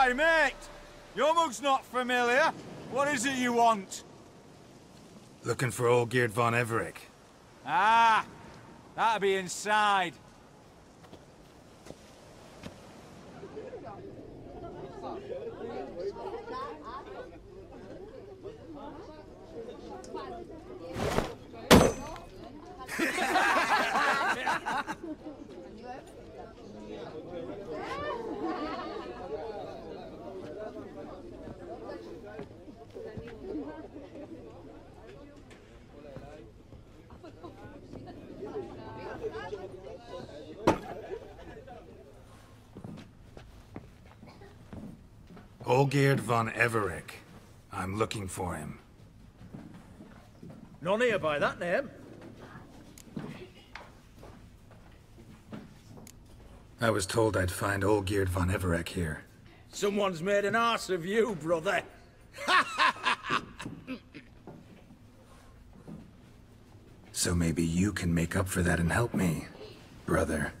Oi, mate! Your mug's not familiar. What is it you want? Looking for Olgierd von Everec. Ah, that'll be inside. Olgierd von Everec. I'm looking for him. None here by that name. I was told I'd find Olgierd von Everec here. Someone's made an arse of you, brother. So maybe you can make up for that and help me, brother.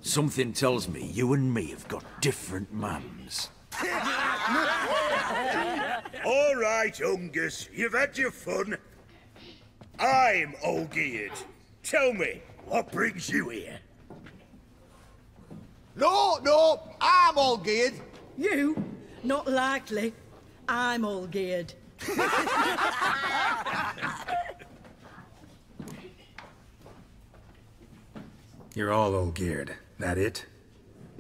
Something tells me you and me have got different mums. All right, Ungus, you've had your fun. I'm Olgierd. Tell me, what brings you here? No, I'm Olgierd. You? Not likely. I'm all geared. You're all Olgierd. That it?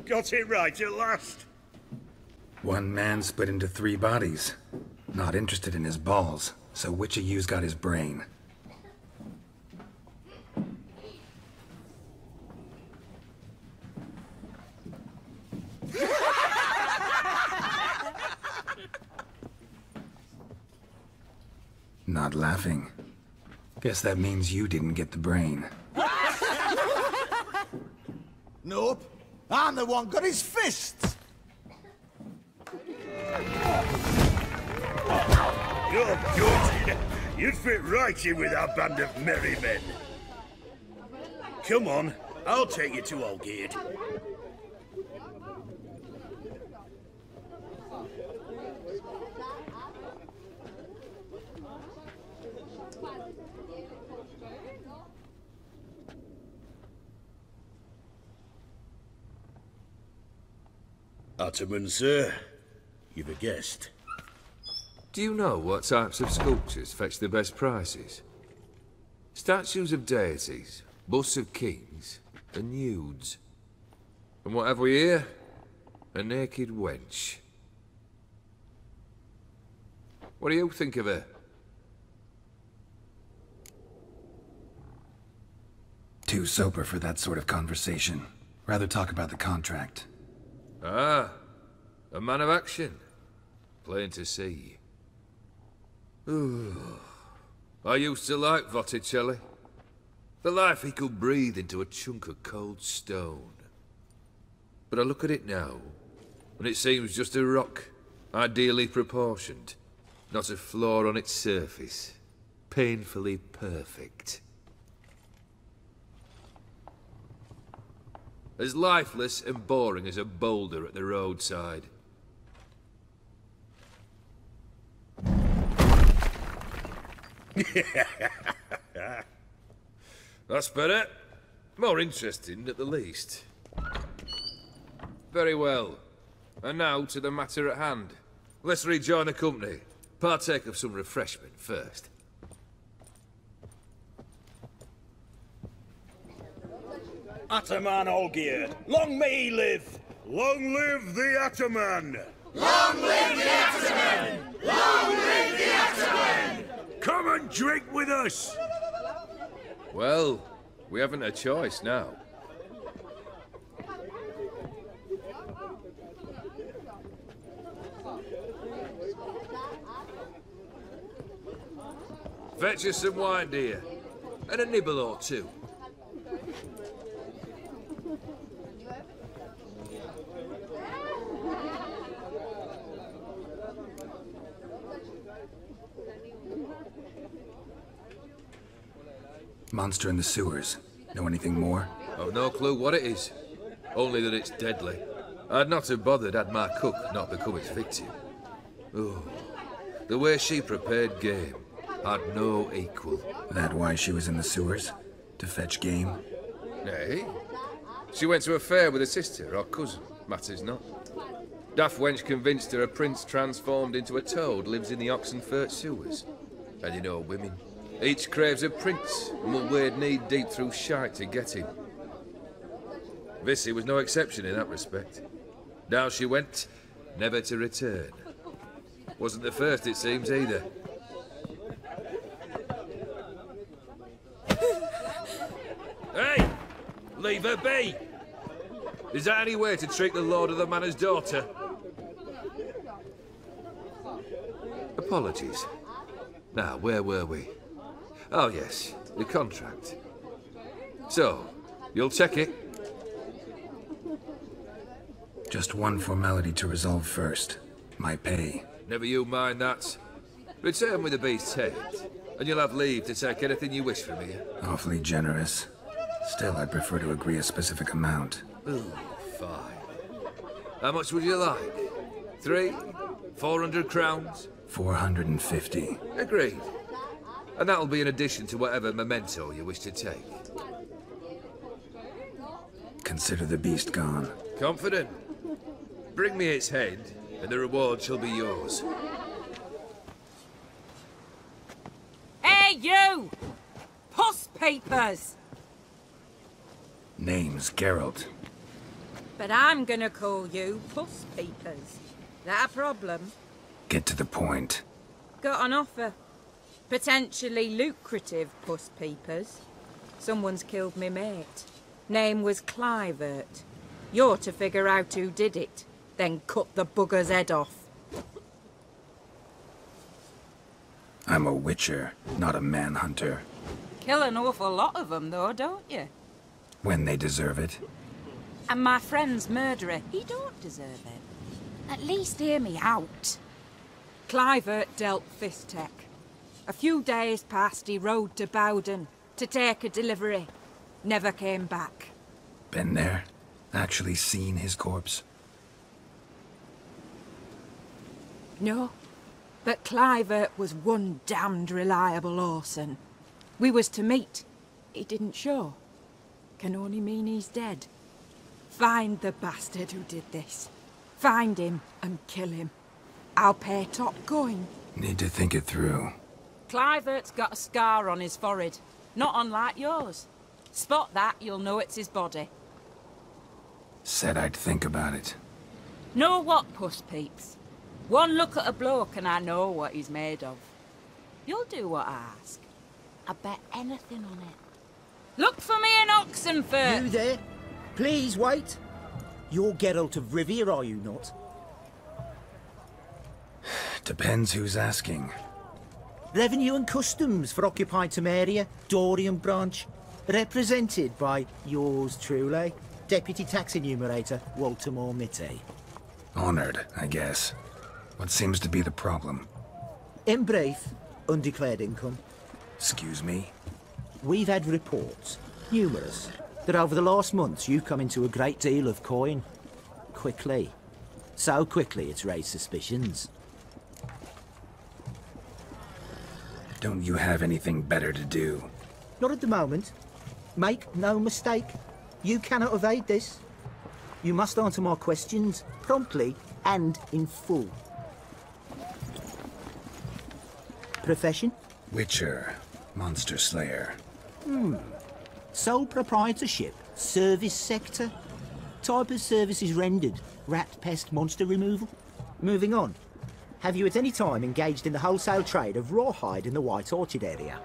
Got it right at last. One man split into 3 bodies. Not interested in his balls, so which of you's got his brain? Not laughing. Guess that means you didn't get the brain. Nope. I'm the one got his fists. You're good. You'd fit right in with our band of merry men. Come on, I'll take you to Olgierd. Ataman, sir. You've a guest. Do you know what types of sculptures fetch the best prices? Statues of deities, busts of kings, and nudes. And what have we here? A naked wench. What do you think of her? Too sober for that sort of conversation. Rather talk about the contract. Ah, a man of action. Plain to see. I used to like Botticelli. The life he could breathe into a chunk of cold stone. But I look at it now, and it seems just a rock, ideally proportioned. Not a flaw on its surface. Painfully perfect. As lifeless and boring as a boulder at the roadside. That's better. More interesting, at the least. Very well. And now to the matter at hand. Let's rejoin the company. Partake of some refreshment first. Ataman Olgierd, long may he live! Long live the Ataman! Long live the Ataman! Long live the Ataman! Come and drink with us! Well, we haven't a choice now. Fetch us some wine, dear. And a nibble or two. Monster in the sewers. Know anything more? I've no clue what it is. Only that it's deadly. I'd not have bothered had my cook not become its victim. Oh, the way she prepared game had no equal. That why she was in the sewers? To fetch game? Nay. She went to a fair with a sister or cousin, matters not. Daft wench convinced her a prince transformed into a toad lives in the Oxenfurt sewers. And you know women. Each craves a prince and will wade knee-deep through shite to get him. Vissy was no exception in that respect. Down she went, never to return. Wasn't the first, it seems, either. Hey! Leave her be! Is that any way to treat the lord of the manor's daughter? Apologies. Now, where were we? Oh, yes, the contract. So, you'll check it? Just one formality to resolve first. My pay. Never you mind that. Return with the beast's head, and you'll have leave to take anything you wish from here. Awfully generous. Still, I'd prefer to agree a specific amount. Ooh, fine. How much would you like? 3? 400 crowns? 450. Agreed. And that'll be in addition to whatever memento you wish to take. Consider the beast gone. Confident? Bring me its head, and the reward shall be yours. Hey, you! Puss papers! Name's Geralt. But I'm gonna call you Puss papers. That a problem? Get to the point. Got an offer. Potentially lucrative puss peepers. Someone's killed me mate. Name was Clivert. You're to figure out who did it, then cut the bugger's head off. I'm a witcher, not a manhunter. Kill an awful lot of them, though, don't you? When they deserve it. And my friend's murderer, he don't deserve it. At least hear me out. Clivert dealt Fistech. A few days past, he rode to Bowden to take a delivery. Never came back. Been there? Actually seen his corpse? No, but Clivert was one damned reliable Orson. We was to meet. He didn't show. Can only mean he's dead. Find the bastard who did this. Find him and kill him. I'll pay top coin. Need to think it through. Clivert's got a scar on his forehead, not unlike yours. Spot that, you'll know it's his body. Said I'd think about it. Know what, Puss Peeps? One look at a bloke and I know what he's made of. You'll do what I ask. I bet anything on it. Look for me in Oxenfurt! You there? Please wait. You're Geralt of Rivia, are you not? Depends who's asking. Revenue and Customs for occupied Temeria, Dorian branch. Represented by yours truly, Deputy Tax Enumerator Walter Mormitte. Honored, I guess. What seems to be the problem? In brief, undeclared income. Excuse me? We've had reports, numerous, that over the last months you've come into a great deal of coin. Quickly. So quickly it's raised suspicions. Don't you have anything better to do? Not at the moment. Make no mistake. You cannot evade this. You must answer my questions, promptly and in full. Profession? Witcher. Monster Slayer. Sole proprietorship. Service sector. Type of services rendered. Rat, pest, monster removal. Moving on. Have you at any time engaged in the wholesale trade of rawhide in the White Orchard area?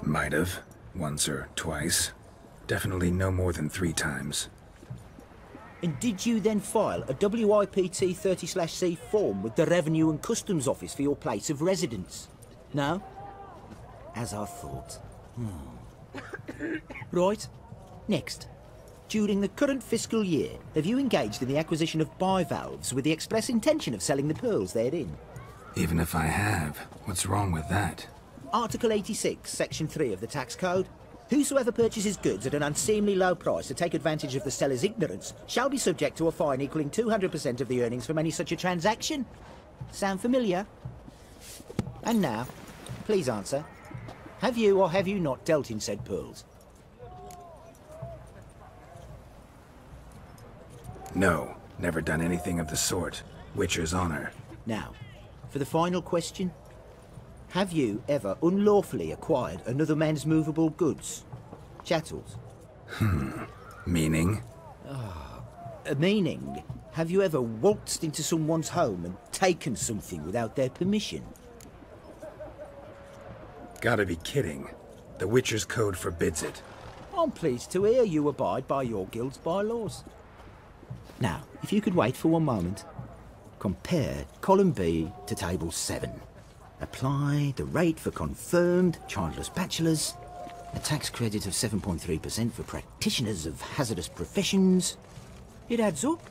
Might have. Once or twice. Definitely no more than 3 times. And did you then file a WIPT 30/C form with the Revenue and Customs Office for your place of residence? No? As I thought. Right. Next. During the current fiscal year, have you engaged in the acquisition of bivalves with the express intention of selling the pearls therein? Even if I have, what's wrong with that? Article 86, Section 3 of the Tax Code. Whosoever purchases goods at an unseemly low price to take advantage of the seller's ignorance shall be subject to a fine equaling 200% of the earnings from any such a transaction. Sound familiar? And now, please answer. Have you or have you not dealt in said pearls? No, never done anything of the sort. Witcher's honor. Now, for the final question. Have you ever unlawfully acquired another man's movable goods? Chattels? Meaning? Meaning, have you ever waltzed into someone's home and taken something without their permission? Gotta be kidding. The Witcher's Code forbids it. I'm pleased to hear you abide by your guild's bylaws. Now, if you could wait for one moment, compare column B to table 7. Apply the rate for confirmed childless bachelors, a tax credit of 7.3% for practitioners of hazardous professions. It adds up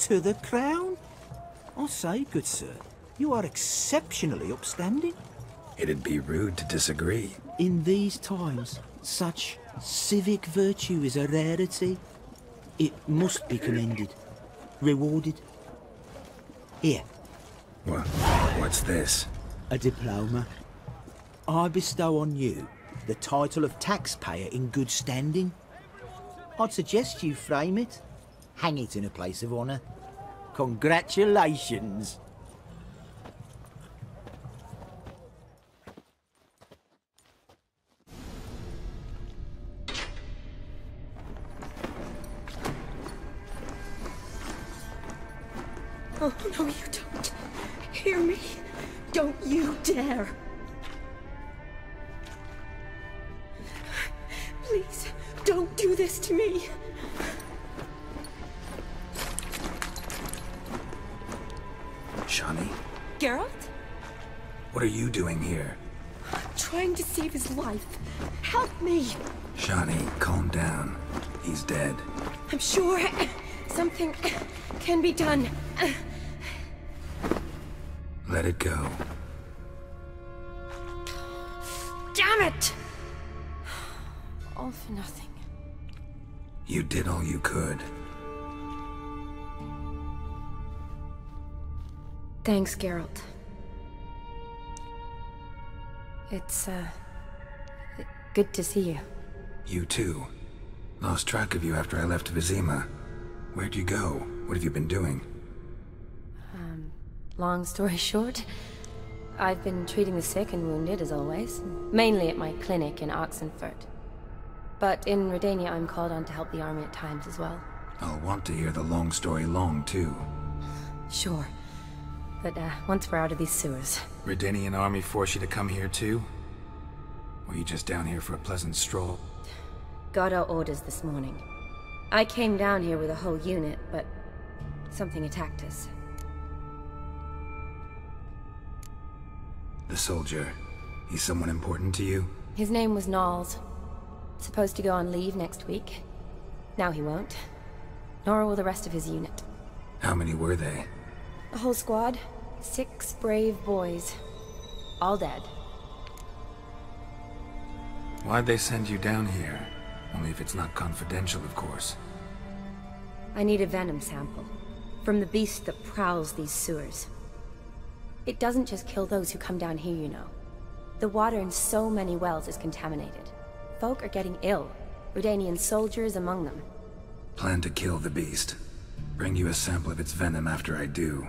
to the crown. I say, good sir, you are exceptionally upstanding. It'd be rude to disagree. In these times, such civic virtue is a rarity. It must be commended, rewarded. Here. What's this? A diploma. I bestow on you the title of taxpayer in good standing. I'd suggest you frame it, hang it in a place of honour. Congratulations. Oh, no, you don't. Hear me? Don't you dare. Please, don't do this to me. Shani? Geralt? What are you doing here? I'm trying to save his life. Help me. Shani, calm down. He's dead. I'm sure something can be done. Let it go. Damn it! All for nothing. You did all you could. Thanks, Geralt. It's, good to see you. You too. Lost track of you after I left Vizima. Where'd you go? What have you been doing? Long story short, I've been treating the sick and wounded, as always. Mainly at my clinic in Oxenfurt. But in Redania, I'm called on to help the army at times as well. I'll want to hear the long story long, too. Sure. But, once we're out of these sewers... Redanian army force you to come here, too? Or are you just down here for a pleasant stroll? Got our orders this morning. I came down here with a whole unit, but... something attacked us. The soldier. He's someone important to you? His name was Knowles. Supposed to go on leave next week. Now he won't. Nor will the rest of his unit. How many were they? A whole squad. 6 brave boys. All dead. Why'd they send you down here? Only if it's not confidential, of course. I need a venom sample. From the beast that prowls these sewers. It doesn't just kill those who come down here, you know. The water in so many wells is contaminated. Folk are getting ill. Redanian soldiers among them. Plan to kill the beast. Bring you a sample of its venom after I do.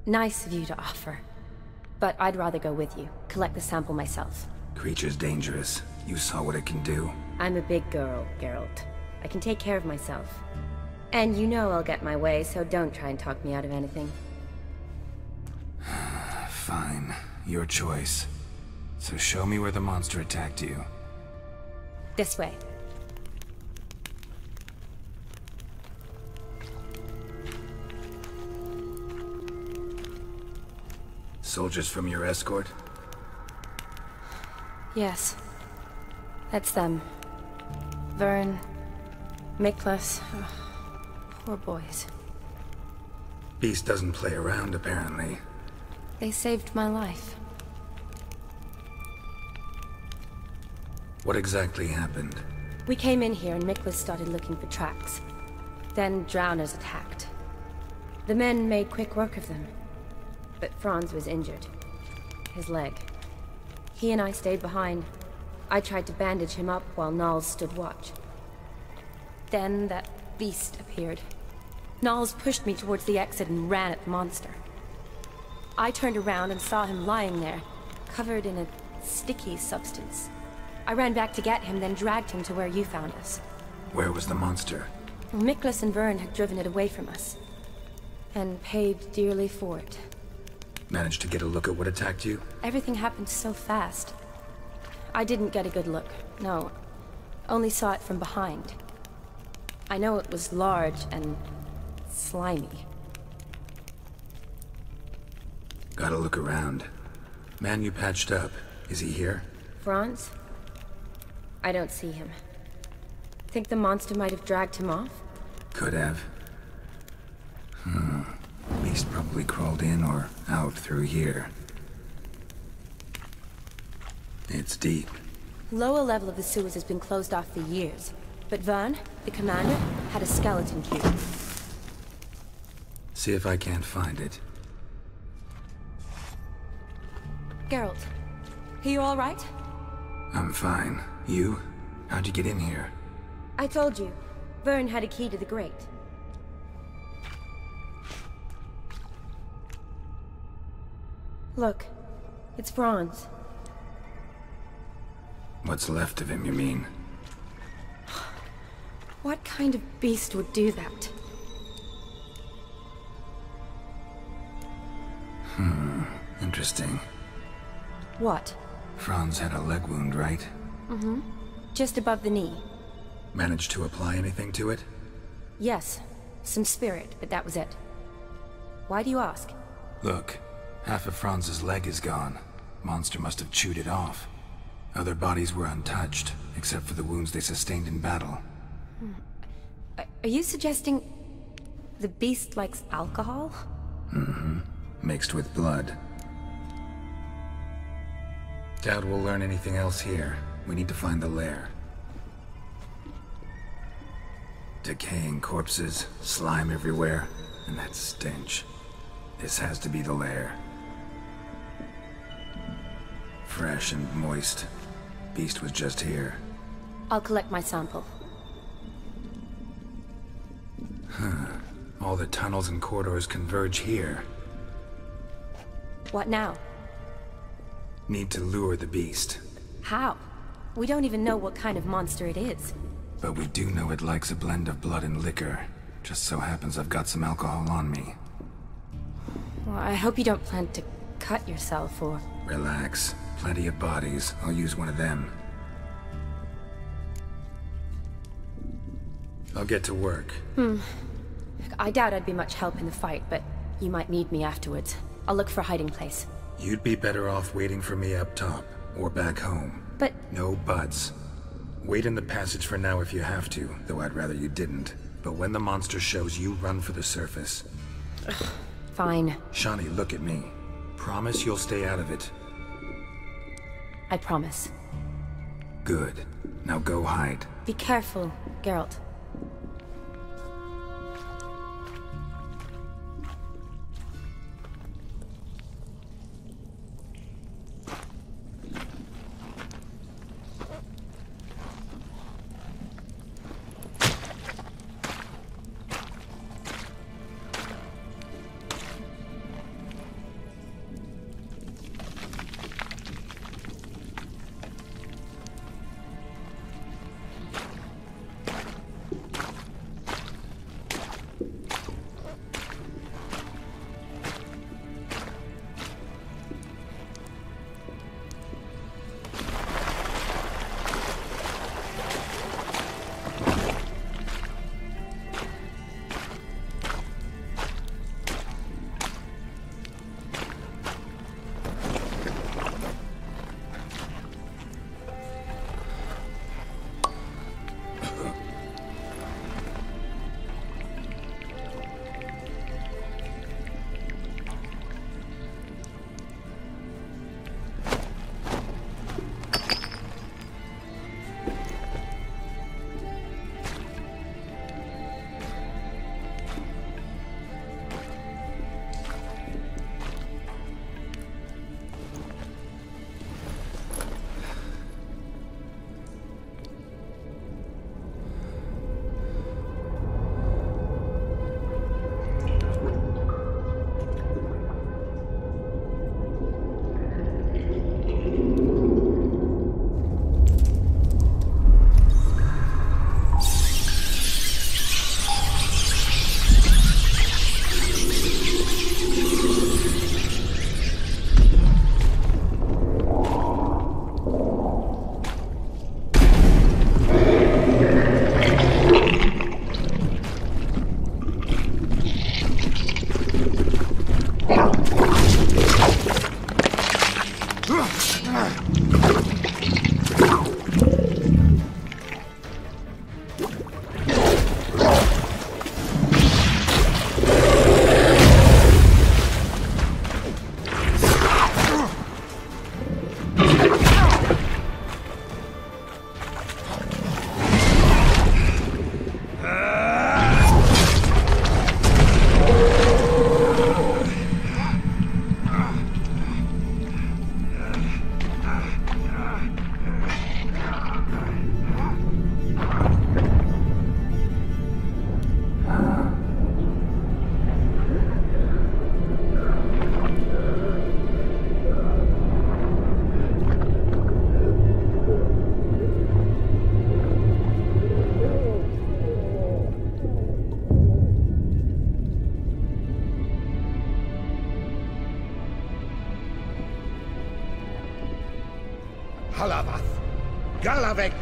Nice of you to offer. But I'd rather go with you. Collect the sample myself. Creature's dangerous. You saw what it can do. I'm a big girl, Geralt. I can take care of myself. And you know I'll get my way, so don't try and talk me out of anything. Fine. Your choice. So show me where the monster attacked you. This way. Soldiers from your escort? Yes. That's them. Vern, Miklas. Oh, poor boys. Beast doesn't play around, apparently. They saved my life. What exactly happened? We came in here and Miklas started looking for tracks. Then drowners attacked. The men made quick work of them. But Franz was injured. His leg. He and I stayed behind. I tried to bandage him up while Nals stood watch. Then that beast appeared. Nals pushed me towards the exit and ran at the monster. I turned around and saw him lying there, covered in a sticky substance. I ran back to get him, then dragged him to where you found us. Where was the monster? Miklas and Vern had driven it away from us. And paid dearly for it. Managed to get a look at what attacked you? Everything happened so fast. I didn't get a good look, no. Only saw it from behind. I know it was large and slimy. Gotta look around. Man you patched up, is he here? Franz? I don't see him. Think the monster might have dragged him off? Could have. Beast probably crawled in or out through here. It's deep. Lower level of the sewers has been closed off for years. But Vern, the commander, had a skeleton cube. See if I can't find it. Geralt, are you all right? I'm fine. You? How'd you get in here? I told you. Vern had a key to the grate. Look, it's Franz. What's left of him, you mean? What kind of beast would do that? Interesting. What? Franz had a leg wound, right? Mm-hmm. Just above the knee. Managed to apply anything to it? Yes. Some spirit, but that was it. Why do you ask? Look, half of Franz's leg is gone. Monster must have chewed it off. Other bodies were untouched, except for the wounds they sustained in battle. Are you suggesting the beast likes alcohol? Mm-hmm. Mixed with blood. Doubt we'll learn anything else here. We need to find the lair. Decaying corpses, slime everywhere, and that stench. This has to be the lair. Fresh and moist. Beast was just here. I'll collect my sample. All the tunnels and corridors converge here. What now? Need to lure the beast. How? We don't even know what kind of monster it is. But we do know it likes a blend of blood and liquor. Just so happens I've got some alcohol on me. Well, I hope you don't plan to cut yourself or... Relax. Plenty of bodies. I'll use one of them. I'll get to work. I doubt I'd be much help in the fight, but you might need me afterwards. I'll look for a hiding place. You'd be better off waiting for me up top, or back home. But... No buts. Wait in the passage for now if you have to, though I'd rather you didn't. But when the monster shows, you run for the surface. Fine. Shani, look at me. Promise you'll stay out of it. I promise. Good. Now go hide. Be careful, Geralt.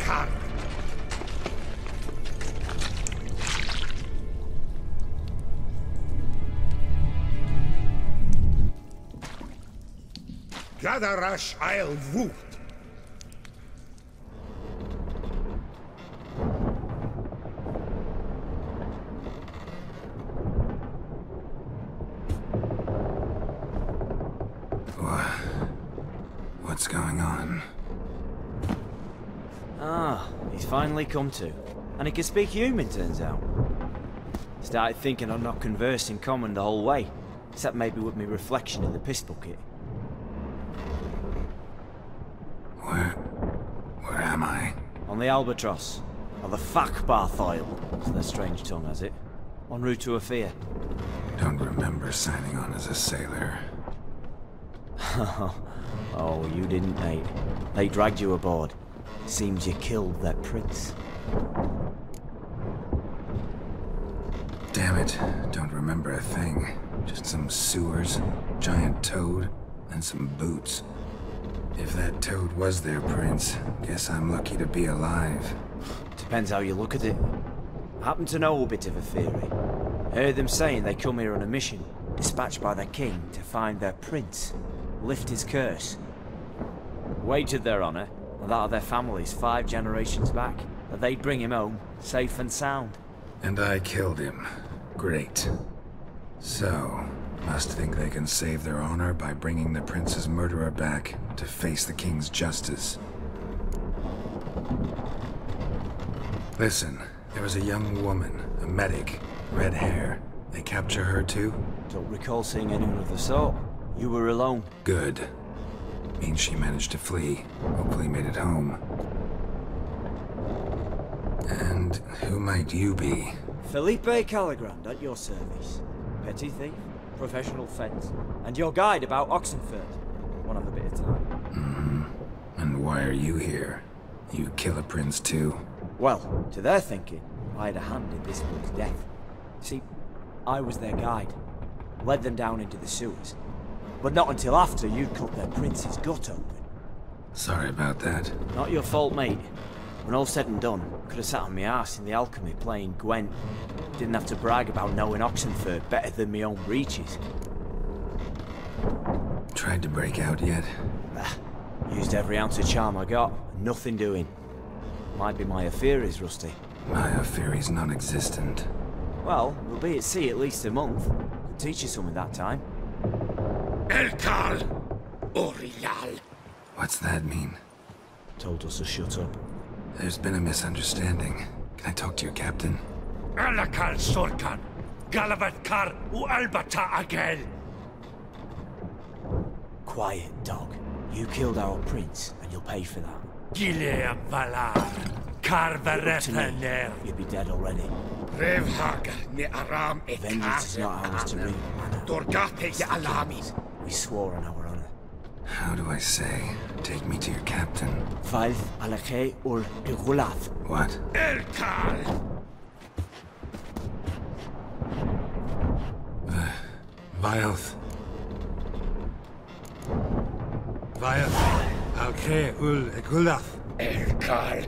Elkar! Gadarash I'll Woot. What's going on? Ah, he's finally come to. And he can speak human, turns out. Started thinking I'd not conversed in common the whole way, except maybe with me reflection in the piss bucket. Where am I? On the Albatross. Or the Fakbarth Oil, as their strange tongue has it. En route to Afir. Don't remember signing on as a sailor. Oh, you didn't, mate. They dragged you aboard. Seems you killed that prince. Damn it, don't remember a thing. Just some sewers, giant toad, and some boots. If that toad was their prince, guess I'm lucky to be alive. Depends how you look at it. I happen to know a bit of a theory. Heard them saying they come here on a mission, dispatched by their king to find their prince, lift his curse. Wagered their honor, and that of their families 5 generations back, that they'd bring him home, safe and sound. And I killed him. Great. So, must think they can save their honor by bringing the prince's murderer back to face the king's justice. Listen, there was a young woman, a medic, red hair. They capture her too? Don't recall seeing anyone of the sort. You were alone. Good. Means she managed to flee. Hopefully made it home. And who might you be? Felipe Caligrand, at your service. Petty thief, professional fence, and your guide about Oxenfurt. One of a bit of time. Mm-hmm. And why are you here? You kill a prince too? Well, to their thinking, I had a hand in this one's death. See, I was their guide. Led them down into the sewers. But not until after you'd cut their prince's gut open. Sorry about that. Not your fault, mate. When all said and done, could have sat on my arse in the alchemy playing Gwent. Didn't have to brag about knowing Oxenfurt better than my own breeches. Tried to break out yet? Used every ounce of charm I got, nothing doing. Might be my Afiris, Rusty. My Afiris non-existent. Well, we'll be at sea at least a month. Could teach you something that time. Elkal! Orial! What's that mean? Told us to shut up. There's been a misunderstanding. Can I talk to your captain? Alakal Sorkan! Galavat Kar u Albata Agel! Quiet, dog. You killed our prince, and you'll pay for that. Gileam Valar! Karvarethener! You'd be dead already. Revhaga ne Aram e Vengeance is not ours to reap. Dorgate ya Alami! We swore on our honor. How do I say? Take me to your captain. Valth Alakhe ul Gulath. What? Elkal! Vayoth. Vayoth. Alkhe ul Gulath. Elkal!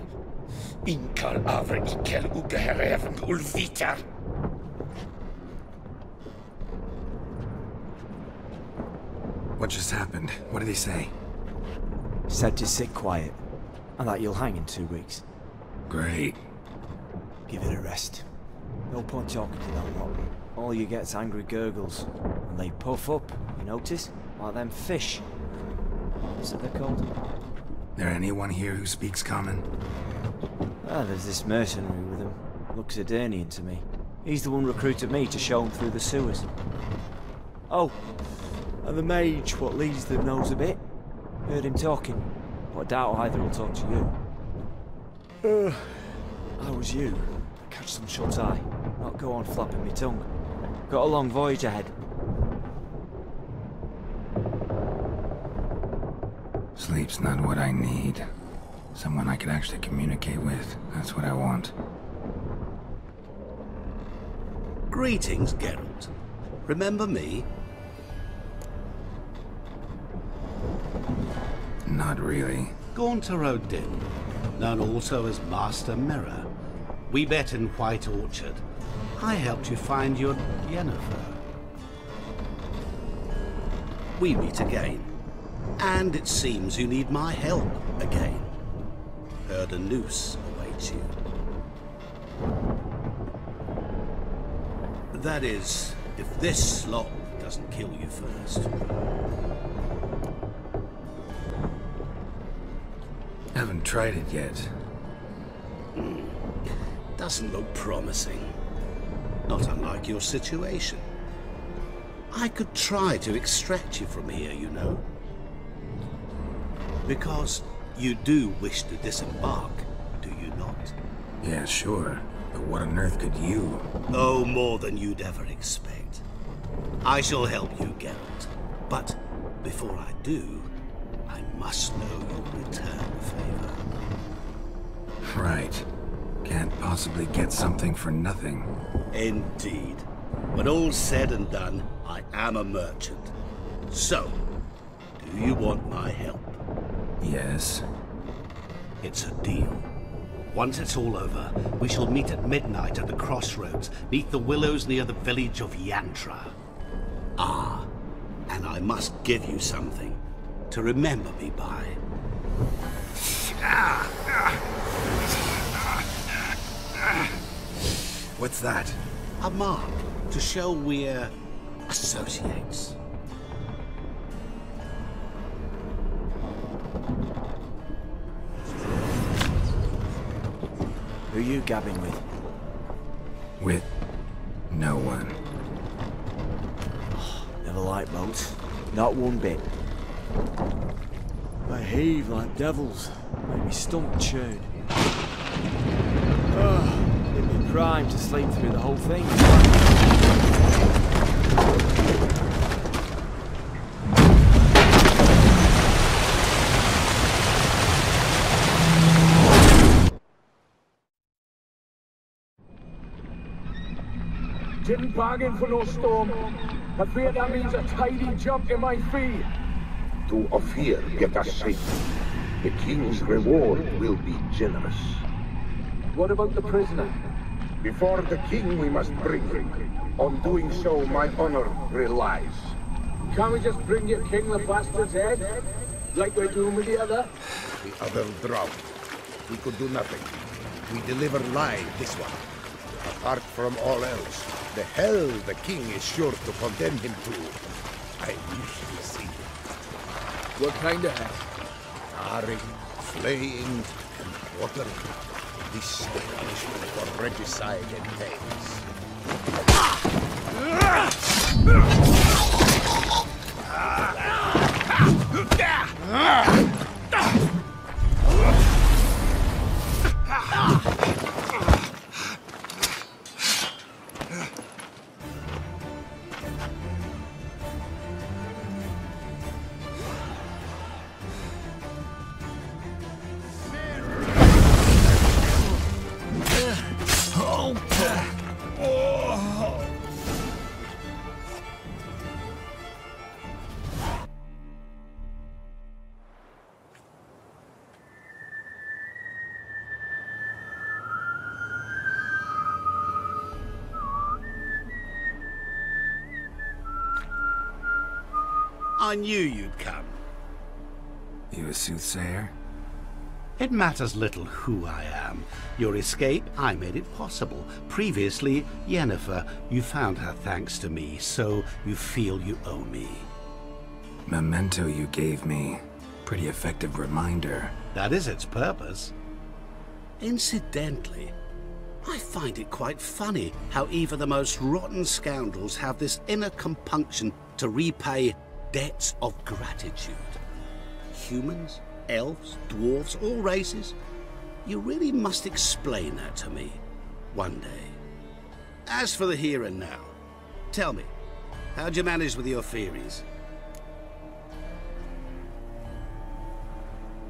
Inkal avre ikel ugehereven ul Vitar! What just happened? What did he say? Said to sit quiet, and that you'll hang in 2 weeks. Great. Give it a rest. No point talking to that lot. All you get's angry gurgles, and they puff up, you notice? Like them fish. What's it they're called? There anyone here who speaks common? Ah, there's this mercenary with him. Looks Edirnian to me. He's the one recruited me to show him through the sewers. Oh, and the mage what leads them knows a bit. Heard him talking, but I doubt either will talk to you. How was you? Catch some shut-eye. Not go on flapping me tongue. Got a long voyage ahead. Sleep's not what I need. Someone I could actually communicate with. That's what I want. Greetings, Geralt. Remember me? Not really. Gaunter O'Din. known also as Master Mirror. We met in White Orchard. I helped you find your Yennefer. We meet again. And it seems you need my help again. Heard a noose awaits you. That is, if this slot doesn't kill you first. Haven't tried it yet. Doesn't look promising. Not unlike your situation. I could try to extract you from here, you know. Because you do wish to disembark, do you not? Yeah, sure. But what on earth could you? Oh, more than you'd ever expect. I shall help you, Geralt. But before I do, I must know you'll return the favor. Right. Can't possibly get something for nothing. Indeed. When all's said and done, I am a merchant. So, do you want my help? Yes. It's a deal. Once it's all over, we shall meet at midnight at the crossroads, neath the willows near the village of Yantra. Ah, and I must give you something to remember me by. What's that? A mark to show we're associates. Who are you gabbing with? With no one. Never liked boats. Not one bit. They heave like devils. Make me stomach churn. It'd be prime to sleep through the whole thing. Didn't bargain for no storm. I fear that means a tidy jump in my fee. To Ophir get us safe. The king's reward will be generous. What about the prisoner? Before the king we must bring him. On doing so, my honor relies. Can't we just bring your king the bastard's head? Like we're doing with the other? The other drowned. We could do nothing. We deliver live this one. Apart from all else, the hell the king is sure to condemn him to. I usually see it. What kind of hell? Tarring, flaying, and quartering. This the punishment for regicide and things. I knew you'd come. You a soothsayer? It matters little who I am. Your escape, I made it possible. Previously, Yennefer, you found her thanks to me, so you feel you owe me. Memento you gave me. Pretty effective reminder. That is its purpose. Incidentally, I find it quite funny how even the most rotten scoundrels have this inner compunction to repay debts of gratitude. Humans, elves, dwarves, all races. You really must explain that to me one day. As for the here and now, tell me, how'd you manage with your theories?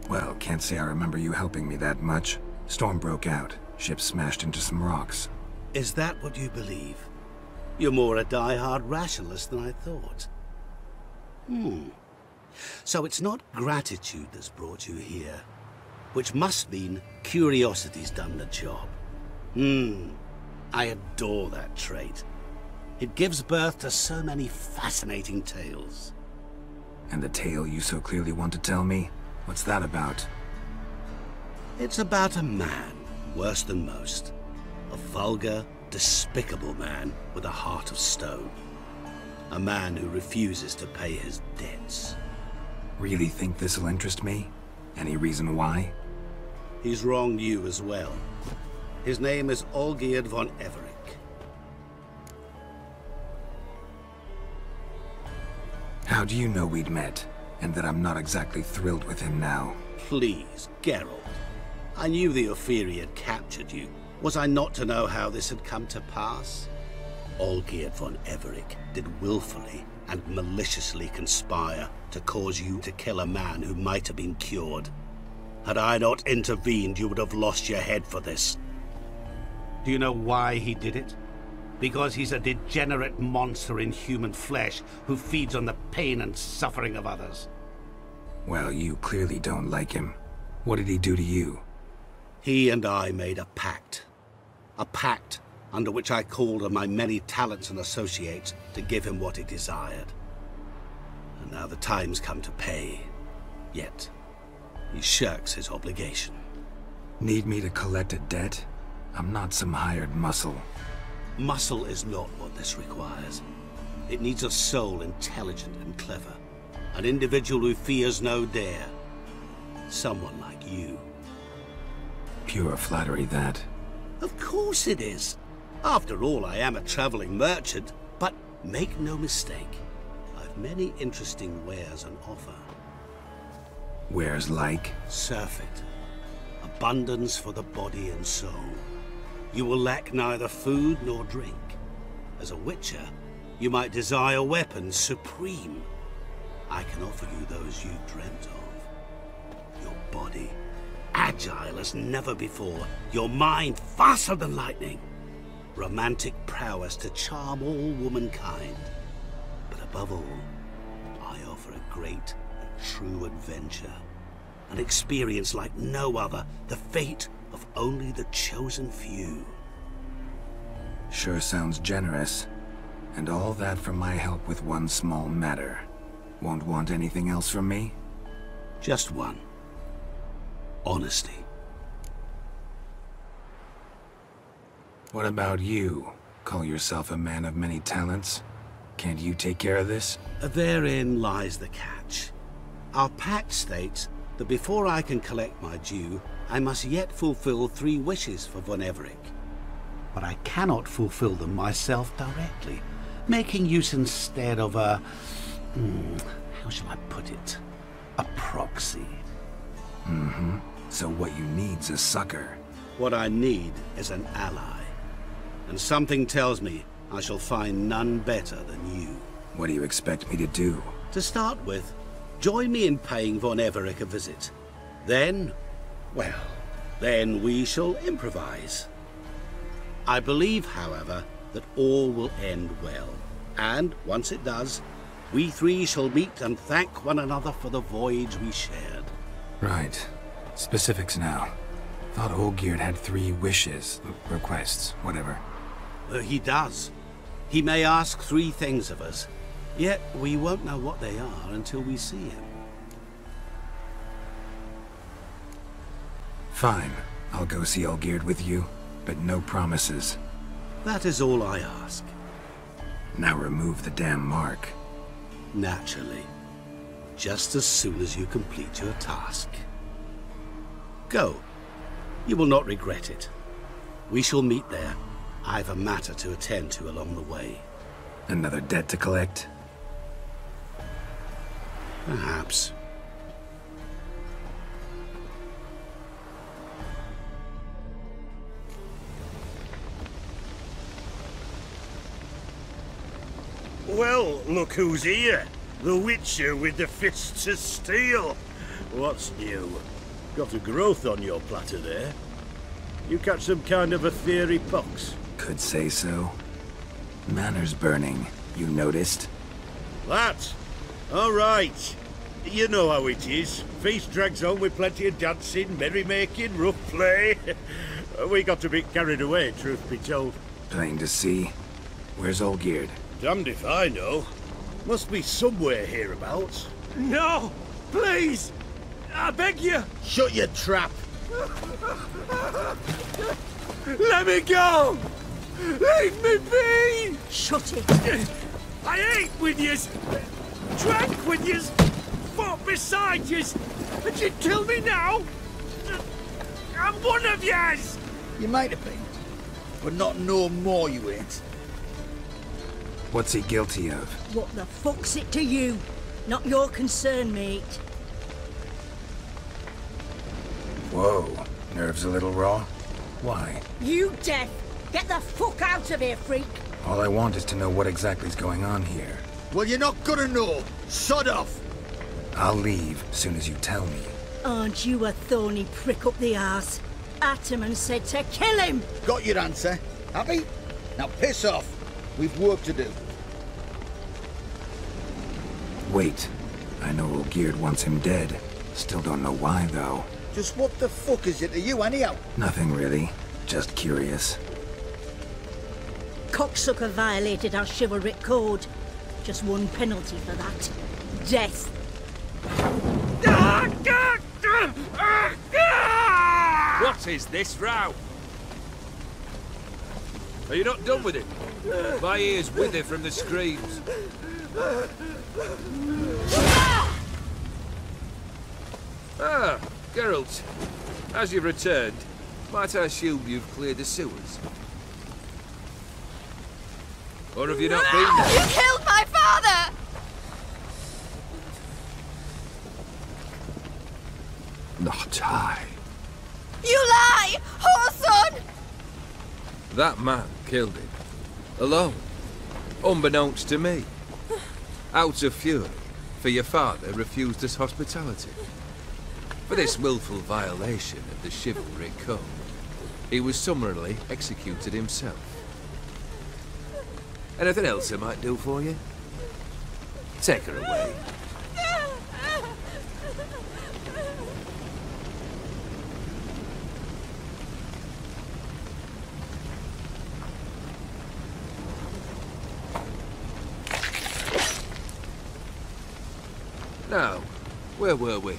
Well, can't say I remember you helping me that much. Storm broke out. Ship smashed into some rocks. Is that what you believe? You're more a die-hard rationalist than I thought. So it's not gratitude that's brought you here. which must mean curiosity's done the job. I adore that trait. It gives birth to so many fascinating tales. And the tale you so clearly want to tell me? What's that about? It's about a man, worse than most. A vulgar, despicable man with a heart of stone. A man who refuses to pay his debts. Really think this'll interest me? Any reason why? He's wronged you as well. His name is Olgierd von Everec. How do you know we'd met, and that I'm not exactly thrilled with him now? Please, Geralt. I knew the Ophiri had captured you. Was I not to know how this had come to pass? Olgierd von Everec did willfully and maliciously conspire to cause you to kill a man who might have been cured. Had I not intervened, you would have lost your head for this. Do you know why he did it? Because he's a degenerate monster in human flesh who feeds on the pain and suffering of others. Well, you clearly don't like him. What did he do to you? He and I made a pact. A pact under which I called on my many talents and associates to give him what he desired. And now the time's come to pay. Yet, he shirks his obligation. Need me to collect a debt? I'm not some hired muscle. Muscle is not what this requires. It needs a soul intelligent and clever. An individual who fears no dare. Someone like you. Pure flattery, that. Of course it is. After all, I am a traveling merchant. But make no mistake, I've many interesting wares on offer. Wares like? Surfeit. Abundance for the body and soul. You will lack neither food nor drink. As a witcher, you might desire weapons supreme. I can offer you those you dreamt of. Your body, agile as never before. Your mind, faster than lightning. Romantic prowess to charm all womankind. But above all, I offer a great and true adventure. An experience like no other, the fate of only the chosen few. Sure sounds generous. And all that for my help with one small matter. Won't want anything else from me? Just one. Honesty. What about you? Call yourself a man of many talents? Can't you take care of this? Therein lies the catch. Our pact states that before I can collect my due, I must yet fulfill 3 wishes for von Everec. But I cannot fulfill them myself directly, making use instead of a... how shall I put it? A proxy. So what you need's a sucker. What I need is an ally. And something tells me I shall find none better than you. What do you expect me to do? To start with, join me in paying von Everec a visit. Then, well, then we shall improvise. I believe, however, that all will end well. And once it does, we 3 shall meet and thank one another for the voyage we shared. Right. Specifics now. Thought Olgierd had 3 wishes, requests, whatever. He does. He may ask 3 things of us, yet we won't know what they are until we see him. Fine. I'll go see Olgierd with you, but no promises. That is all I ask. Now remove the damn mark. Naturally. Just as soon as you complete your task. Go. You will not regret it. We shall meet there. I've a matter to attend to along the way. Another debt to collect? Perhaps. Well, look who's here. The Witcher with the fists of steel. What's new? Got a growth on your platter there. You catch some kind of a theory pox? Could say so. Manor's burning. You noticed? That? All right. You know how it is. Feast drags on with plenty of dancing, merrymaking, rough play. We got a bit carried away, truth be told. Plain to see. Where's Olgierd? Damned if I know. Must be somewhere hereabouts. No! Please! I beg you! Shut your trap! Let me go! Leave me be! Shut it! I ate with yous! Drank with yous! Fought beside yous! And you'd kill me now? I'm one of yous! You might have been, but not no more you ain't. What's he guilty of? What the fuck's it to you? Not your concern, mate. Whoa, nerves a little raw? Why? You deaf! Get the fuck out of here, freak! All I want is to know what exactly is going on here. Well, you're not gonna know. Sod off! I'll leave as soon as you tell me. Aren't you a thorny prick up the arse? Ataman said to kill him! Got your answer. Happy? Now piss off. We've work to do. Wait. I know Olgierd wants him dead. Still don't know why, though. Just what the fuck is it to you, anyhow? Nothing really. Just curious. Cocksucker violated our chivalric code. Just one penalty for that. Death. What is this row? Are you not done with it? My ears wither from the screams. Ah, Geralt. As you've returned, might I assume you've cleared the sewers? Or have you not been there? You killed my father! Not I. You lie! Whoreson! That man killed him. Alone. Unbeknownst to me. Out of fury, for your father refused us hospitality. For this willful violation of the chivalric code, he was summarily executed himself. Anything else I might do for you? Take her away. Now, where were we?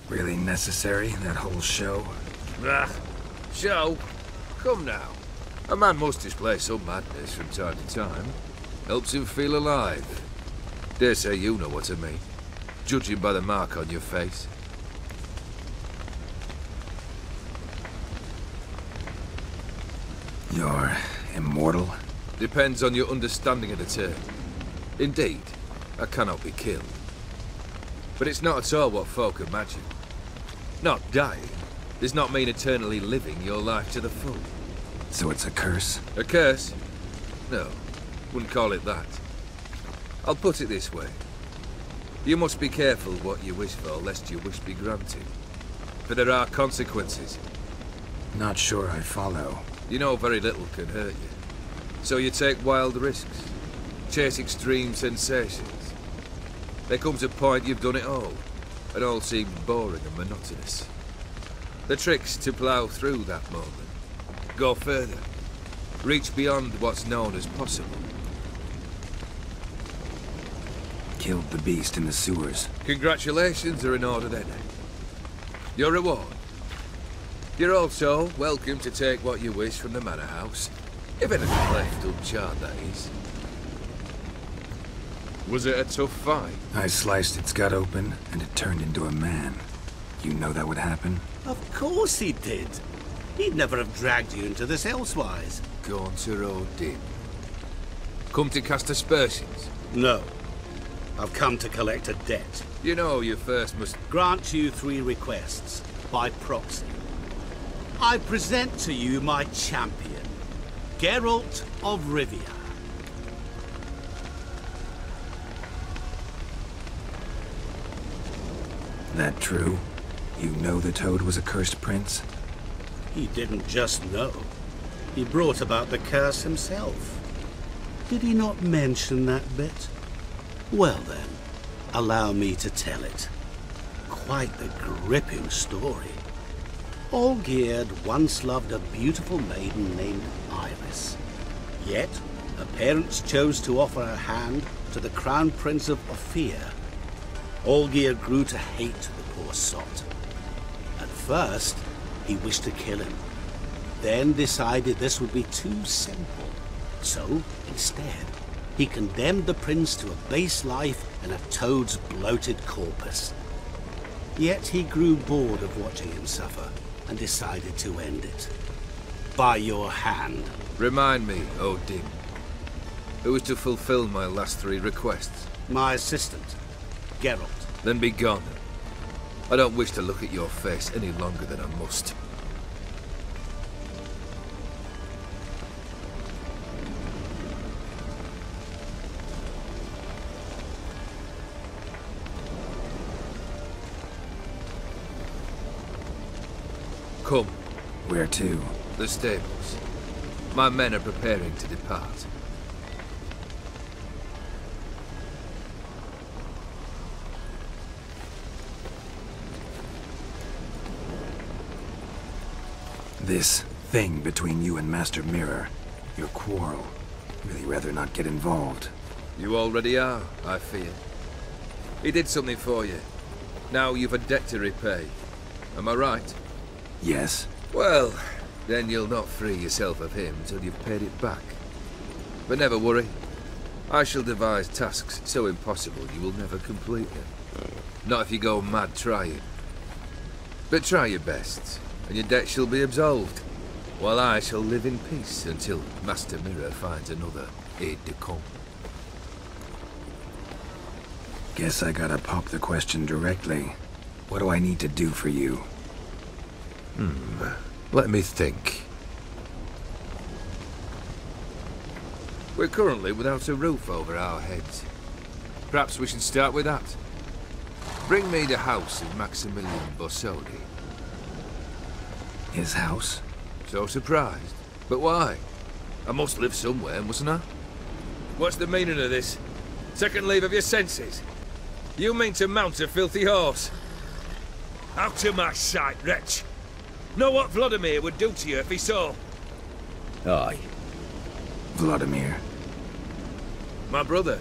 Really necessary, that whole show? Ah, show? Come now. A man must display some madness from time to time. Helps him feel alive. Dare say you know what I mean. Judging by the mark on your face. You're immortal? Depends on your understanding of the term. Indeed, I cannot be killed. But it's not at all what folk imagine. Not dying does not mean eternally living your life to the full. So it's a curse? A curse? No, wouldn't call it that. I'll put it this way. You must be careful what you wish for, lest your wish be granted. For there are consequences. Not sure I follow. You know very little can hurt you. So you take wild risks. Chase extreme sensations. There comes a point you've done it all. It all seems boring and monotonous. The trick's to plough through that moment. Go further. Reach beyond what's known as possible. Killed the beast in the sewers. Congratulations are in order then. Your reward. You're also welcome to take what you wish from the manor house. If anything left uncharred, that is. Was it a tough fight? I sliced its gut open, and it turned into a man. You know that would happen? Of course he did. He'd never have dragged you into this elsewise. Gaunter O'Din. Come to cast aspersions? No. I've come to collect a debt. You know you first must... Grant you 3 requests, by proxy. I present to you my champion, Geralt of Rivia. That true? You know the Toad was a cursed prince? He didn't just know. He brought about the curse himself. Did he not mention that bit? Well then, allow me to tell it. Quite the gripping story. Olgierd once loved a beautiful maiden named Iris. Yet, her parents chose to offer her hand to the Crown Prince of Ophir. Olgierd grew to hate the poor sot. At first, he wished to kill him, then decided this would be too simple. So, instead, he condemned the prince to a base life in a toad's bloated corpus. Yet he grew bored of watching him suffer and decided to end it. By your hand. Remind me, Odin. Who was to fulfill my last 3 requests? My assistant, Geralt. Then be gone. I don't wish to look at your face any longer than I must. Come. Where to? The stables. My men are preparing to depart. This thing between you and Master Mirror, your quarrel, really rather not get involved. You already are, I fear. He did something for you. Now you've a debt to repay. Am I right? Yes. Well, then you'll not free yourself of him till you've paid it back. But never worry. I shall devise tasks so impossible you will never complete them. Not if you go mad trying. But try your best, and your debt shall be absolved, while I shall live in peace until Master Mirror finds another aide-de-camp. Guess I gotta pop the question directly. What do I need to do for you? Let me think. We're currently without a roof over our heads. Perhaps we should start with that. Bring me the house of Maximilian Borsodi. His house? So surprised. But why? I must live somewhere, mustn't I? What's the meaning of this? Second leave of your senses? You mean to mount a filthy horse? Out of my sight, wretch! Know what Vladimir would do to you if he saw? Aye. Vladimir. My brother.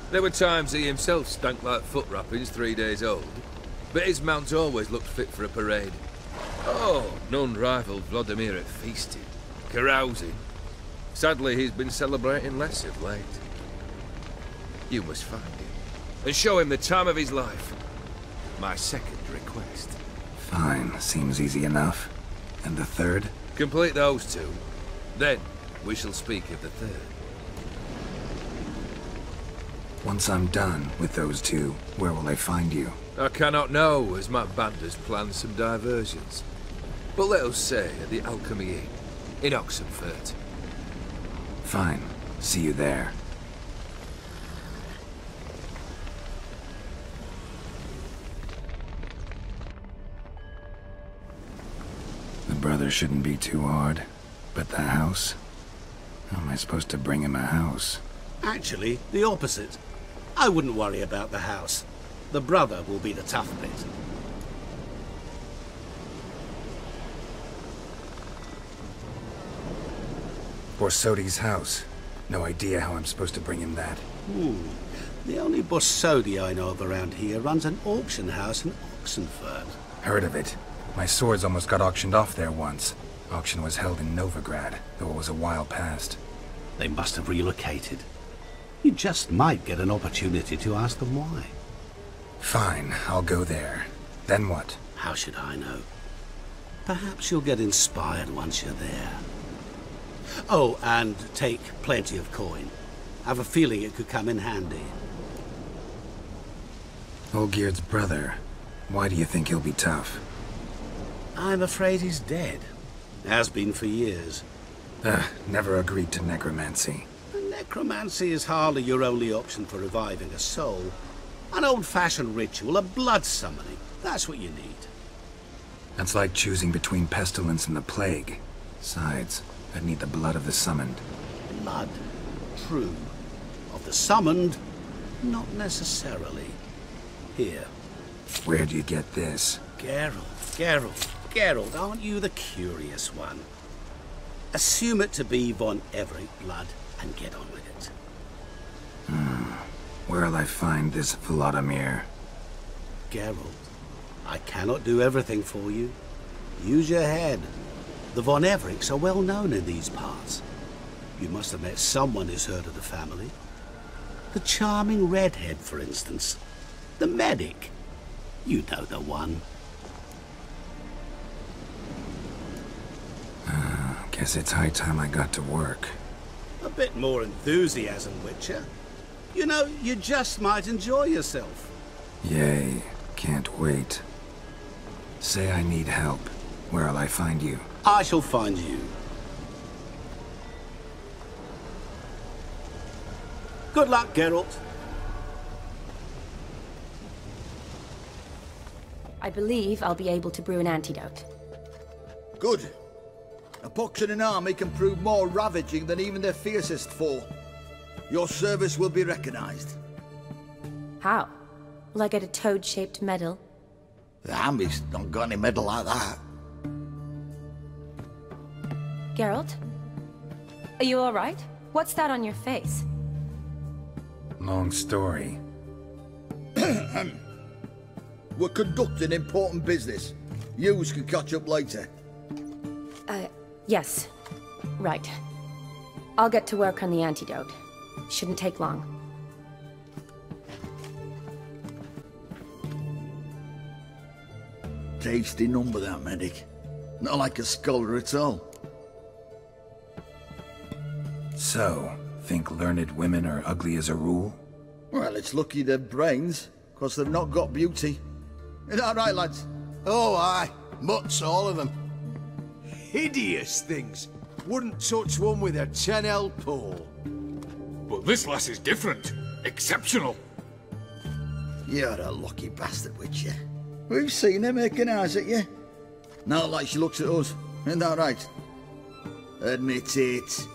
There were times he himself stank like foot wrappings 3 days old, but his mount always looked fit for a parade. Oh, none rivaled Vladimir at feasting, carousing. Sadly, he's been celebrating less of late. You must find him, and show him the time of his life. My second request. Fine, seems easy enough. And the third? Complete those 2. Then, we shall speak of the third. Once I'm done with those 2, where will I find you? I cannot know, as my band has planned some diversions. But let us say at the Alchemy Inn, in Oxenfurt. Fine. See you there. The brother shouldn't be too hard. But the house? How am I supposed to bring him a house? Actually, the opposite. I wouldn't worry about the house. The brother will be the tough bit. Borsodi's house. No idea how I'm supposed to bring him that. The only Borsodi I know of around here runs an auction house in Oxenfurt. Heard of it. My swords almost got auctioned off there once. Auction was held in Novigrad, though it was a while past. They must have relocated. You just might get an opportunity to ask them why. Fine, I'll go there. Then what? How should I know? Perhaps you'll get inspired once you're there. Oh, and take plenty of coin. I have a feeling it could come in handy. Olgierd's brother. Why do you think he'll be tough? I'm afraid he's dead. Has been for years. Never agreed to necromancy. Necromancy is hardly your only option for reviving a soul. An old-fashioned ritual, a blood summoning. That's what you need. That's like choosing between pestilence and the plague. Besides, I'd need the blood of the summoned. Blood? True. Of the summoned? Not necessarily. Here. Where'd you get this? Geralt, aren't you the curious one? Assume it to be Von Everett blood and get on with it. Where'll I find this Vladimir? Geralt, I cannot do everything for you. Use your head. The Von Evericks are well known in these parts. You must have met someone who's heard of the family. The charming redhead, for instance. The medic. You know the one. Guess it's high time I got to work. A bit more enthusiasm, Witcher. You know, you just might enjoy yourself. Yay. Can't wait. Say I need help. Where'll I find you? I shall find you. Good luck, Geralt. I believe I'll be able to brew an antidote. Good. A pox in an army can prove more ravaging than even their fiercest foe. Your service will be recognized. How? Will I get a toad-shaped medal? The army's not got any medal like that. Geralt? Are you all right? What's that on your face? Long story. We're conducting important business. Yous can catch up later. Yes. Right. I'll get to work on the antidote. Shouldn't take long. Tasty number, that medic. Not like a scholar at all. So, think learned women are ugly as a rule? Well, it's lucky they've brains, because they've not got beauty. Is that right, lads? Oh, aye. Mutts, all of them. Hideous things. Wouldn't touch one with a 10L pole. But this lass is different. Exceptional. You're a lucky bastard, Witcher. We've seen her making eyes at you. Not like she looks at us. Isn't that right? Admit it.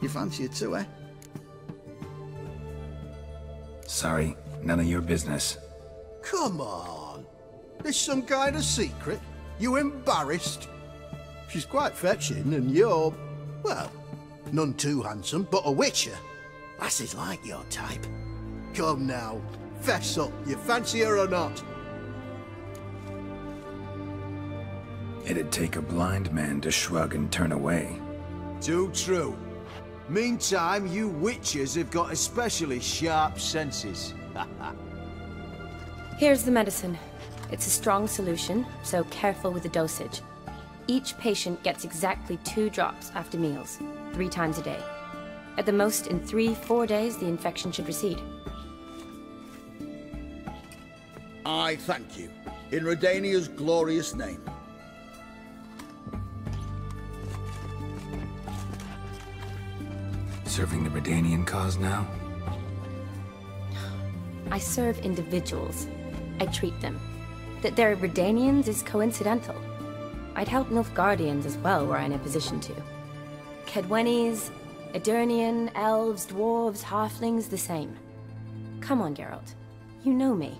You fancy it too, eh? Sorry, none of your business. Come on. There's some kind of secret. You embarrassed? She's quite fetching, and you're, well, none too handsome, but a witcher. Lasses like your type. Come now, fess up. You fancy her or not? It'd take a blind man to shrug and turn away. Too true. Meantime, you witches have got especially sharp senses. Here's the medicine. It's a strong solution, so careful with the dosage. Each patient gets exactly 2 drops after meals, 3 times a day. At the most, in 3-4 days, the infection should recede. I thank you. In Redania's glorious name. Serving the Redanian cause now? I serve individuals. I treat them. That they're Redanians is coincidental. I'd help Nilfgaardians as well were I in a position to. Kaedwenis, Aedirnian, elves, dwarves, halflings, the same. Come on, Geralt. You know me.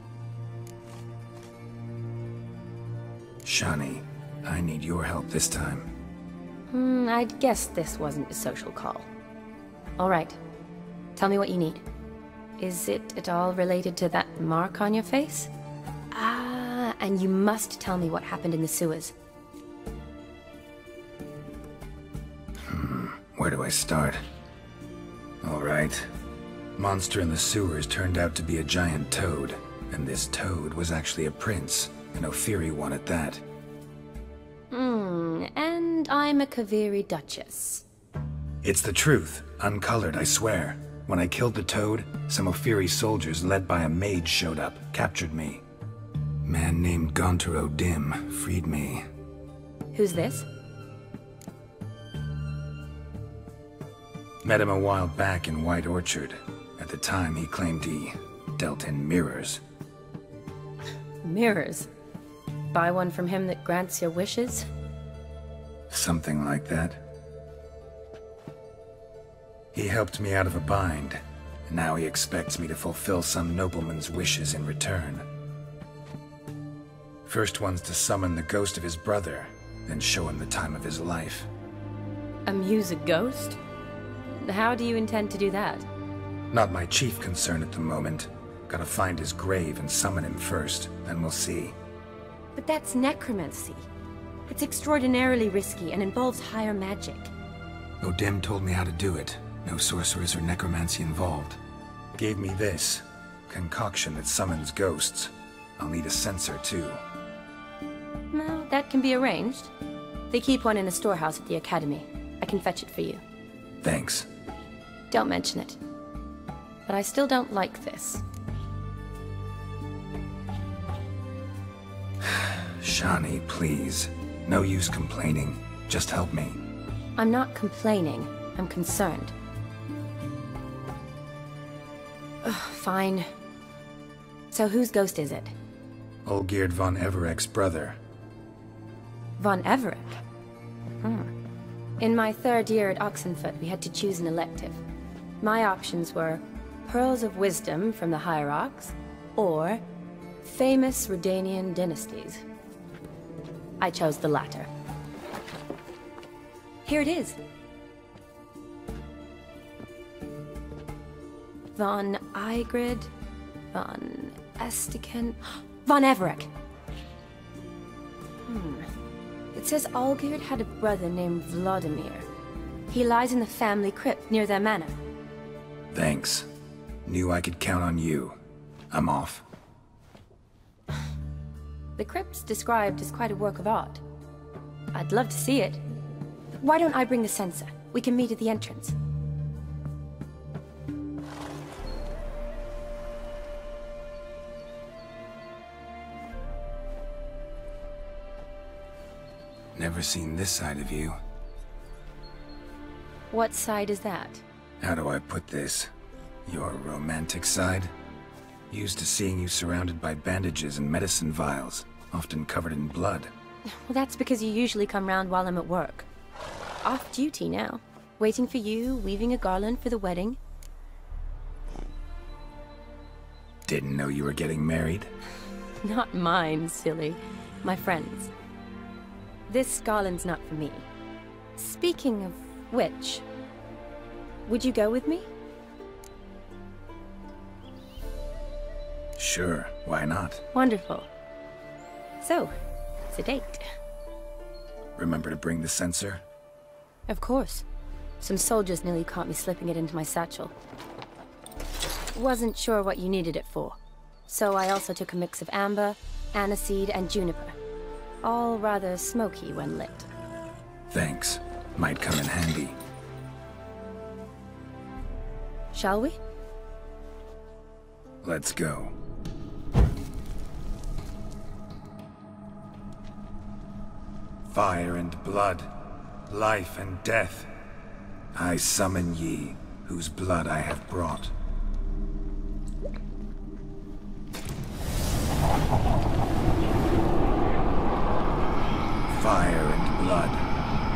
Shani, I need your help this time. I'd guess this wasn't a social call. All right. Tell me what you need. Is it at all related to that mark on your face? Ah, and you must tell me what happened in the sewers. Where do I start? All right. Monster in the sewers turned out to be a giant toad, and this toad was actually a prince, an Ophiri one at that. And I'm a Kaviri Duchess. It's the truth, uncolored, I swear. When I killed the toad, some Ophiri soldiers led by a mage showed up, captured me. Man named Gaunter O'Dim freed me. Who's this? Met him a while back in White Orchard. At the time, he claimed he dealt in mirrors. Mirrors? Buy one from him that grants your wishes? Something like that. He helped me out of a bind, and now he expects me to fulfill some nobleman's wishes in return. First one's to summon the ghost of his brother, then show him the time of his life. Amuse a ghost? How do you intend to do that? Not my chief concern at the moment. Gotta find his grave and summon him first, then we'll see. But that's necromancy. It's extraordinarily risky and involves higher magic. O'Dim told me how to do it. No sorcerers or necromancy involved. Gave me this concoction that summons ghosts. I'll need a censer too. Well, that can be arranged. They keep one in a storehouse at the academy. I can fetch it for you. Thanks. Don't mention it. But I still don't like this. Shani, please. No use complaining. Just help me. I'm not complaining. I'm concerned. Ugh, fine. So whose ghost is it? Olgierd von Everek's brother. Von Everek? In my third year at Oxenfoot, we had to choose an elective. My options were Pearls of Wisdom from the Hierarchs, or Famous Redanian Dynasties. I chose the latter. Here it is. Von Igrid, von Estiken, von Everek. It says Olgierd had a brother named Vladimir. He lies in the family crypt near their manor. Thanks. Knew I could count on you. I'm off. The crypt's described as quite a work of art. I'd love to see it. Why don't I bring the censer? We can meet at the entrance. Never seen this side of you. What side is that? How do I put this? Your romantic side? Used to seeing you surrounded by bandages and medicine vials, often covered in blood. Well, that's because you usually come round while I'm at work. Off duty now. Waiting for you, weaving a garland for the wedding. Didn't know you were getting married? Not mine, silly. My friend's. This garland's not for me. Speaking of which, would you go with me? Sure, why not? Wonderful. So, it's a date. Remember to bring the censer? Of course. Some soldiers nearly caught me slipping it into my satchel. Wasn't sure what you needed it for, so I also took a mix of amber, aniseed, and juniper. All rather smoky when lit. Thanks. Might come in handy. Shall we? Let's go. Fire and blood, life and death. I summon ye, whose blood I have brought. Fire and blood,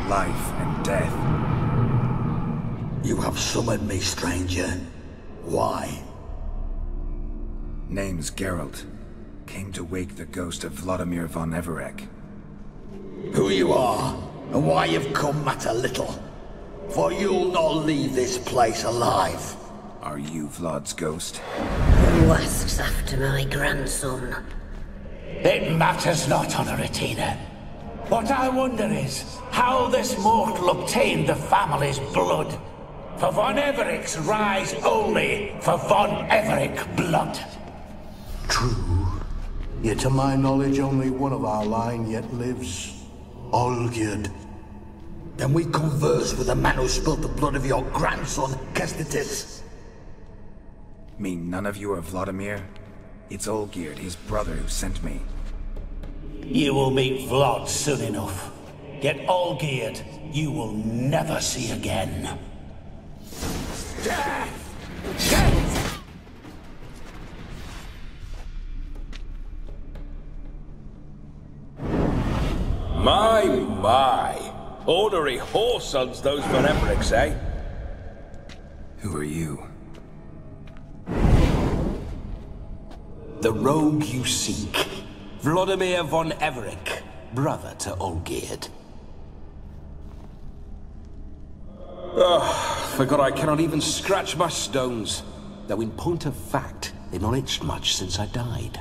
life and death. You have summoned me, stranger. Why? Name's Geralt. Came to wake the ghost of Vladimir von Everek. Who you are, and why you've come matter little. For you'll not leave this place alive. Are you Vlad's ghost? Who asks after my grandson? It matters not, Honoratina. What I wonder is how this mortal obtained the family's blood. For von Everek's rise only for von Everek blood. True. Yet to my knowledge, only one of our line yet lives. Olgierd. Then we converse with the man who spilled the blood of your grandson, Kestitis. Mean none of you are Vladimir? It's Olgierd, his brother, who sent me. You will meet Vlad soon enough. Yet Olgierd, you will never see again. Death! Death! My! Ordinary whore sons those von Evereks, eh? Who are you? The rogue you seek. Vladimir von Everec, brother to Olgierd. Forgot I cannot even scratch my stones. Though in point of fact, they've not itched much since I died.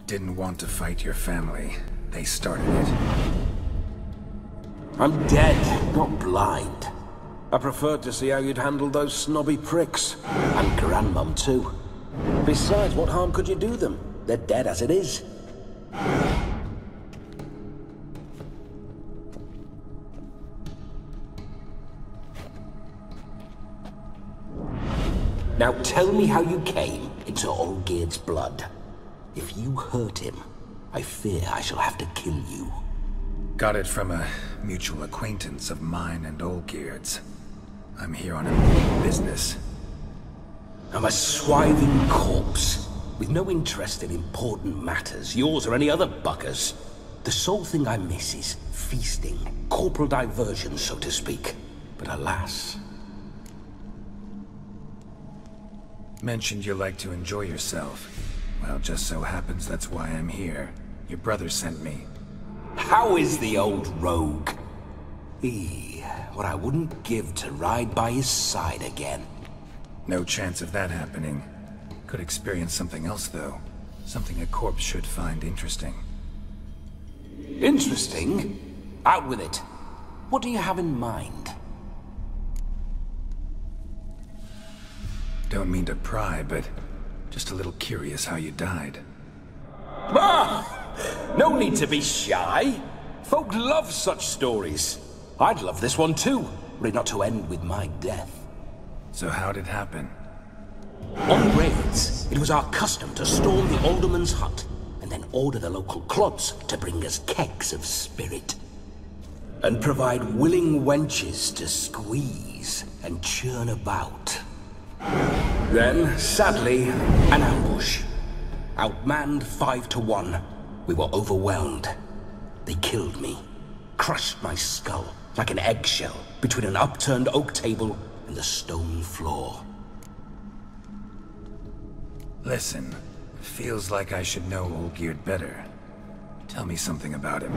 Didn't want to fight your family. They started it. I'm dead, not blind. I preferred to see how you'd handle those snobby pricks. And Grandmum, too. Besides, what harm could you do them? They're dead as it is. Now tell me how you came into Olgierd's blood. If you hurt him, I fear I shall have to kill you. Got it from a mutual acquaintance of mine and Olgierd's. I'm here on a business. I'm a swiving corpse, with no interest in important matters, yours or any other buggers. The sole thing I miss is feasting, corporal diversion, so to speak. But alas... Mentioned you like to enjoy yourself. Well, just so happens that's why I'm here. Your brother sent me. How is the old rogue? What I wouldn't give to ride by his side again. No chance of that happening. Could experience something else, though. Something a corpse should find interesting. Interesting? Out with it. What do you have in mind? Don't mean to pry, but just a little curious how you died. No need to be shy. Folk love such stories. I'd love this one too, were it not to end with my death. So how'd it happen? On raids, it was our custom to storm the alderman's hut, and then order the local clods to bring us kegs of spirit. And provide willing wenches to squeeze and churn about. Then, sadly, an ambush. Outmanned 5 to 1, we were overwhelmed. They killed me, crushed my skull like an eggshell between an upturned oak table and the stone floor. Listen, feels like I should know Olgierd better. Tell me something about him.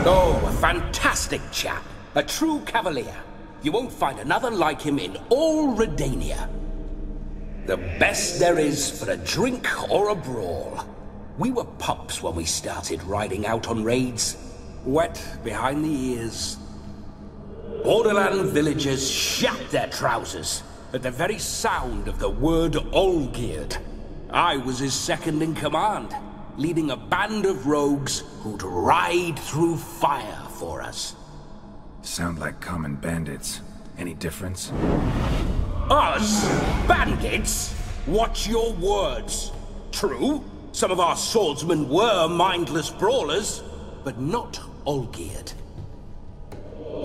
Oh, a fantastic chap. A true cavalier. You won't find another like him in all Redania. The best there is for a drink or a brawl. We were pups when we started riding out on raids. Wet behind the ears. Borderland villagers shat their trousers at the very sound of the word Olgierd. I was his second in command, leading a band of rogues who'd ride through fire for us. Sound like common bandits. Any difference? Us? Bandits? Watch your words. True, some of our swordsmen were mindless brawlers, but not Olgierd.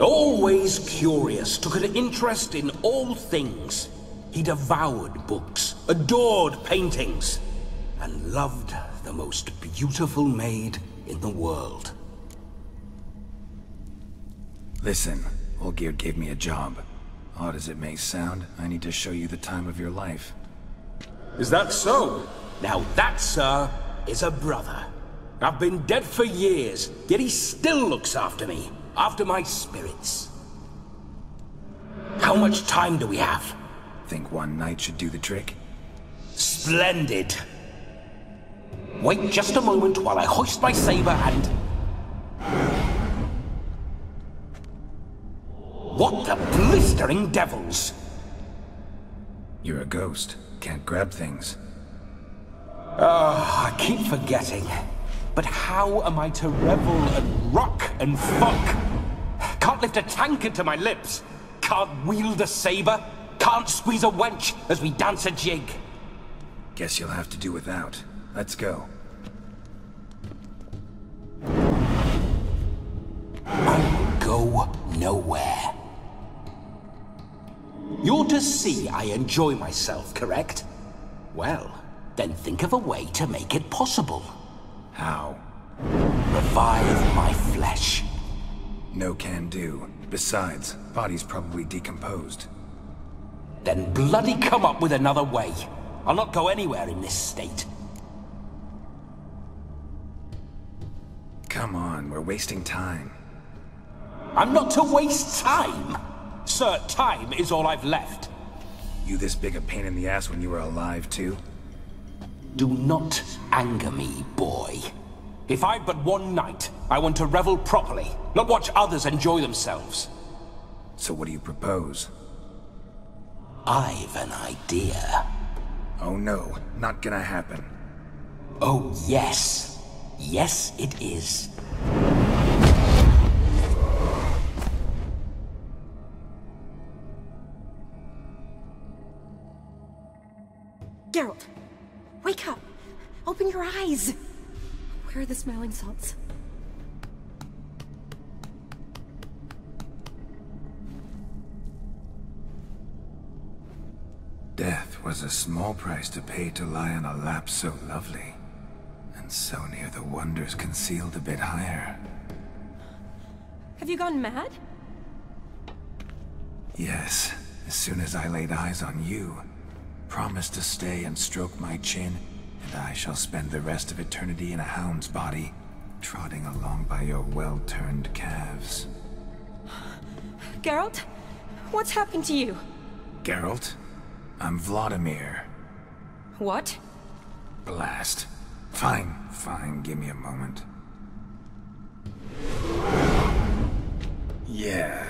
Always curious, took an interest in all things. He devoured books, adored paintings, and loved the most beautiful maid in the world. Listen, Olgierd gave me a job. Odd as it may sound, I need to show you the time of your life. Is that so? Now that, sir, is a brother. I've been dead for years, yet he still looks after me, after my spirits. How much time do we have? Think one night should do the trick? Splendid. Wait just a moment while I hoist my saber and... What the blistering devils! You're a ghost. Can't grab things. I keep forgetting. But how am I to revel and rock and fuck? Can't lift a tankard to my lips. Can't wield a saber. Can't squeeze a wench as we dance a jig. Guess you'll have to do without. Let's go. I will go nowhere. You're to see I enjoy myself, correct? Well, then think of a way to make it possible. How? Revive my flesh. No can do. Besides, body's probably decomposed. Then bloody come up with another way. I'll not go anywhere in this state. Come on, we're wasting time. I'm not to waste time! Sir, time is all I've left. You this big a pain in the ass when you were alive, too? Do not anger me, boy. If I've but one night, I want to revel properly, not watch others enjoy themselves. So what do you propose? I've an idea. Oh no, not gonna happen. Oh yes. Yes, it is. Geralt, wake up! Open your eyes! Where are the smelling salts? Death was a small price to pay to lie on a lap so lovely, and so near the wonders concealed a bit higher. Have you gone mad? Yes, as soon as I laid eyes on you, promise to stay and stroke my chin, and I shall spend the rest of eternity in a hound's body, trotting along by your well-turned calves. Geralt? What's happened to you? Geralt? I'm Vladimir. What? Blast. Fine, give me a moment. Yeah,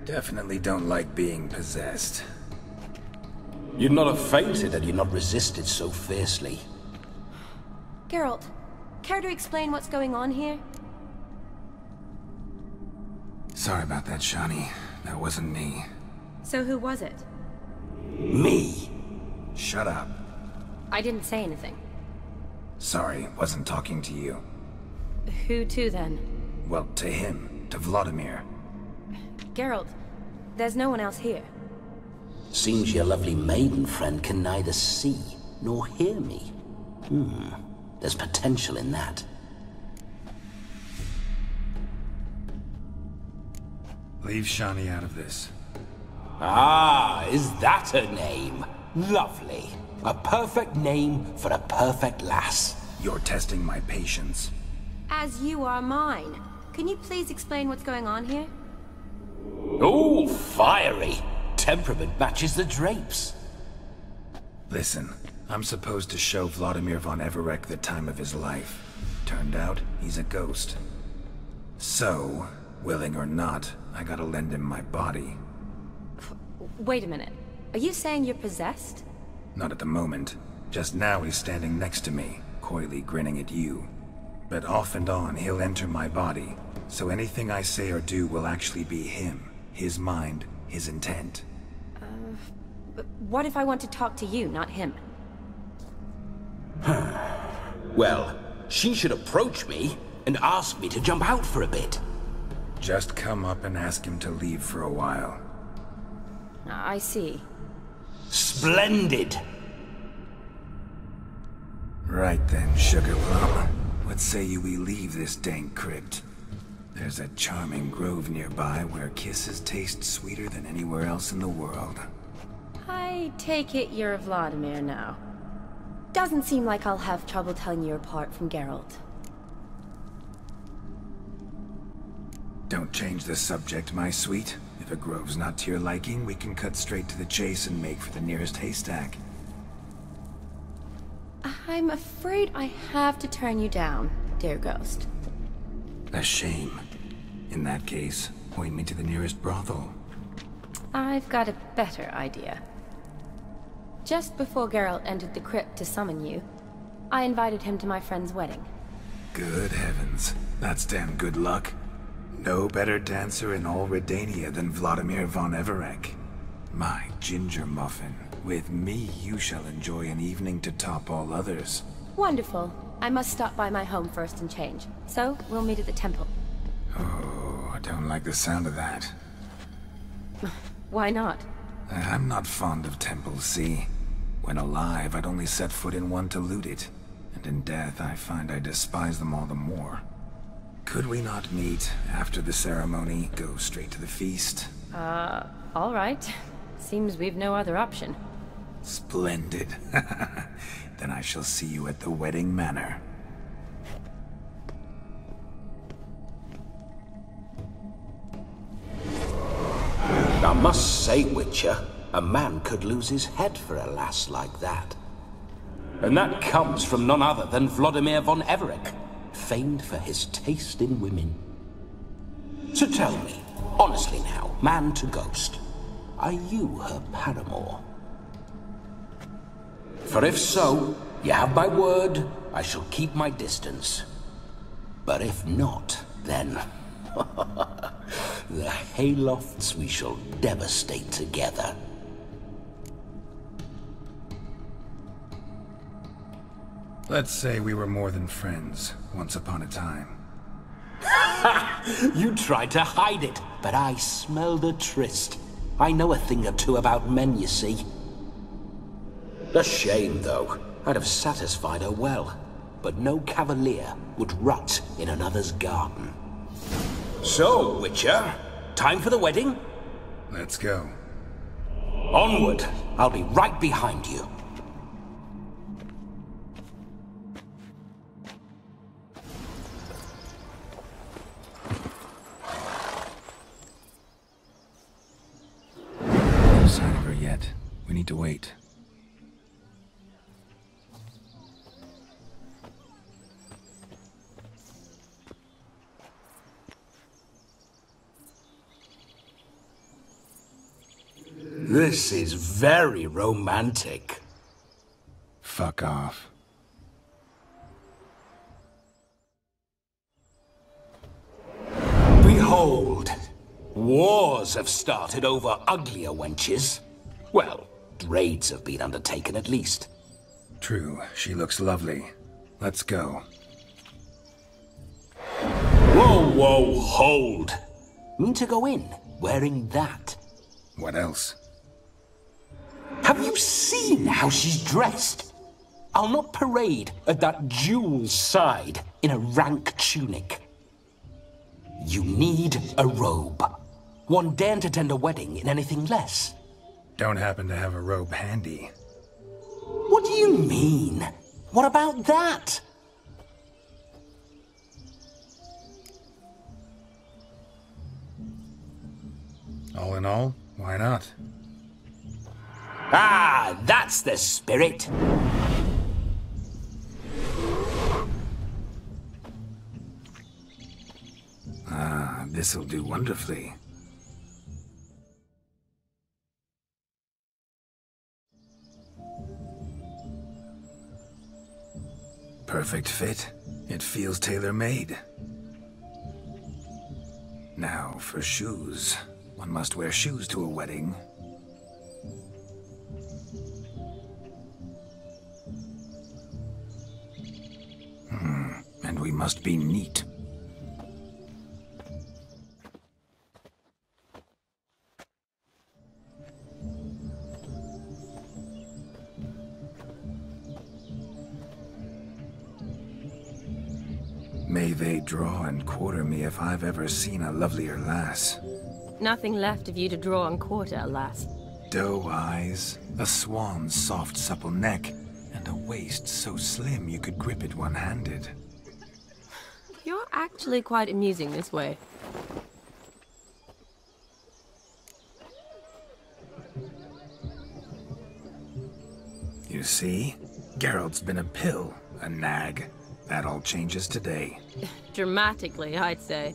definitely don't like being possessed. You'd not have fainted had you not resisted so fiercely. Geralt, care to explain what's going on here? Sorry about that, Shani. That wasn't me. So who was it? Me. Shut up. I didn't say anything. Sorry, wasn't talking to you. Who to then? Well, to him. To Vladimir. Geralt, there's no one else here. Seems your lovely maiden friend can neither see nor hear me. There's potential in that. Leave Shani out of this. Ah, is that her name? Lovely. A perfect name for a perfect lass. You're testing my patience. As you are mine. Can you please explain what's going on here? Oh, fiery. Temperament matches the drapes. Listen, I'm supposed to show Vladimir von Everec the time of his life. Turned out, he's a ghost. So, willing or not, I gotta lend him my body. Wait a minute. Are you saying you're possessed? Not at the moment. Just now he's standing next to me, coyly grinning at you. But off and on, he'll enter my body. So anything I say or do will actually be him. His mind, his intent. But what if I want to talk to you, not him? Well, she should approach me and ask me to jump out for a bit. Just come up and ask him to leave for a while. I see. Splendid! Right then, Sugar Plum. What say you we leave this dank crypt? There's a charming grove nearby where kisses taste sweeter than anywhere else in the world. I take it you're Vladimir now. Doesn't seem like I'll have trouble telling you apart from Geralt. Don't change the subject, my sweet. If a grove's not to your liking, we can cut straight to the chase and make for the nearest haystack. I'm afraid I have to turn you down, dear ghost. A shame. In that case, point me to the nearest brothel. I've got a better idea. Just before Geralt entered the crypt to summon you, I invited him to my friend's wedding. Good heavens. That's damn good luck. No better dancer in all Redania than Vladimir von Everec. My ginger muffin. With me, you shall enjoy an evening to top all others. Wonderful. I must stop by my home first and change. So, we'll meet at the temple. Oh, I don't like the sound of that. Why not? I'm not fond of temples, see? When alive, I'd only set foot in one to loot it. And in death, I find I despise them all the more. Could we not meet after the ceremony, go straight to the feast? All right. Seems we've no other option. Splendid. Then I shall see you at the wedding manor. I must say, Witcher, a man could lose his head for a lass like that. And that comes from none other than Vladimir von Everec, famed for his taste in women. So tell me, honestly now, man to ghost, are you her paramour? For if so, you have my word, I shall keep my distance. But if not, then... the Haylofts we shall devastate together. Let's say we were more than friends, once upon a time. You tried to hide it, but I smelled a tryst. I know a thing or two about men, you see. A shame, though. I'd have satisfied her well. But no cavalier would rot in another's garden. So, Witcher, time for the wedding? Let's go. Onward. I'll be right behind you. No sign of her yet. We need to wait. This is very romantic. Fuck off. Behold, wars have started over uglier wenches. Well, raids have been undertaken at least. True, she looks lovely. Let's go. Whoa, whoa, hold. Mean to go in wearing that? What else? Have you seen how she's dressed? I'll not parade at that jewel's side in a rank tunic. You need a robe. One daren't attend a wedding in anything less. Don't happen to have a robe handy. What do you mean? What about that? All in all, why not? Ah, that's the spirit. Ah, this'll do wonderfully. Perfect fit. It feels tailor-made. Now for shoes. One must wear shoes to a wedding. And we must be neat. May they draw and quarter me if I've ever seen a lovelier lass. Nothing left of you to draw and quarter, alas. Doe eyes, a swan's soft supple neck, and a waist so slim you could grip it one-handed. You're actually quite amusing this way. You see? Geralt's been a pill, a nag. That all changes today. Dramatically, I'd say.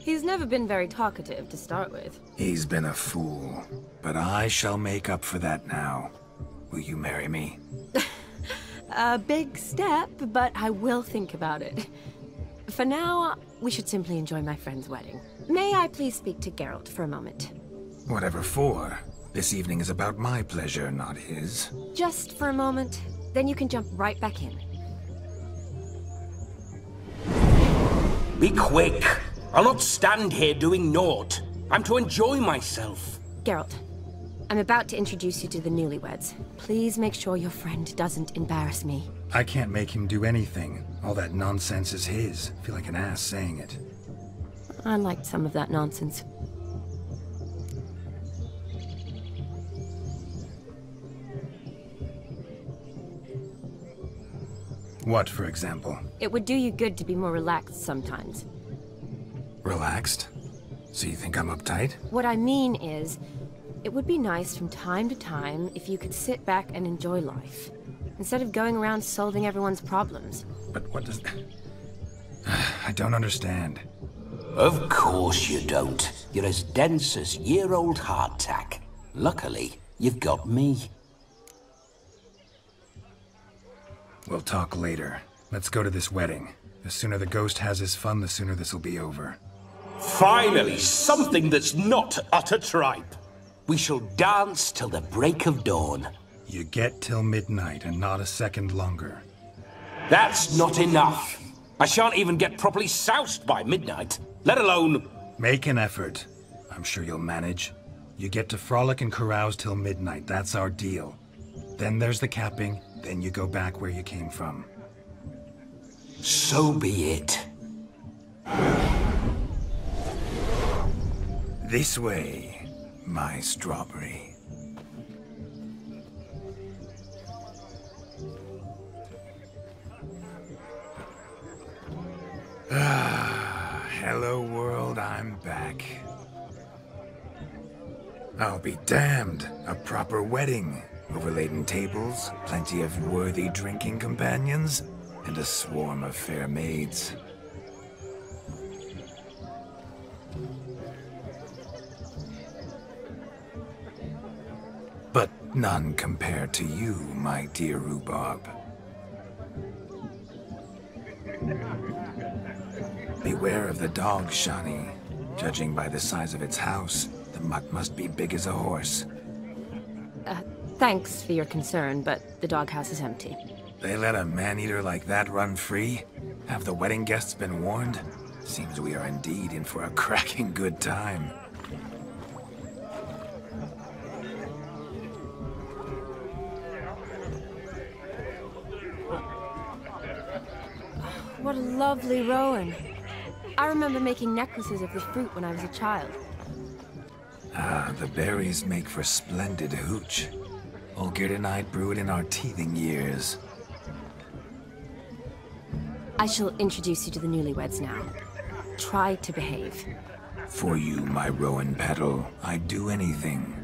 He's never been very talkative to start with. He's been a fool, but I shall make up for that now. Will you marry me? A big step, but I will think about it. For now, we should simply enjoy my friend's wedding. May I please speak to Geralt for a moment? Whatever for. This evening is about my pleasure, not his. Just for a moment, then you can jump right back in. Be quick. I'll not stand here doing naught. I'm to enjoy myself. Geralt, I'm about to introduce you to the newlyweds. Please make sure your friend doesn't embarrass me. I can't make him do anything. All that nonsense is his. I feel like an ass saying it. I liked some of that nonsense. What, for example? It would do you good to be more relaxed sometimes. Relaxed? So you think I'm uptight? What I mean is, it would be nice from time to time if you could sit back and enjoy life, instead of going around solving everyone's problems. But what does... I don't understand. Of course you don't. You're as dense as year-old hardtack. Luckily, you've got me. We'll talk later. Let's go to this wedding. The sooner the ghost has his fun, the sooner this'll be over. Finally, something that's not utter tripe. We shall dance till the break of dawn. You get till midnight and not a second longer. That's not enough. I shan't even get properly soused by midnight, let alone... Make an effort. I'm sure you'll manage. You get to frolic and carouse till midnight, that's our deal. Then there's the capping, then you go back where you came from. So be it. This way, my strawberry. Hello world, I'm back. I'll be damned. A proper wedding. Overladen tables, plenty of worthy drinking companions, and a swarm of fair maids. But none compared to you, my dear rhubarb. Beware of the dog, Shani. Judging by the size of its house, the mutt must be big as a horse. Thanks for your concern, but the doghouse is empty. They let a man-eater like that run free? Have the wedding guests been warned? Seems we are indeed in for a cracking good time. What a lovely rowan. I remember making necklaces of the fruit when I was a child. Ah, the berries make for splendid hooch. Olgierd and I brew it in our teething years. I shall introduce you to the newlyweds now. Try to behave. For you, my rowan petal, I'd do anything.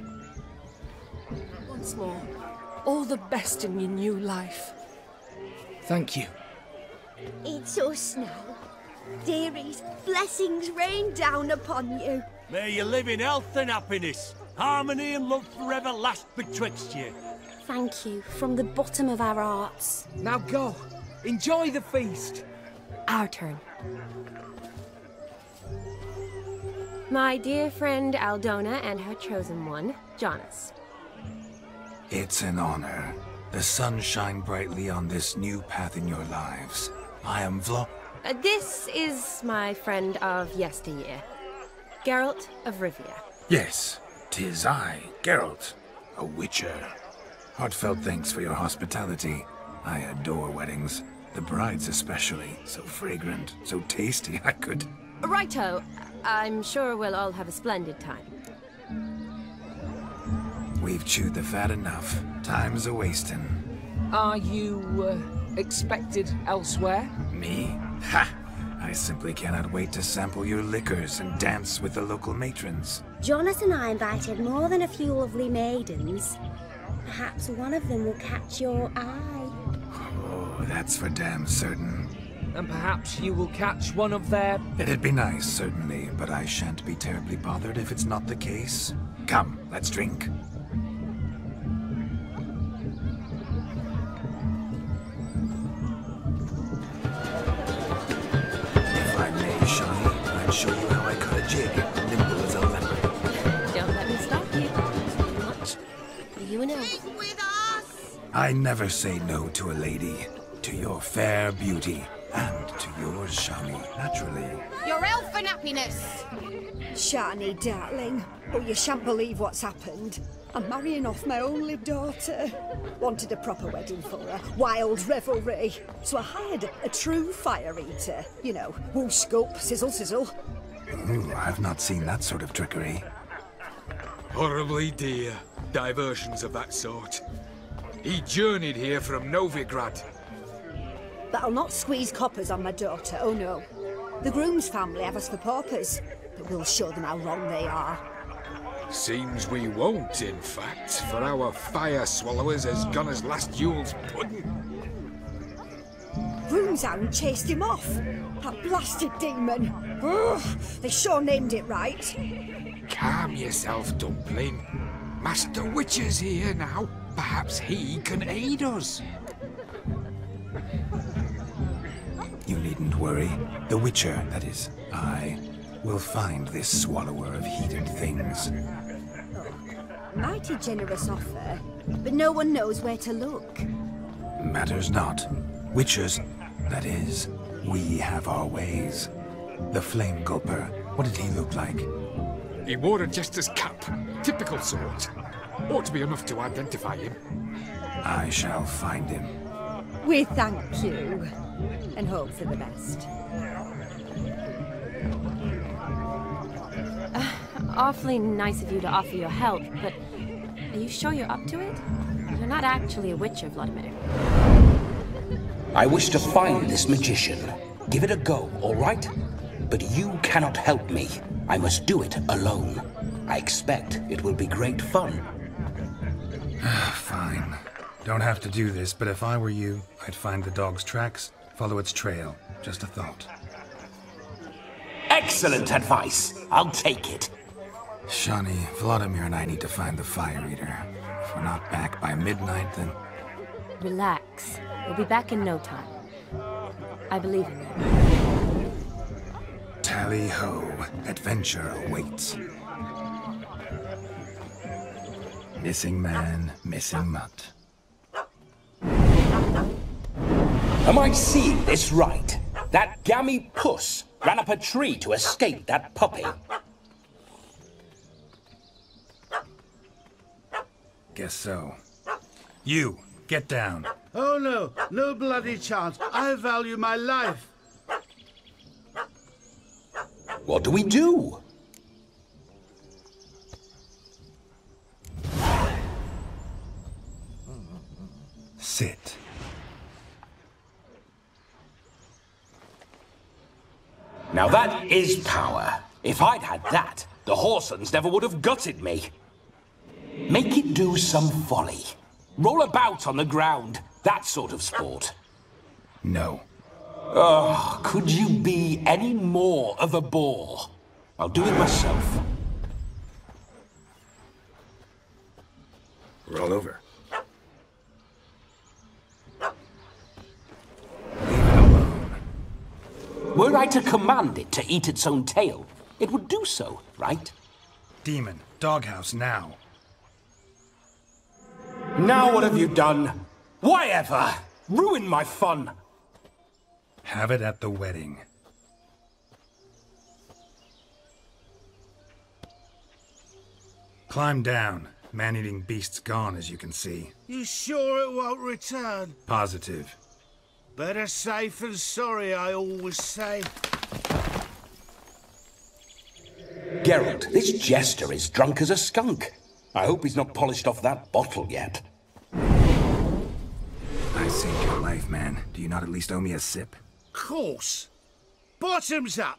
Once more, all the best in your new life. Thank you. It's us now. Dearies, blessings rain down upon you. May you live in health and happiness. Harmony and love forever last betwixt you. Thank you, from the bottom of our hearts. Now go. Enjoy the feast. Our turn. My dear friend Aldona and her chosen one, Jonas. It's an honor. The sun shine brightly on this new path in your lives. I am This is my friend of yesteryear, Geralt of Rivia. Yes, 'tis I, Geralt, a witcher. Heartfelt thanks for your hospitality. I adore weddings. The brides especially. So fragrant, so tasty, I could... Righto. I'm sure we'll all have a splendid time. We've chewed the fat enough. Time's a-wasting. Are you, expected elsewhere? Me? Ha! I simply cannot wait to sample your liquors and dance with the local matrons. Jonas and I invited more than a few lovely maidens. Perhaps one of them will catch your eye. Oh, that's for damn certain. And perhaps you will catch one of their... It'd be nice, certainly, but I shan't be terribly bothered if it's not the case. Come, let's drink. If I may, Shani, I'd show you how I cut a jig, nimble as a leopard. Don't let me stop you. Too much. You know. I never say no to a lady. To your fair beauty. And to yours, Shani, naturally. Your elfin happiness! Shani, darling. Oh, you shan't believe what's happened. I'm marrying off my only daughter. Wanted a proper wedding for her. Wild revelry. So I hired a true fire eater. You know, woo scope, sizzle sizzle. Ooh, I've not seen that sort of trickery. Horribly dear. Diversions of that sort. He journeyed here from Novigrad. but I'll not squeeze coppers on my daughter, oh no. The groom's family have us for paupers, but we'll show them how wrong they are. Seems we won't, in fact, for our fire swallowers has gone as last Yule's pudding. Groomshound chased him off. That blasted demon. Ugh, they sure named it right. Calm yourself, Dumpling. Master Witcher's here now. Perhaps he can aid us. You needn't worry. The Witcher, that is, I, will find this swallower of heated things. Mighty generous offer, but no one knows where to look. Matters not. Witchers, that is, we have our ways. The Flame Gulper, what did he look like? He wore a jester's cap. Typical sort. Ought to be enough to identify him. I shall find him. We thank you, and hope for the best. Awfully nice of you to offer your help, but are you sure you're up to it? You're not actually a Witcher, Vladimir. I wish to find this magician. Give it a go, all right? But you cannot help me. I must do it alone. I expect it will be great fun. Fine. Don't have to do this, but if I were you, I'd find the dog's tracks, follow its trail. Just a thought. Excellent advice. I'll take it. Shani, Vladimir and I need to find the Fire Eater. If we're not back by midnight, then... Relax. We'll be back in no time. I believe in you. Tally-ho. Adventure awaits. Missing man, missing mutt. Am I seeing this right? That gammy puss ran up a tree to escape that puppy. Guess so. You, get down. Oh no, no bloody chance. I value my life. What do we do? Sit. Now that is power. If I'd had that, the Horsons never would have gutted me. Make it do some folly. Roll about on the ground. That sort of sport. No. Oh, could you be any more of a bore? I'll do it myself. Roll over. Were I to command it to eat its own tail, it would do so, right? Demon, doghouse now. Now what have you done? Why ever? Ruin my fun. Have it at the wedding. Climb down. Man-eating beast's gone, as you can see. You sure it won't return? Positive. Better safe than sorry, I always say. Geralt, this jester is drunk as a skunk. I hope he's not polished off that bottle yet. I saved your life, man. Do you not at least owe me a sip? Course. Bottoms up.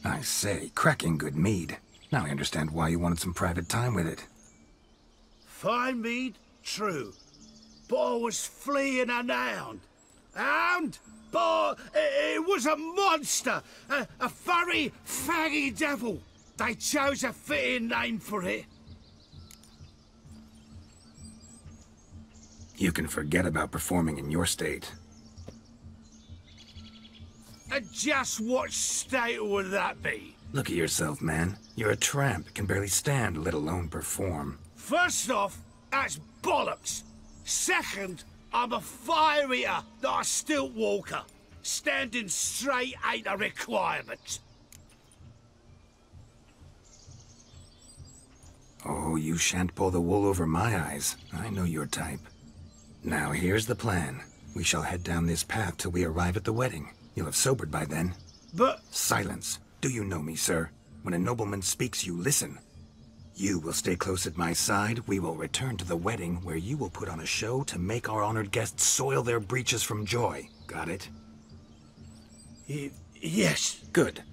I say, cracking good mead. Now I understand why you wanted some private time with it. Fine mead, true. But I was fleeing an hound. Hound? But it was a monster. A furry, faggy devil. They chose a fitting name for it. You can forget about performing in your state. And just what state would that be? Look at yourself, man. You're a tramp, can barely stand, let alone perform. First off, that's bollocks. Second, I'm a fire eater, not a stilt walker. Standing straight ain't a requirement. Oh, you shan't pull the wool over my eyes. I know your type. Now here's the plan. We shall head down this path till we arrive at the wedding. You'll have sobered by then. But... Silence. Do you know me, sir? When a nobleman speaks, you listen. You will stay close at my side. We will return to the wedding, where you will put on a show to make our honored guests soil their breeches from joy. Got it? Yes. Good.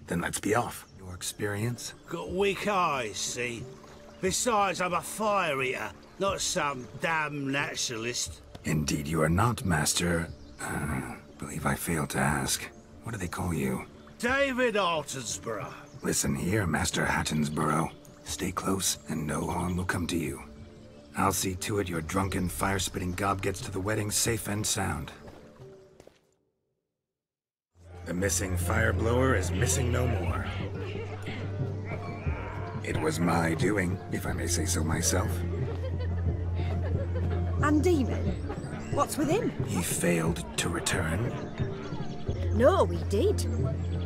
Then let's be off. Your experience? Got weak eyes, see? Besides, I'm a fire eater, not some damn naturalist. Indeed you are not, Master. Believe I failed to ask. What do they call you? David Altonsborough. Listen here, Master Hattonsborough. Stay close, and no harm will come to you. I'll see to it your drunken, fire-spitting gob gets to the wedding safe and sound. The missing fire blower is missing no more. It was my doing, if I may say so myself. And Demon? What's with him? He failed to return. No, he did.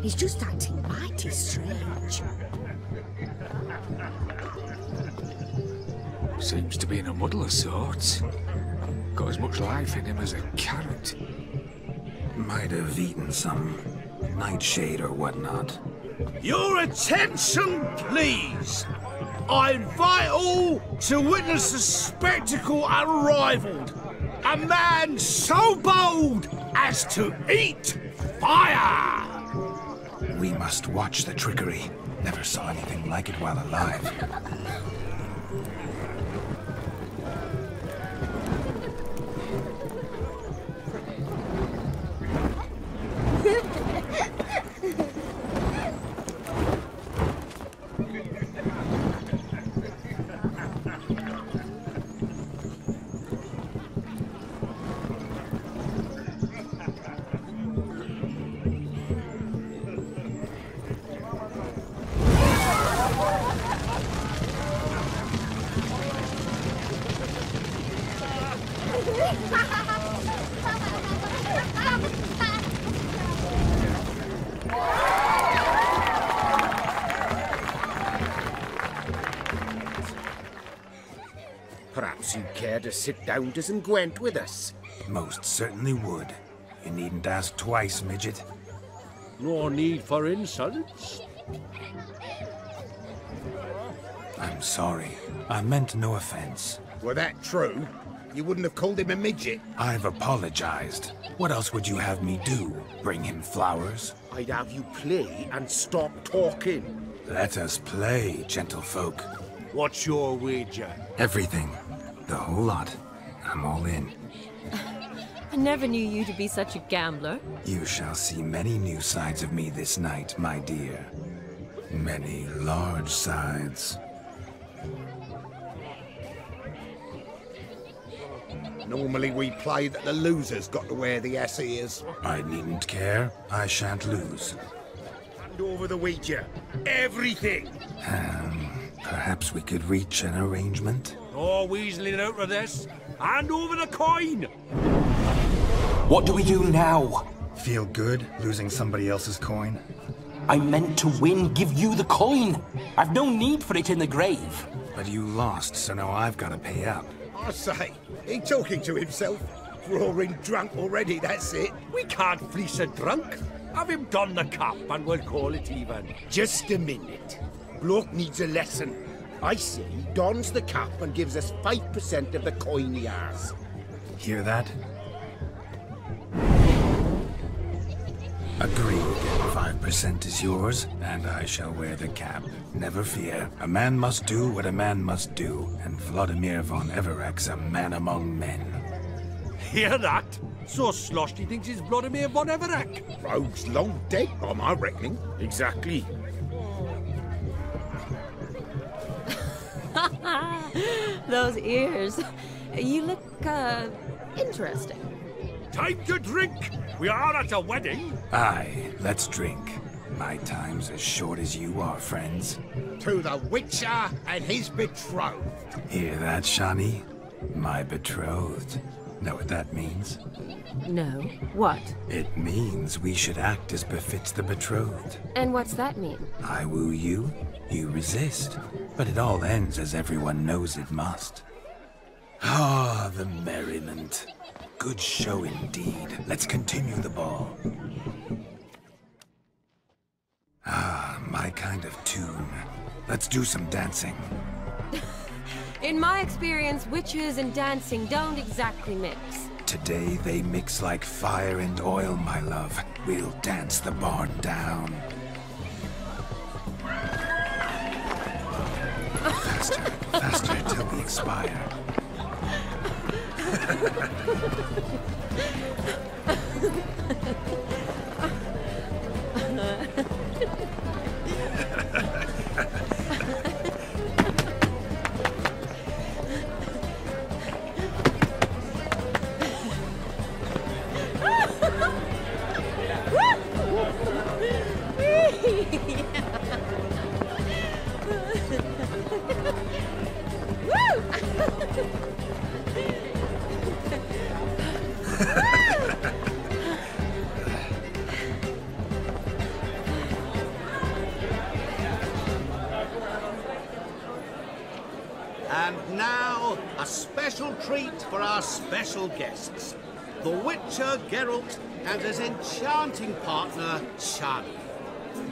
He's just acting mighty strange. Seems to be in a muddle of sorts. Got as much life in him as a carrot. Might have eaten some nightshade or whatnot. Your attention, please! I invite all to witness a spectacle unrivaled. A man so bold as to eat fire! We must watch the trickery. Never saw anything like it while alive. Perhaps you'd care to sit down to some Gwent with us? Most certainly would. You needn't ask twice, midget. No need for insults. I'm sorry. I meant no offense. Were that true, you wouldn't have called him a midget. I've apologized. What else would you have me do? Bring him flowers? I'd have you play and stop talking. Let us play, gentlefolk. What's your wager? Everything. The whole lot. I'm all in. I never knew you to be such a gambler. You shall see many new sides of me this night, my dear. Many large sides. Normally we play that the loser's got to wear the ass ears. I needn't care. I shan't lose. Hand over the wager. Everything! Perhaps we could reach an arrangement? No weaseling out of this. Hand over the coin! What do we do now? Feel good, losing somebody else's coin? I meant to win, give you the coin. I've no need for it in the grave. But you lost, so now I've got to pay up. I say, he talking to himself. Roaring drunk already, that's it. We can't fleece a drunk. Have him don the cap and we'll call it even. Just a minute. Bloke needs a lesson. I say he dons the cap and gives us 5% of the coin he has. Hear that? Agreed. 5% is yours, and I shall wear the cap. Never fear. A man must do what a man must do, and Vladimir von Everek's a man among men. Hear that? So Sloshy thinks he's Vladimir von Everek. Rogue's long dead, by my reckoning. Exactly. Those ears. You look, interesting. Time to drink! We are at a wedding. Aye, let's drink. My time's as short as you are, friends. To the Witcher and his betrothed. Hear that, Shani? My betrothed. Know what that means? No. What? It means we should act as befits the betrothed. And what's that mean? I woo you, you resist. But it all ends as everyone knows it must. Ah, the merriment. Good show indeed. Let's continue the ball. Ah, my kind of tune. let's do some dancing. In my experience, witches and dancing don't exactly mix. Today they mix like fire and oil, my love. We'll dance the barn down. Faster, faster till we expire. And now, a special treat for our special guests. The Witcher Geralt and his enchanting partner, Shani.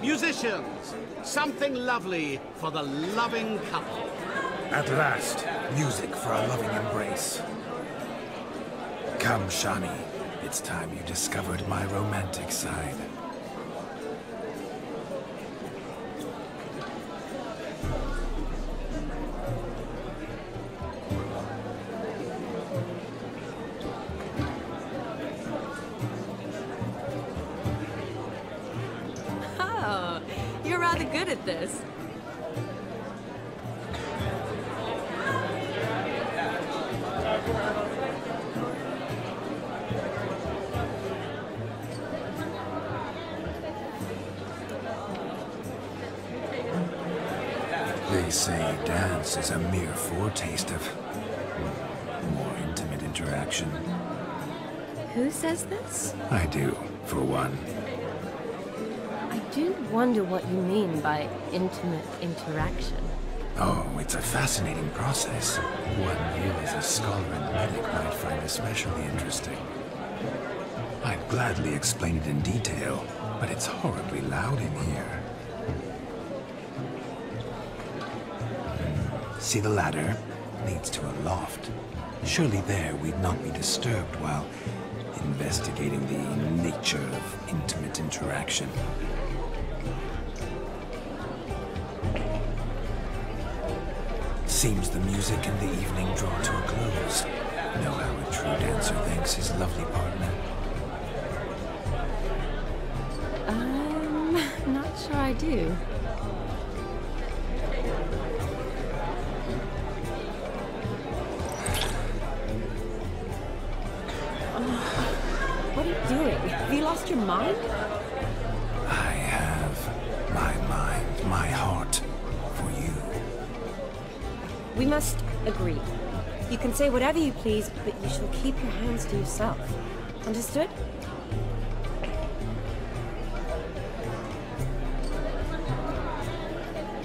Musicians, something lovely for the loving couple. At last, music for a loving embrace. Come, Shani. It's time you discovered my romantic side. Oh, you're rather good at this. They say dance is a mere foretaste of more intimate interaction. Who says this? I do, for one. I do wonder what you mean by intimate interaction. Oh, it's a fascinating process. One you as a scholar and medic might find especially interesting. I'd gladly explain it in detail, but it's horribly loud in here. See the ladder? Leads to a loft. Surely there we'd not be disturbed while investigating the nature of intimate interaction. Seems the music and the evening draw to a close. Know how a true dancer thanks his lovely partner? Not sure I do. What are you doing? Have you lost your mind? I have my mind, my heart, for you. We must agree. You can say whatever you please, but you shall keep your hands to yourself. Understood?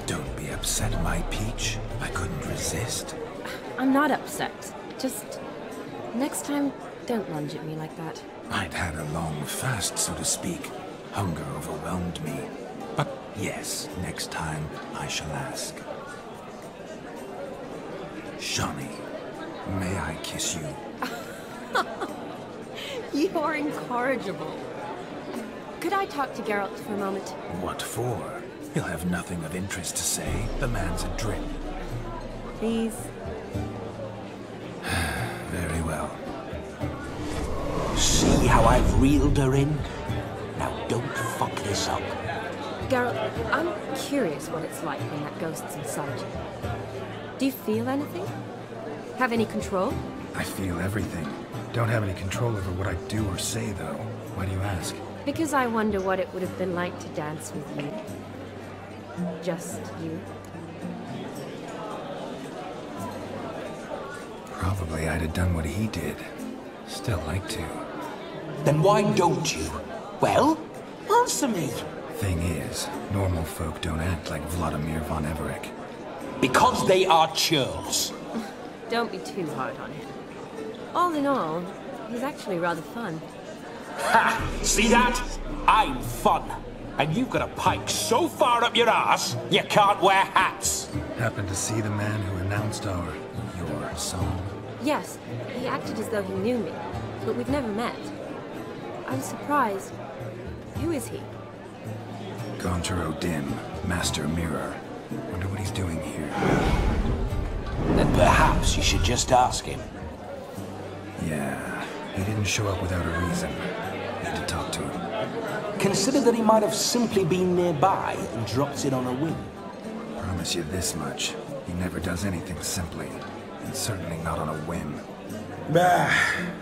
Don't be upset, my peach. I couldn't resist. I'm not upset. Just next time, don't lunge at me like that. I'd had a long fast, so to speak. Hunger overwhelmed me. But yes, next time I shall ask. Shani, may I kiss you? You are incorrigible. Could I talk to Geralt for a moment? What for? He'll have nothing of interest to say. The man's adrift. Please? Very well. See how I've reeled her in? Now don't fuck this up. Geralt, I'm curious what it's like when that ghost's inside you. Do you feel anything? Have any control? I feel everything. Don't have any control over what I do or say, though. Why do you ask? Because I wonder what it would have been like to dance with you. Just you. Probably I'd have done what he did. Still like to. Then why don't you? Well, answer me. Thing is, normal folk don't act like Vladimir von Everec. Because they are churls. Don't be too hard on him. All in all, he's actually rather fun. Ha! See that? I'm fun. And you've got a pike so far up your arse, you can't wear hats. Happened to see the man who announced your song? Yes, he acted as though he knew me, but we've never met. I was surprised. Who is he? Gaunter O'Dim, Master Mirror. Wonder what he's doing here. Then perhaps you should just ask him. Yeah, he didn't show up without a reason. Need to talk to him. Consider that he might have simply been nearby and dropped in on a whim. Promise you this much. He never does anything simply, and certainly not on a whim.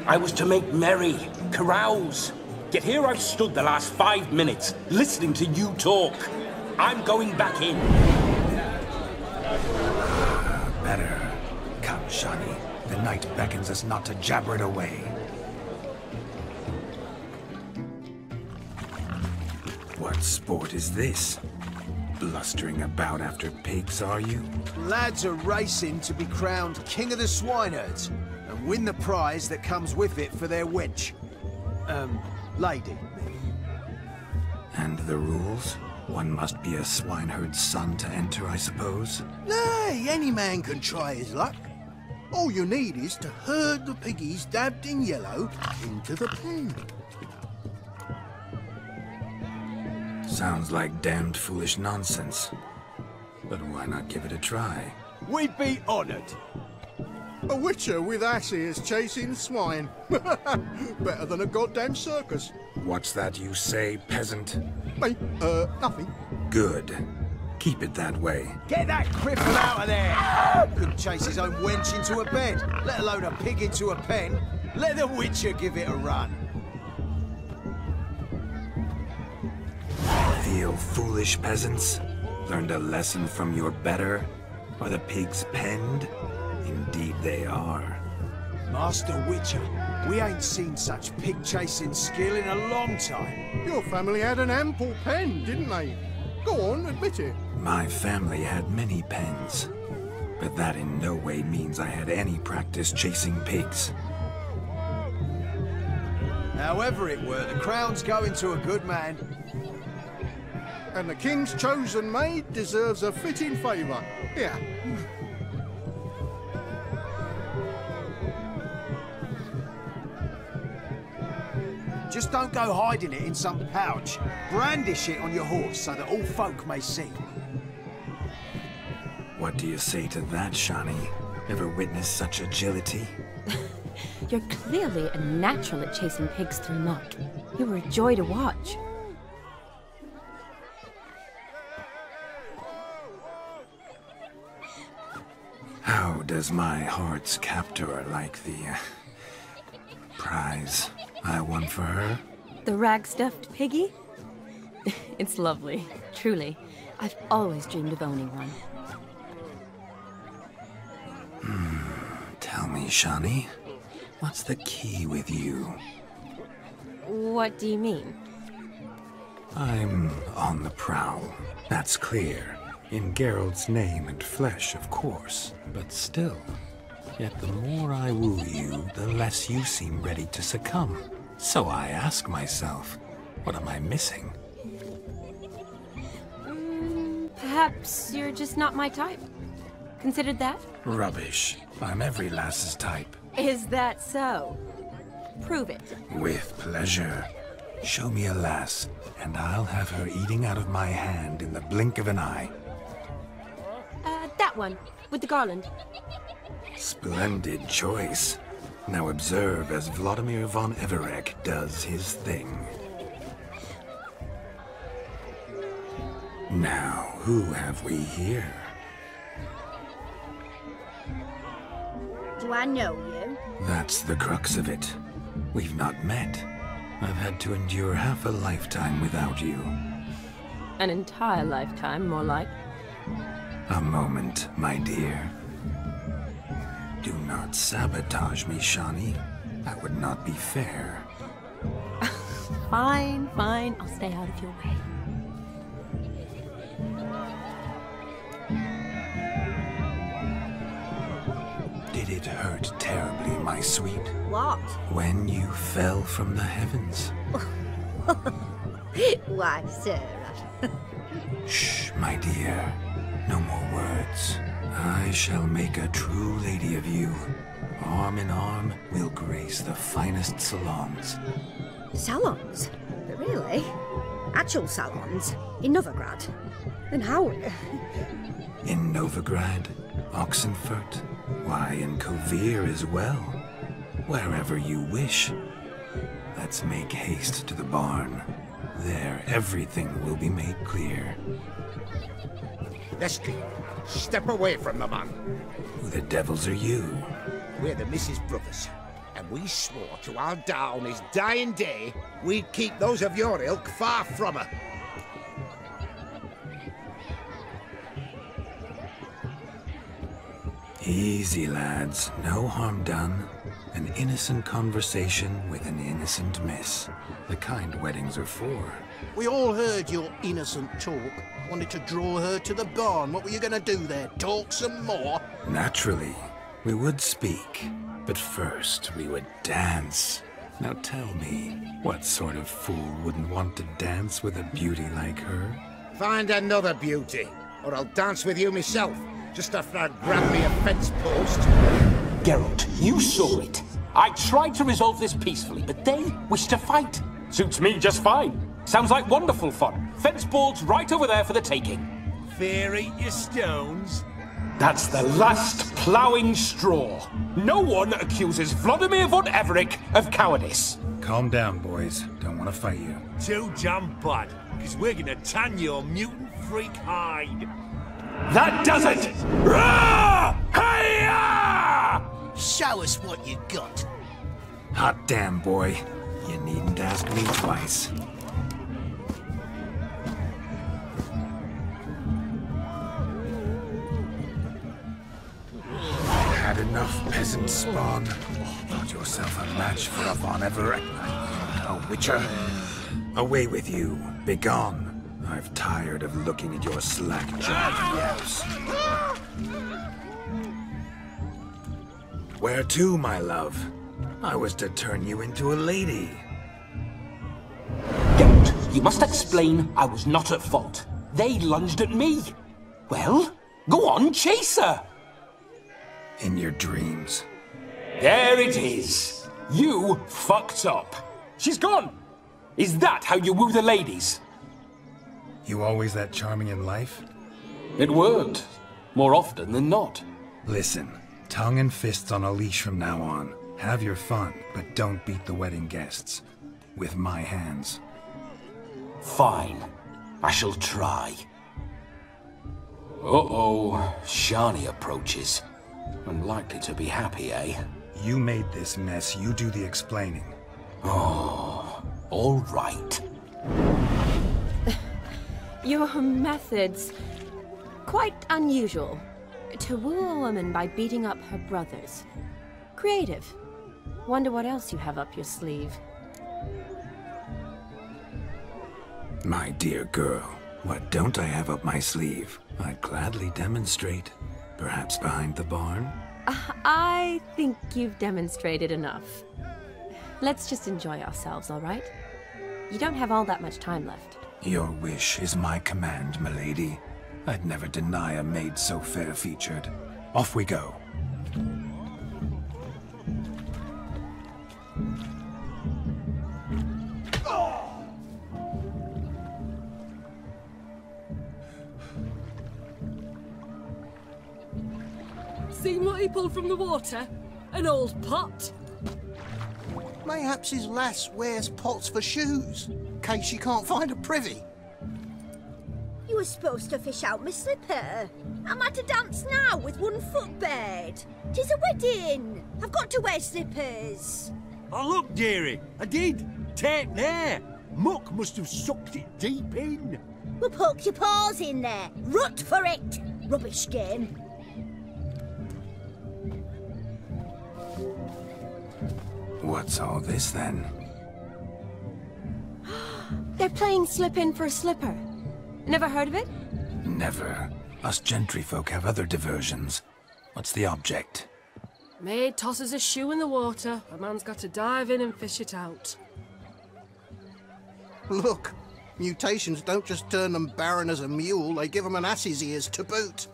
I was to make merry, carouse. Yet here I've stood the last 5 minutes, listening to you talk. I'm going back in. Better. Come, Shani. The night beckons us not to jabber it away. What sport is this? Blustering about after pigs, are you? Lads are racing to be crowned King of the Swineherds and win the prize that comes with it for their wench. Lady. And the rules? One must be a swineherd's son to enter, I suppose? Nay, any man can try his luck. All you need is to herd the piggies dabbed in yellow into the pen. Sounds like damned foolish nonsense. But why not give it a try? We'd be honoured. A witcher with asses chasing swine. Better than a goddamn circus. What's that you say, peasant? Me? Nothing. Good. Keep it that way. Get that cripple out of there! Couldn't chase his own wench into a bed, let alone a pig into a pen. Let the witcher give it a run. Feel foolish, peasants? Learned a lesson from your better? Are the pigs penned? Indeed they are. Master Witcher, we ain't seen such pig-chasing skill in a long time. Your family had an ample pen, didn't they? Go on, admit it. My family had many pens, but that in no way means I had any practice chasing pigs. However it were, the crown's going to a good man. And the king's chosen maid deserves a fitting favour. Here. Just don't go hiding it in some pouch. Brandish it on your horse so that all folk may see. What do you say to that, Shani? Ever witnessed such agility? You're clearly a natural at chasing pigs through muck. You were a joy to watch. How does my heart's captor like the prize I won for her? The rag-stuffed piggy? It's lovely, truly. I've always dreamed of owning one. Tell me, Shani, what's the key with you? What do you mean? I'm on the prowl, that's clear. In Geralt's name and flesh, of course, but still. Yet the more I woo you, the less you seem ready to succumb. So I ask myself, what am I missing? Perhaps you're just not my type. Considered that? Rubbish. I'm every lass's type. Is that so? Prove it. With pleasure. Show me a lass, and I'll have her eating out of my hand in the blink of an eye. That one, with the garland. Splendid choice. Now observe as Vladimir von Everec does his thing. Now, who have we here? Do I know you? That's the crux of it. We've not met. I've had to endure half a lifetime without you. An entire lifetime, more like. A moment, my dear. Do not sabotage me, Shani. That would not be fair. Fine, fine. I'll stay out of your way. Did it hurt terribly, my sweet? What? When you fell from the heavens. Why, Sarah, Shh, my dear. No more words. I shall make a true lady of you. Arm in arm, we'll grace the finest salons. Salons? Really? Actual salons? In Novigrad? And how? In Novigrad, Oxenfurt, why, in Kovir as well. Wherever you wish. Let's make haste to the barn. There, everything will be made clear. Leslie, step away from the man. Who the devils are you? We're the Mrs. Brothers, and we swore to our Da on his dying day we'd keep those of your ilk far from her. Easy, lads. No harm done. An innocent conversation with an innocent miss. The kind weddings are for. We all heard your innocent talk. Wanted to draw her to the barn. What were you gonna do there? Talk some more? Naturally. We would speak. But first, we would dance. Now tell me, what sort of fool wouldn't want to dance with a beauty like her? Find another beauty, or I'll dance with you myself, just after I grab me a fence post. Geralt, you saw it. I tried to resolve this peacefully, but they wish to fight. Suits me just fine. Sounds like wonderful fun. Fence boards right over there for the taking. Fear eat your stones. That's the last ploughing straw. No one accuses Vladimir von Everec of cowardice. Calm down, boys. Don't want to fight you. Too damn bad, because we're gonna tan your mutant freak hide. That does it! Rah! Hi-ya! Show us what you got. Hot damn, boy. You needn't ask me twice. Had enough peasant spawn. Thought yourself a match for a Von Everett. A witcher. Away with you. Begone. I've tired of looking at your slack-jawed yaps. Where to, my love? I was to turn you into a lady. Geralt, you must explain I was not at fault. They lunged at me. Well, go on, chase her. In your dreams. There it is. You fucked up. She's gone. Is that how you woo the ladies? You always that charming in life? It worked. More often than not. Listen, tongue and fists on a leash from now on. Have your fun, but don't beat the wedding guests. With my hands. Fine. I shall try. Uh-oh. Shani approaches. Unlikely to be happy, eh? You made this mess. You do the explaining. Oh, all right. Your methods... quite unusual. To woo a woman by beating up her brothers. Creative. Wonder what else you have up your sleeve. My dear girl, what don't I have up my sleeve? I'd gladly demonstrate. Perhaps behind the barn? I think you've demonstrated enough. Let's just enjoy ourselves, all right? You don't have all that much time left. Your wish is my command, milady. I'd never deny a maid so fair-featured. Off we go. Seen what he pulled from the water? An old pot? Mayhaps his lass wears pots for shoes, in case she can't find a privy. You were supposed to fish out my slipper. I'm at a dance now with one foot bared. 'Tis a wedding. I've got to wear slippers. Oh, look, dearie, I did. Take there. Muck must have sucked it deep in. Well, poke your paws in there. Rut for it. Rubbish game. What's all this, then? They're playing slip in for a slipper. Never heard of it? Never. Us gentry folk have other diversions. What's the object? Maid tosses a shoe in the water. A man's got to dive in and fish it out. Look, Mutations don't just turn them barren as a mule, they give them an ass's ears to boot.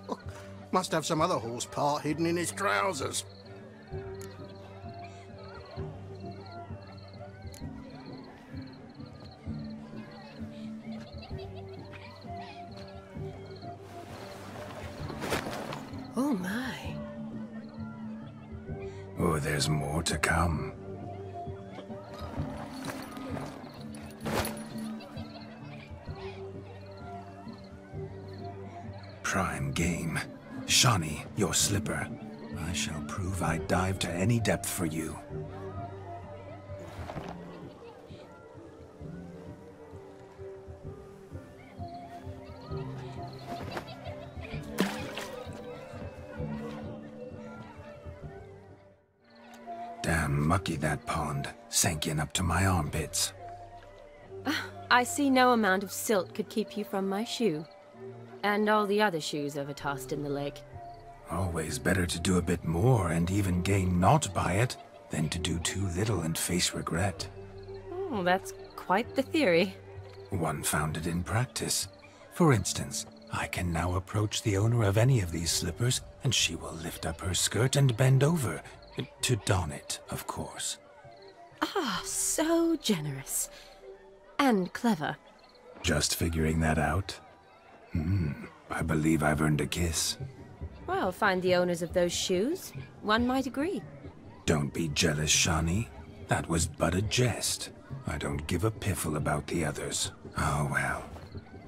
Must have some other horse part hidden in his trousers. Oh my. Oh, there's more to come. Prime game. Shani, your slipper. I shall prove I'd dive to any depth for you. Damn mucky, that pond. Sank in up to my armpits. I see no amount of silt could keep you from my shoe. And all the other shoes ever tossed in the lake. Always better to do a bit more and even gain naught by it than to do too little and face regret. Oh, that's quite the theory. One founded in practice. For instance, I can now approach the owner of any of these slippers, and she will lift up her skirt and bend over. To don it, of course. Ah, so generous. And clever. Just figuring that out? I believe I've earned a kiss. Well, find the owners of those shoes. One might agree. Don't be jealous, Shani. That was but a jest. I don't give a piffle about the others. Oh well.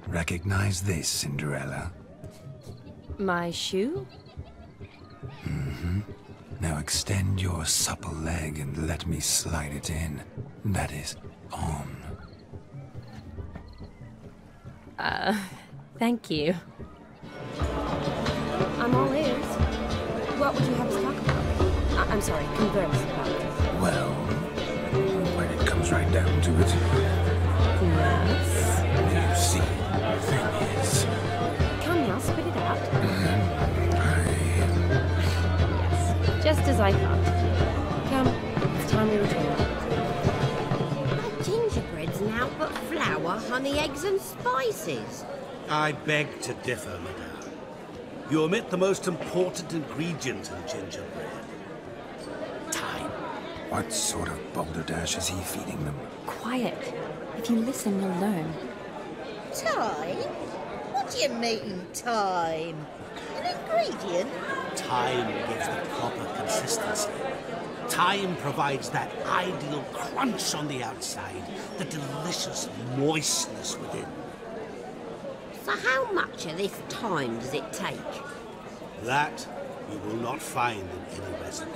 Recognize this, Cinderella. My shoe? Now extend your supple leg and let me slide it in. That is, on. Thank you. I'm all ears. What would you have us talk about? I'm sorry, converse about. Well, when it comes right down to it. Yes? You see, the thing is... Come now, spit it out. Yes, just as I thought. Come, it's time we return. Gingerbread's now but flour, honey, eggs and spices. I beg to differ, madame. You omit the most important ingredient in gingerbread. Time. What sort of balderdash is he feeding them? Quiet. If you listen, you'll learn. Time? What do you mean, time? An ingredient? Time gives the proper consistency. Time provides that ideal crunch on the outside, the delicious moistness within. So how much of this time does it take? That you will not find in any recipe.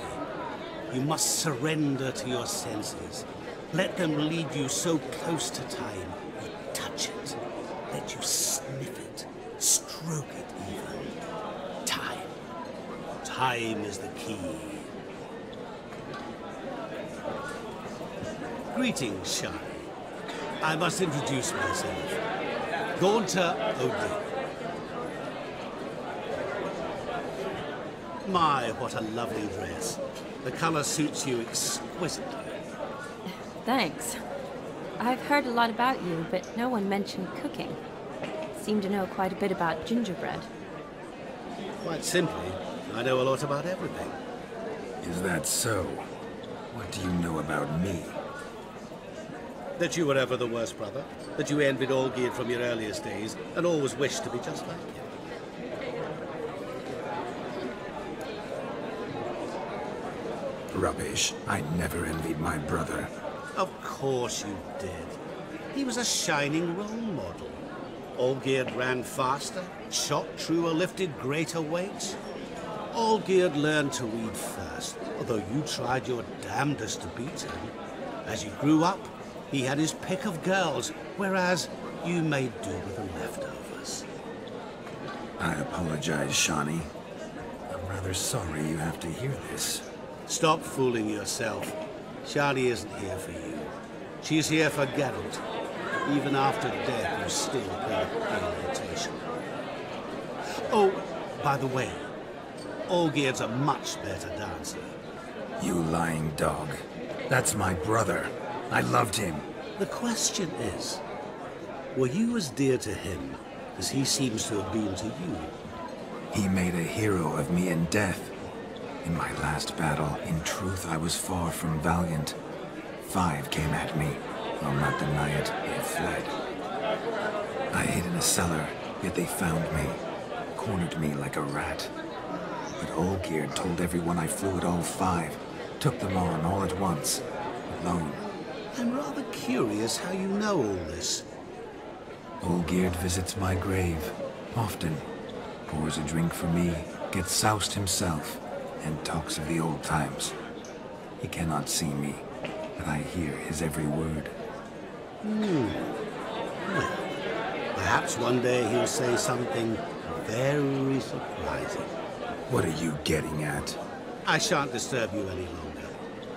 You must surrender to your senses. Let them lead you so close to time, you touch it. Let you sniff it, stroke it even. Time. Time is the key. Greetings, Shani. I must introduce myself. Gaunter O'Dimm. My, what a lovely dress. The color suits you exquisitely. Thanks. I've heard a lot about you, but no one mentioned cooking. Seem to know quite a bit about gingerbread. Quite simply, I know a lot about everything. Is that so? What do you know about me? That you were ever the worst brother, that you envied Olgierd from your earliest days, and always wished to be just like him. Rubbish. I never envied my brother. Of course you did. He was a shining role model. Olgierd ran faster, shot truer, lifted greater weights. Olgierd learned to read first, although you tried your damnedest to beat him. As you grew up, he had his pick of girls, whereas you made do with the leftovers. I apologize, Shani. I'm rather sorry you have to hear this. Stop fooling yourself. Shani isn't here for you. She's here for Geralt. Even after death, you still pay attention. Oh, by the way, Olgierd's a much better dancer. You lying dog. That's my brother. I loved him. The question is, Were you as dear to him as he seems to have been to you? He made a hero of me in death. In my last battle, in truth, I was far from valiant. 5 came at me. I'll not deny it, they fled. I hid in a cellar, yet they found me. Cornered me like a rat. But Olgierd told everyone I flew at all 5. Took them on all at once. Alone. I'm rather curious how you know all this. Olgierd visits my grave. Often. Pours a drink for me, gets soused himself, and talks of the old times. He cannot see me, but I hear his every word. Well, perhaps one day he'll say something very surprising. What are you getting at? I shan't disturb you any longer.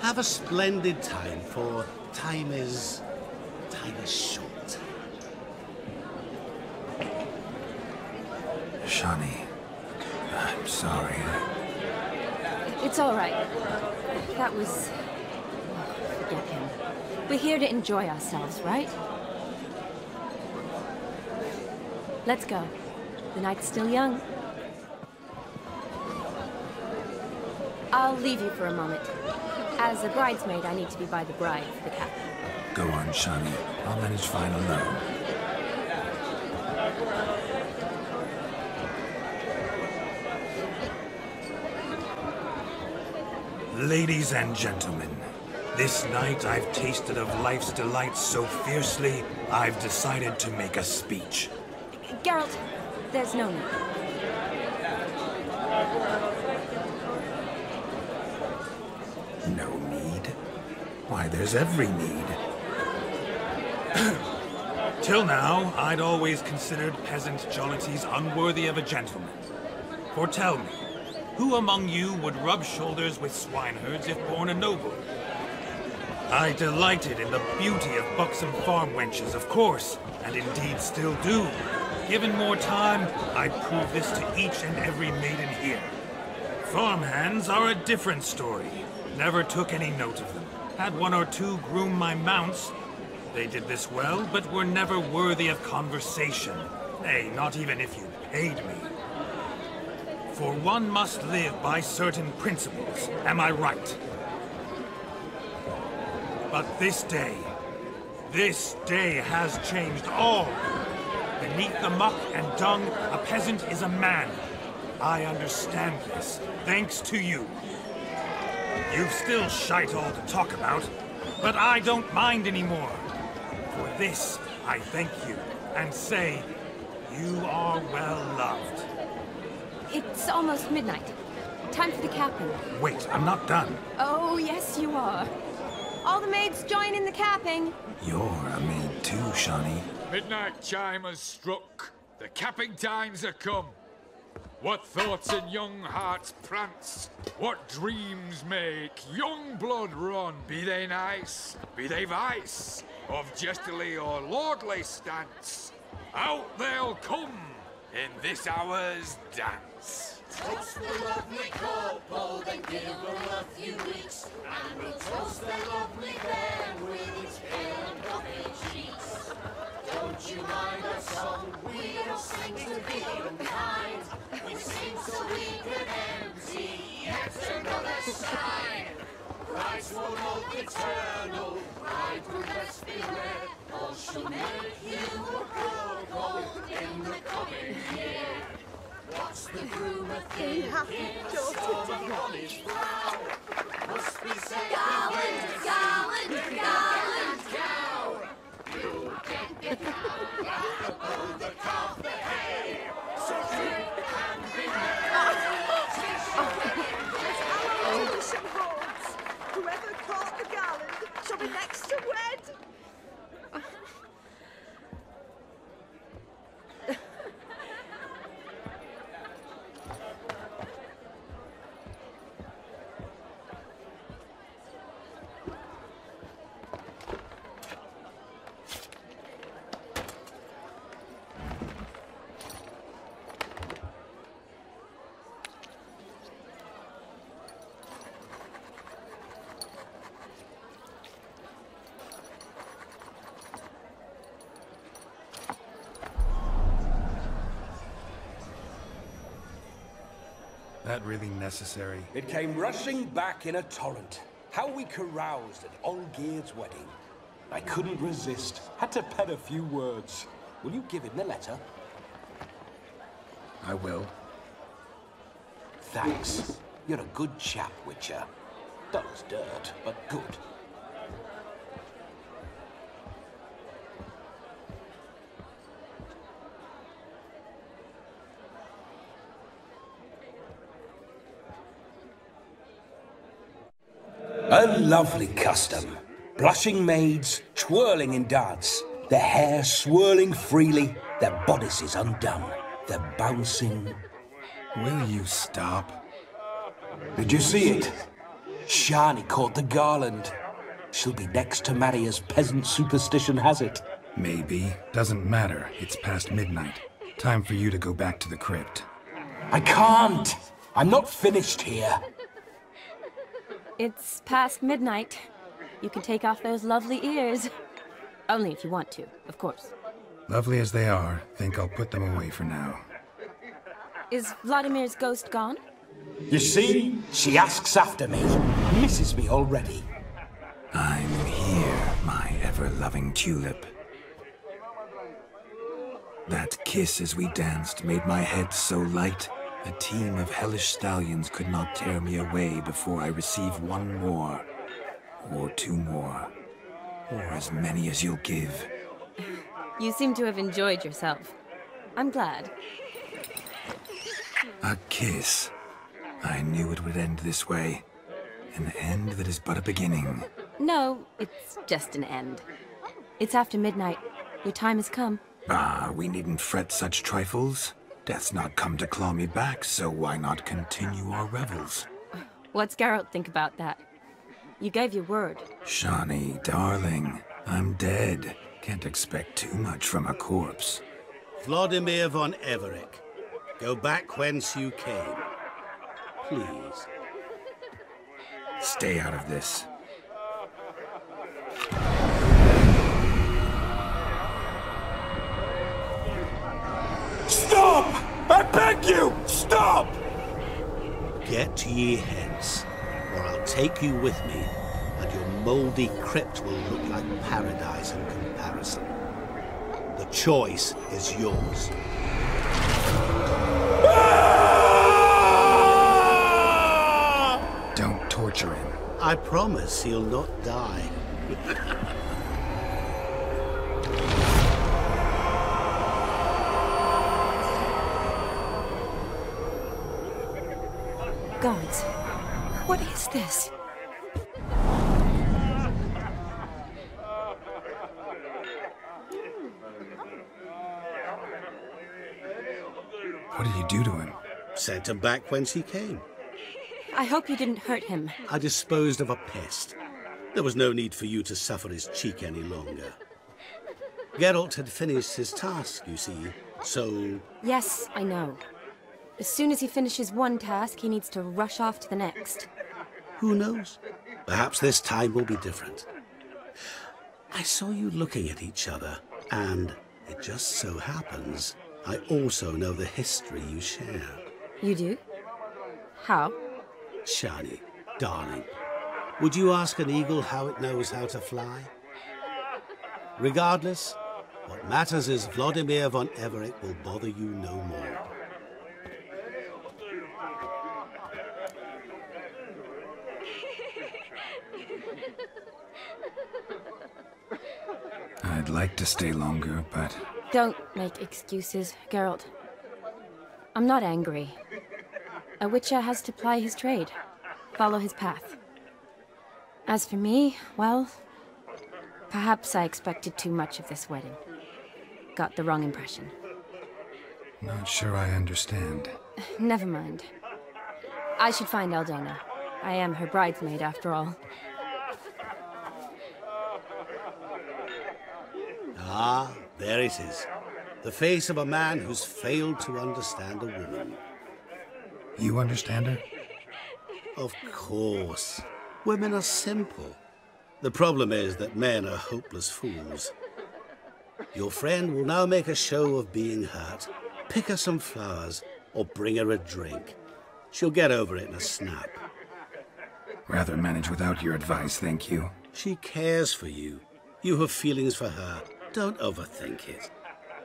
Have a splendid time, for time is short. Shani, I'm sorry. It's all right. That was... forget him. We're here to enjoy ourselves, right? Let's go. The night's still young. I'll leave you for a moment. As a bridesmaid, I need to be by the bride for the captain. Go on, Shani. I'll manage fine alone. Ladies and gentlemen, this night I've tasted of life's delights so fiercely, I've decided to make a speech. Geralt, there's no need. No need? Why, there's every need. Till now, I'd always considered peasant jollities unworthy of a gentleman. For tell me, who among you would rub shoulders with swineherds if born a noble? I delighted in the beauty of buxom farm wenches, of course, and indeed still do. Given more time, I'd prove this to each and every maiden here. Farmhands are a different story. Never took any note of them. Had 1 or 2 groom my mounts. They did this well, but were never worthy of conversation. Nay, not even if you paid me. For one must live by certain principles, am I right? But this day has changed all. Beneath the muck and dung, a peasant is a man. I understand this, thanks to you. You've still shite all to talk about, but I don't mind anymore. For this, I thank you, and say, you are well loved. It's almost midnight. Time for the capping. Wait, I'm not done. Oh, yes, you are. All the maids join in the capping. You're a maid too, Shani. Midnight chime has struck. The capping times have come. What thoughts in young hearts prance? What dreams make young blood run? Be they nice, be they vice, of jestily or lordly stance, out they'll come in this hour's dance. Toast the lovely corporal, then give her a few weeks, and we'll toast the lovely bairn with its pale and puffy cheeks. Don't you mind our song? We don't sing to be unkind. We sing so we can empty yet another side. Christ will hope eternal, pride will best beware, or she'll make you a corporal in the coming year. What's the groom a thinking? On his brow must be said. Garland, garland, garland, cow. You'll get the cow above the calf the hay. So drink and be merry. Whoever caught the garland shall be next to wed. that really necessary? It came rushing back in a torrent. How we caroused at Olgierd's wedding. I couldn't resist. Had to pen a few words. Will you give him the letter? I will. Thanks. You're a good chap, Witcher. Dull as dirt, but good. A lovely custom. Blushing maids, twirling in dance, their hair swirling freely, their bodices undone, their bouncing... Will you stop? Did you see it? Shani caught the garland. She'll be next to marry as peasant superstition has it. Maybe. Doesn't matter. It's past midnight. Time for you to go back to the crypt. I can't! I'm not finished here. It's past midnight. You can take off those lovely ears. Only if you want to, of course. Lovely as they are, think I'll put them away for now. Is Vladimir's ghost gone? You see? She asks after me. Misses me already. I'm here, my ever-loving tulip. That kiss as we danced made my head so light, a team of hellish stallions could not tear me away before I receive one more. Or two more. Or as many as you'll give. You seem to have enjoyed yourself. I'm glad. A kiss. I knew it would end this way. An end that is but a beginning. No, it's just an end. It's after midnight. Your time has come. Ah, we needn't fret such trifles. Death's not come to claw me back, so why not continue our revels? What's Geralt think about that? You gave your word. Shani, darling, I'm dead. Can't expect too much from a corpse. Vladimir von Everec, go back whence you came. Please. Stay out of this. Stop! I beg you! Stop! Get ye hence, or I'll take you with me, and your mouldy crypt will look like paradise in comparison. The choice is yours. Don't torture him. I promise he'll not die. Gods, what is this? What did you do to him? Sent him back whence he came. I hope you didn't hurt him. I disposed of a pest. There was no need for you to suffer his cheek any longer. Geralt had finished his task, you see, so... Yes, I know. As soon as he finishes one task, he needs to rush off to the next. Who knows? Perhaps this time will be different. I saw you looking at each other, and it just so happens I also know the history you share. You do? How? Shani, darling, would you ask an eagle how it knows how to fly? Regardless, what matters is Vladimir von Everec will bother you no more. I'd like to stay longer, but... Don't make excuses, Geralt. I'm not angry. A Witcher has to ply his trade, follow his path. As for me, well, perhaps I expected too much of this wedding. Got the wrong impression. Not sure I understand. Never mind. I should find Aldona. I am her bridesmaid, after all. Ah, there it is. The face of a man who's failed to understand a woman. You understand her? Of course. Women are simple. The problem is that men are hopeless fools. Your friend will now make a show of being hurt, pick her some flowers, or bring her a drink. She'll get over it in a snap. Rather manage without your advice, thank you. She cares for you. You have feelings for her. Don't overthink it.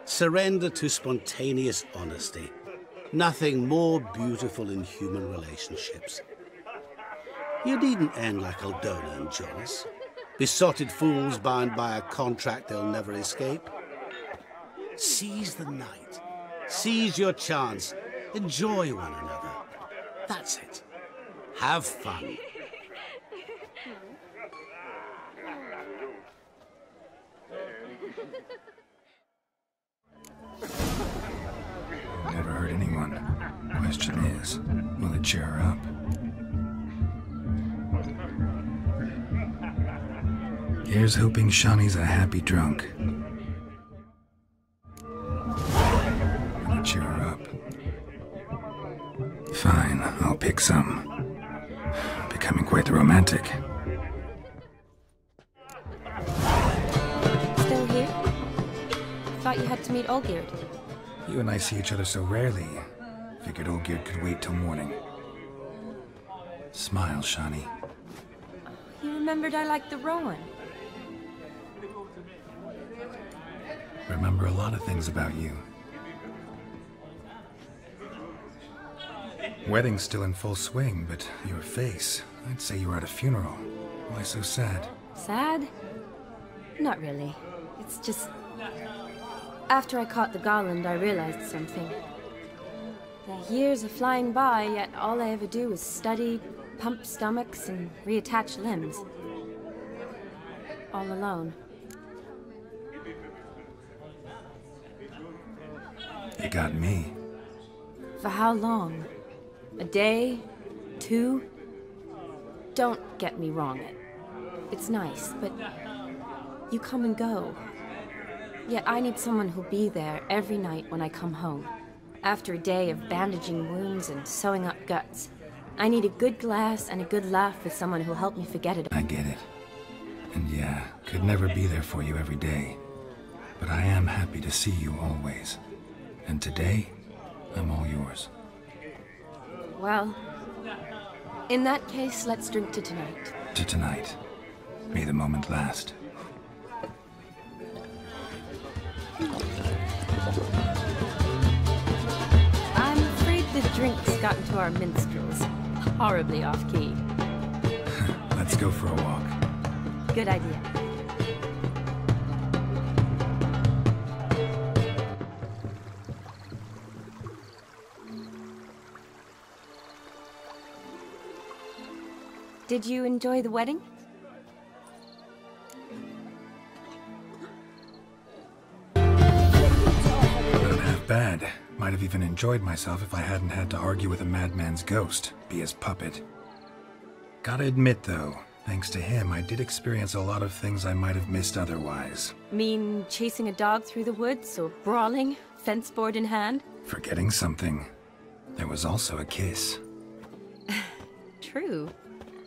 Surrender to spontaneous honesty. Nothing more beautiful in human relationships. You needn't end like Aldona and Jonas. Besotted fools bound by a contract they'll never escape. Seize the night. Seize your chance. Enjoy one another. That's it. Have fun. Never hurt anyone. Question is, will it cheer her up? Here's hoping Shani's a happy drunk. Gonna cheer her up. Fine, I'll pick some. Becoming quite the romantic. Still here? Thought you had to meet Olgierd. You and I see each other so rarely. Figured Olgierd could wait till morning. Smile, Shani. You remembered I liked the Rowan. Remember a lot of things about you. Wedding's still in full swing, but your face, I'd say you were at a funeral. Why so sad? Sad? Not really. It's just... After I caught the garland, I realized something. The years are flying by, yet all I ever do is study, pump stomachs, and reattach limbs. All alone. You got me. For how long? A day? 2? Don't get me wrong. It's nice, but you come and go. Yet I need someone who'll be there every night when I come home. After a day of bandaging wounds and sewing up guts, I need a good glass and a good laugh with someone who'll help me forget it. I get it. And yeah, could never be there for you every day. But I am happy to see you always. And today, I'm all yours. Well, in that case, let's drink to tonight. To tonight. May the moment last. I'm afraid the drinks got into our minstrels. Horribly off-key. Let's go for a walk. Good idea. Did you enjoy the wedding? Not half bad. Might have even enjoyed myself if I hadn't had to argue with a madman's ghost, be his puppet. Gotta admit though, thanks to him, I did experience a lot of things I might have missed otherwise. Mean chasing a dog through the woods, or brawling, fence board in hand? Forgetting something. There was also a kiss. True.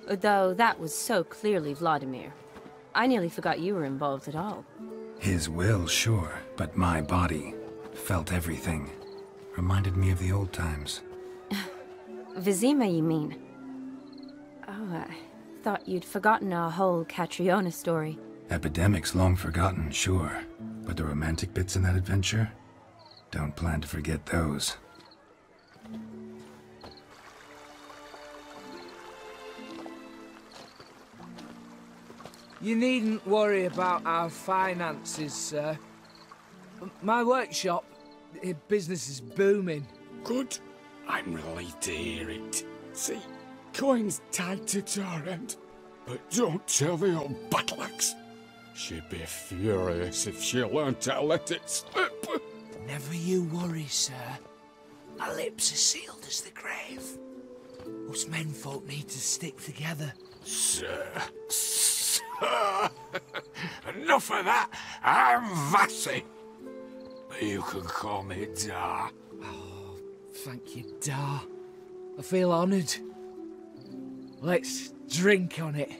Though that was so clearly Vladimir. I nearly forgot you were involved at all. His will, sure, but my body felt everything. Reminded me of the old times. Vizima, you mean? Oh, I thought you'd forgotten our whole Catriona story. Epidemics long forgotten, sure. But the romantic bits in that adventure? Don't plan to forget those. You needn't worry about our finances, sir. My workshop, business is booming. Good. I'm relieved to hear it. See, coin's tied to Torrent, but don't tell the old battle-axe. She'd be furious if she learned to let it slip. Never you worry, sir. My lips are sealed as the grave. Us menfolk need to stick together. Sir. Enough of that. I'm Vassy. You can call me Dar. Oh, thank you, Dar. I feel honoured. Let's drink on it.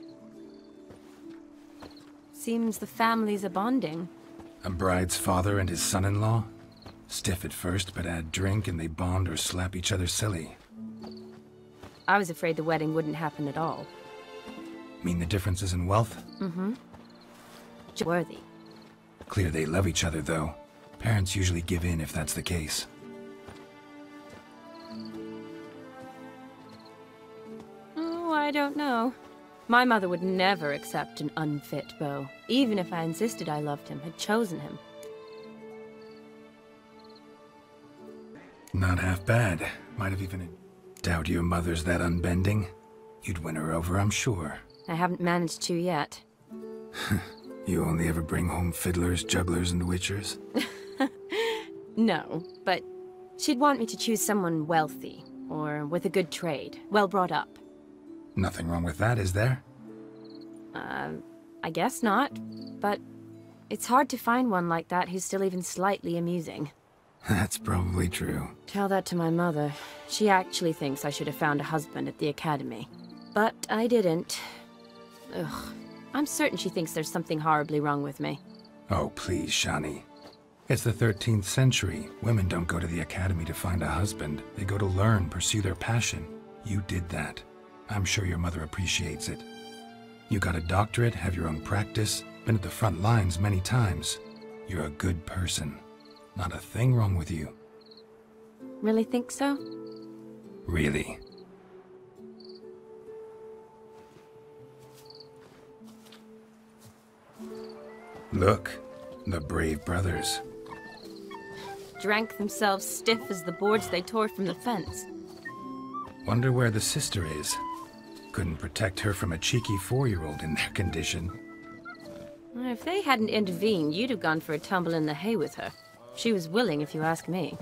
Seems the families are bonding. A bride's father and his son-in-law? Stiff at first, but add drink and they bond or slap each other silly. I was afraid the wedding wouldn't happen at all. Mean the differences in wealth? Mm-hmm. Worthy. Clear they love each other, though. Parents usually give in if that's the case. Oh, I don't know. My mother would never accept an unfit beau, even if I insisted I loved him, had chosen him. Not half bad. Might have even... Doubt your mother's that unbending. You'd win her over, I'm sure. I haven't managed to yet. You only ever bring home fiddlers, jugglers, and witchers? No, but she'd want me to choose someone wealthy, or with a good trade, well brought up. Nothing wrong with that, is there? I guess not, but it's hard to find one like that who's still even slightly amusing. That's probably true. Tell that to my mother. She actually thinks I should have found a husband at the academy. But I didn't. Ugh. I'm certain she thinks there's something horribly wrong with me. Oh, please, Shani. It's the 13th century. Women don't go to the academy to find a husband. They go to learn, pursue their passion. You did that. I'm sure your mother appreciates it. You got a doctorate, have your own practice, been at the front lines many times. You're a good person. Not a thing wrong with you. Really think so? Really. Look, the brave brothers. Drank themselves stiff as the boards they tore from the fence. Wonder where the sister is. Couldn't protect her from a cheeky 4-year-old in their condition. If they hadn't intervened, you'd have gone for a tumble in the hay with her. She was willing, if you ask me.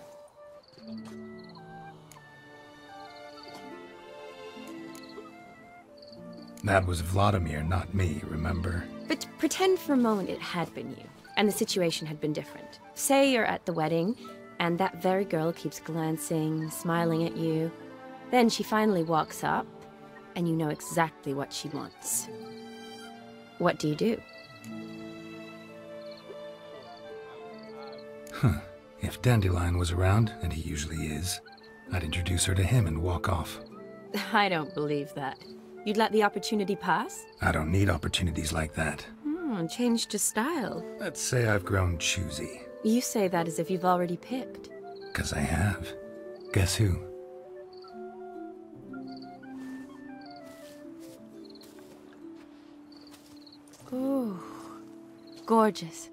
That was Vladimir, not me, remember? But pretend for a moment it had been you, and the situation had been different. Say you're at the wedding, and that very girl keeps glancing, smiling at you. Then she finally walks up, and you know exactly what she wants. What do you do? Huh. If Dandelion was around, and he usually is, I'd introduce her to him and walk off. I don't believe that. You'd let the opportunity pass? I don't need opportunities like that. Changed your style. Let's say I've grown choosy. You say that as if you've already picked. 'Cause I have. Guess who? Ooh, gorgeous.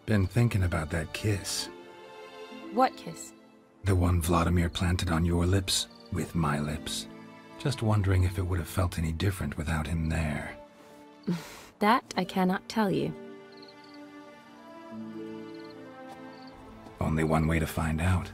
Been thinking about that kiss. What kiss? The one Vladimir planted on your lips, with my lips. Just wondering if it would have felt any different without him there. That I cannot tell you. Only one way to find out.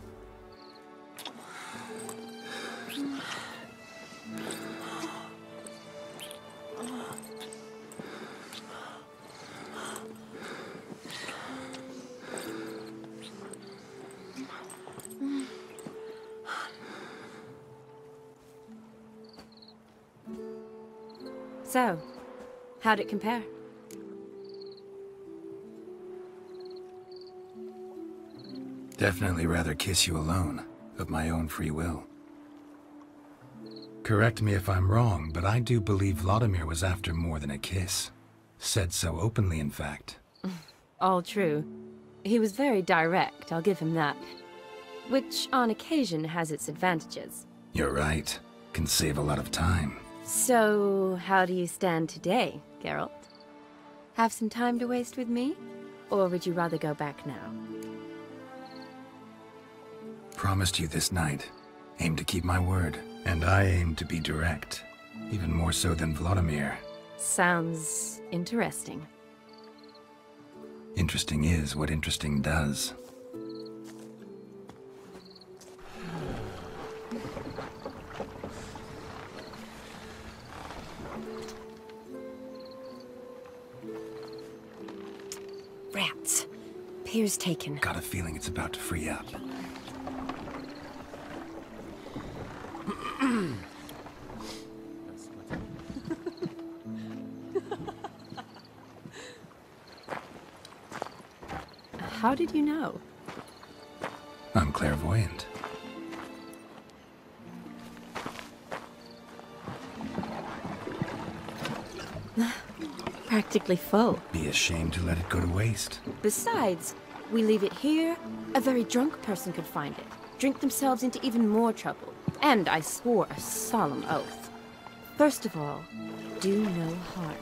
So, how'd it compare? Definitely rather kiss you alone, of my own free will. Correct me if I'm wrong, but I do believe Vladimir was after more than a kiss. Said so openly, in fact. All true. He was very direct, I'll give him that. Which, on occasion, has its advantages. You're right. Can save a lot of time. So, how do you stand today, Geralt? Have some time to waste with me? Or would you rather go back now? Promised you this night. Aim to keep my word. And I aim to be direct. Even more so than Vladimir. Sounds interesting. Interesting is what interesting does. Rats. Pier's taken. Got a feeling it's about to free up. How did you know? I'm clairvoyant. Practically full. Be ashamed to let it go to waste. Besides, we leave it here, a very drunk person could find it, drink themselves into even more trouble. And I swore a solemn oath. First of all, do no harm.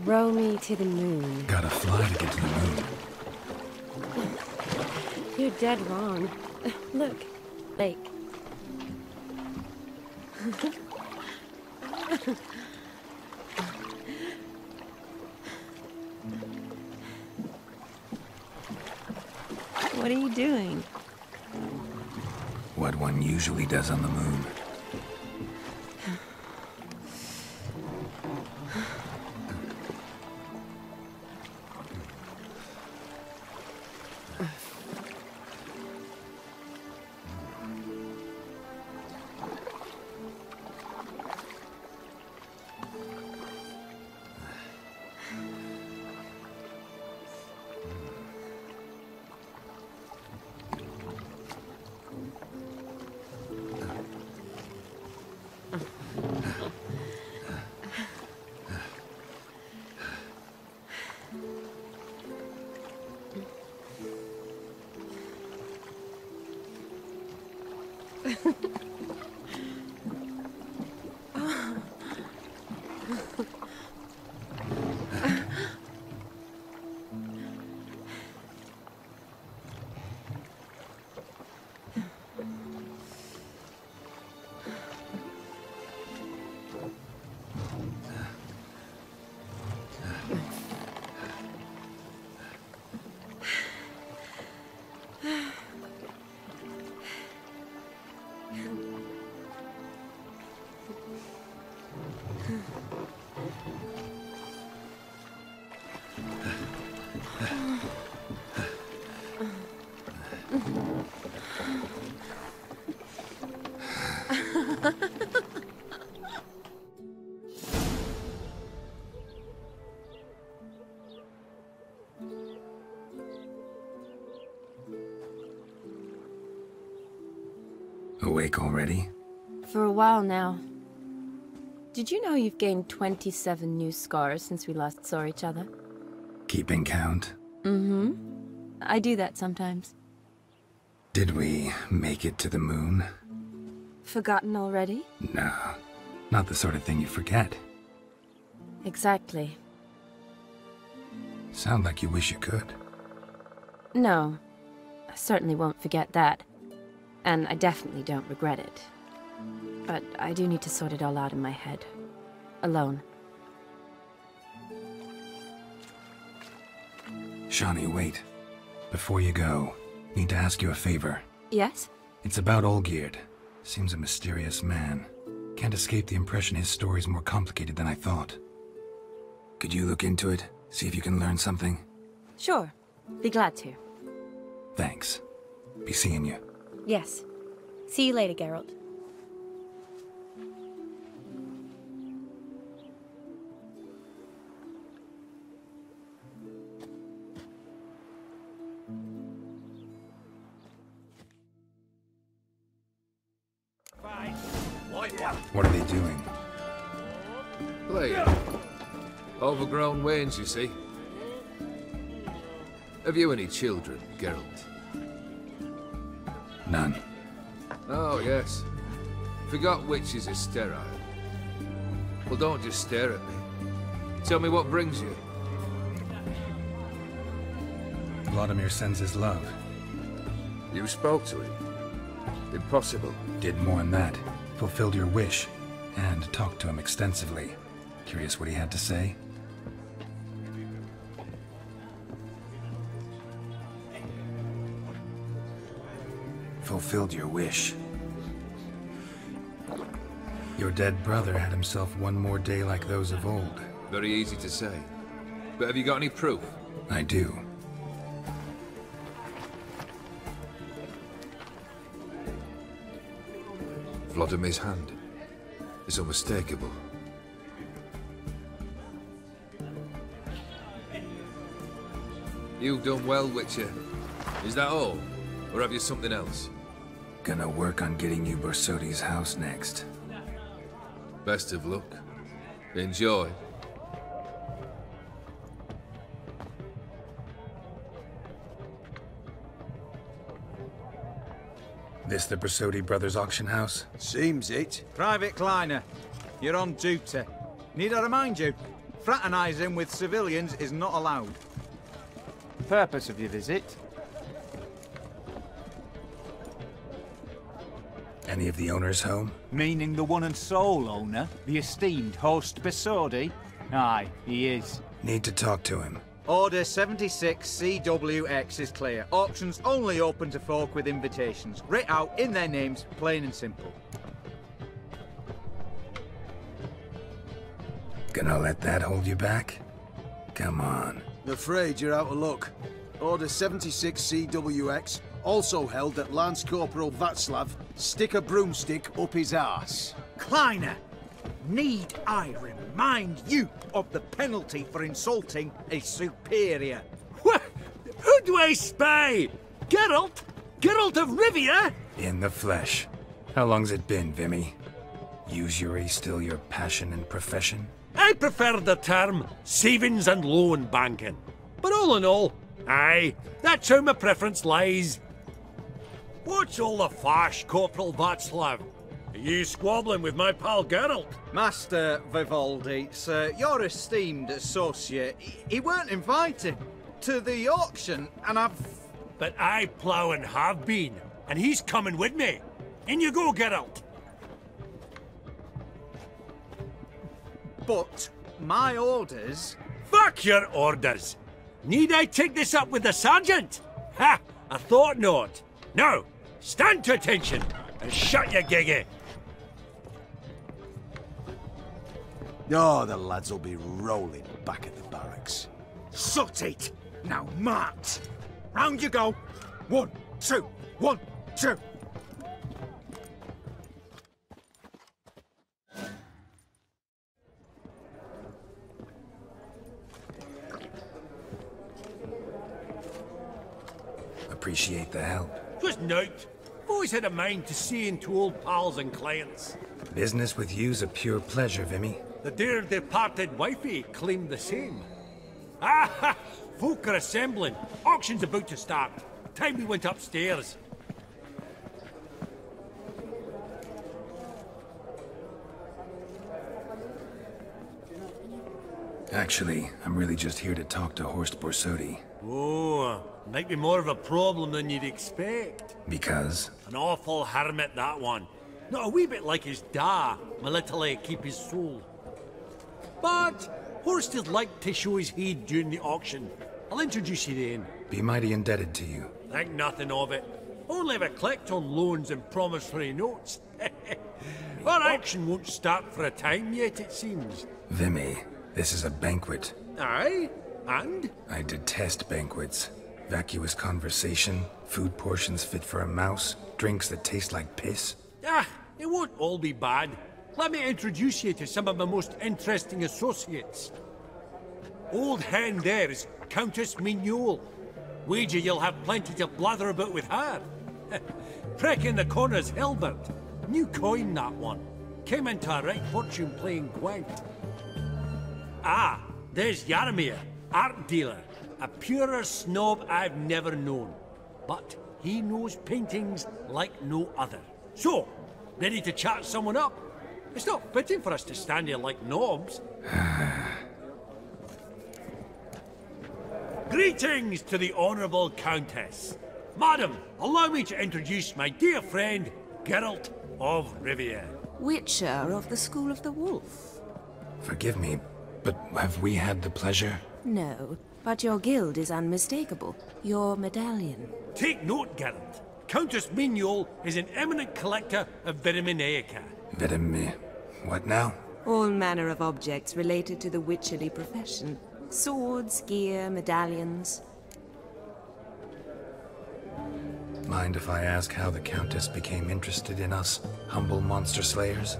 Row me to the moon. Gotta fly to get to the moon. You're dead wrong. Look, lake. What are you doing? What one usually does on the moon. Awake already? For a while now. Did you know you've gained 27 new scars since we last saw each other? Keeping count? Mm-hmm. I do that sometimes. Did we make it to the moon? Forgotten already? No, not the sort of thing you forget. Exactly. Sound like you wish you could. No, I certainly won't forget that. And I definitely don't regret it. But I do need to sort it all out in my head. Alone. Shani, wait. Before you go, need to ask you a favor. Yes? It's about Olgierd. Seems a mysterious man. Can't escape the impression his story's more complicated than I thought. Could you look into it? See if you can learn something? Sure. Be glad to. Thanks. Be seeing you. Yes. See you later, Geralt. What are they doing? Playing. Overgrown wains, you see. Have you any children, Geralt? None. Oh, yes. Forgot witches are sterile. Well, don't just stare at me. Tell me what brings you. Vladimir sends his love. You spoke to him? Impossible. Did more than that. Fulfilled your wish. And talked to him extensively. Curious what he had to say? Fulfilled your wish. Your dead brother had himself one more day like those of old. Very easy to say. But have you got any proof? I do. Vladimir's hand. It's unmistakable. You've done well, Witcher. Is that all? Or have you something else? Gonna work on getting you Borsodi's house next. Best of luck. Enjoy. This the Borsodi Brothers auction house? Seems it. Private Kleiner, you're on duty. Need I remind you, fraternizing with civilians is not allowed. Purpose of your visit? Any of the owners home? Meaning the one and sole owner, the esteemed host Borsodi? Aye, he is. Need to talk to him. Order 76 CWX is clear. Auctions only open to folk with invitations. Writ out in their names, plain and simple. Gonna let that hold you back? Come on. Afraid you're out of luck. Order 76 CWX, also held that Lance Corporal Václav stick a broomstick up his arse. Kleiner, need I remind you of the penalty for insulting a superior? What? Who do I spy? Geralt? Geralt of Rivia? In the flesh. How long's it been, Vimy? Usury still your passion and profession? I prefer the term savings and loan banking. But all in all, aye, that's how my preference lies. What's all the fash, Corporal Václav? Are you squabbling with my pal Geralt? Master Vivaldi, sir, your esteemed associate, he weren't invited to the auction, and I've... But I plough and have been, and he's coming with me. In you go, Geralt. But my orders... Fuck your orders! Need I take this up with the sergeant? Ha! I thought not. Now, stand to attention and shut your giggy. Oh, the lads will be rolling back at the barracks. Sort it! Now march! Round you go! 1, 2, 1, 2! Appreciate the help. Just note. Always had a mind to see into old pals and clients. Business with you's a pure pleasure, Vimy. The dear departed wifey claimed the same. Ah! Folk are assembling. Auction's about to start. Time we went upstairs. Actually, I'm really just here to talk to Horst Borsodi. Oh, might be more of a problem than you'd expect. Because? An awful hermit, that one. Not a wee bit like his da, my little keep his soul. But Horst would like to show his heed during the auction. I'll introduce you then. Be mighty indebted to you. Think nothing of it. Only if I collect on loans and promissory notes. All right. Auction won't start for a time yet, it seems. Vimy, this is a banquet. Aye? And? I detest banquets. Vacuous conversation, food portions fit for a mouse, drinks that taste like piss. Ah, it won't all be bad. Let me introduce you to some of my most interesting associates. Old hen there is Countess Mignole. Wager you'll have plenty to blather about with her. Prick in the corner's Hilbert. New coin, that one. Came into a right fortune playing Gwent. Ah, there's Jaromir, art dealer. A purer snob I've never known. But he knows paintings like no other. So, ready to chat someone up? It's not fitting for us to stand here like knobs. Greetings to the Honourable Countess. Madam, allow me to introduce my dear friend, Geralt of Rivia. Witcher of the School of the Wolf. Forgive me, but have we had the pleasure? No, but your guild is unmistakable. Your medallion. Take note, Geralt. Countess Mignole is an eminent collector of Vitaminaica. What now? All manner of objects related to the witcherly profession. Swords, gear, medallions. Mind if I ask how the Countess became interested in us, humble monster slayers?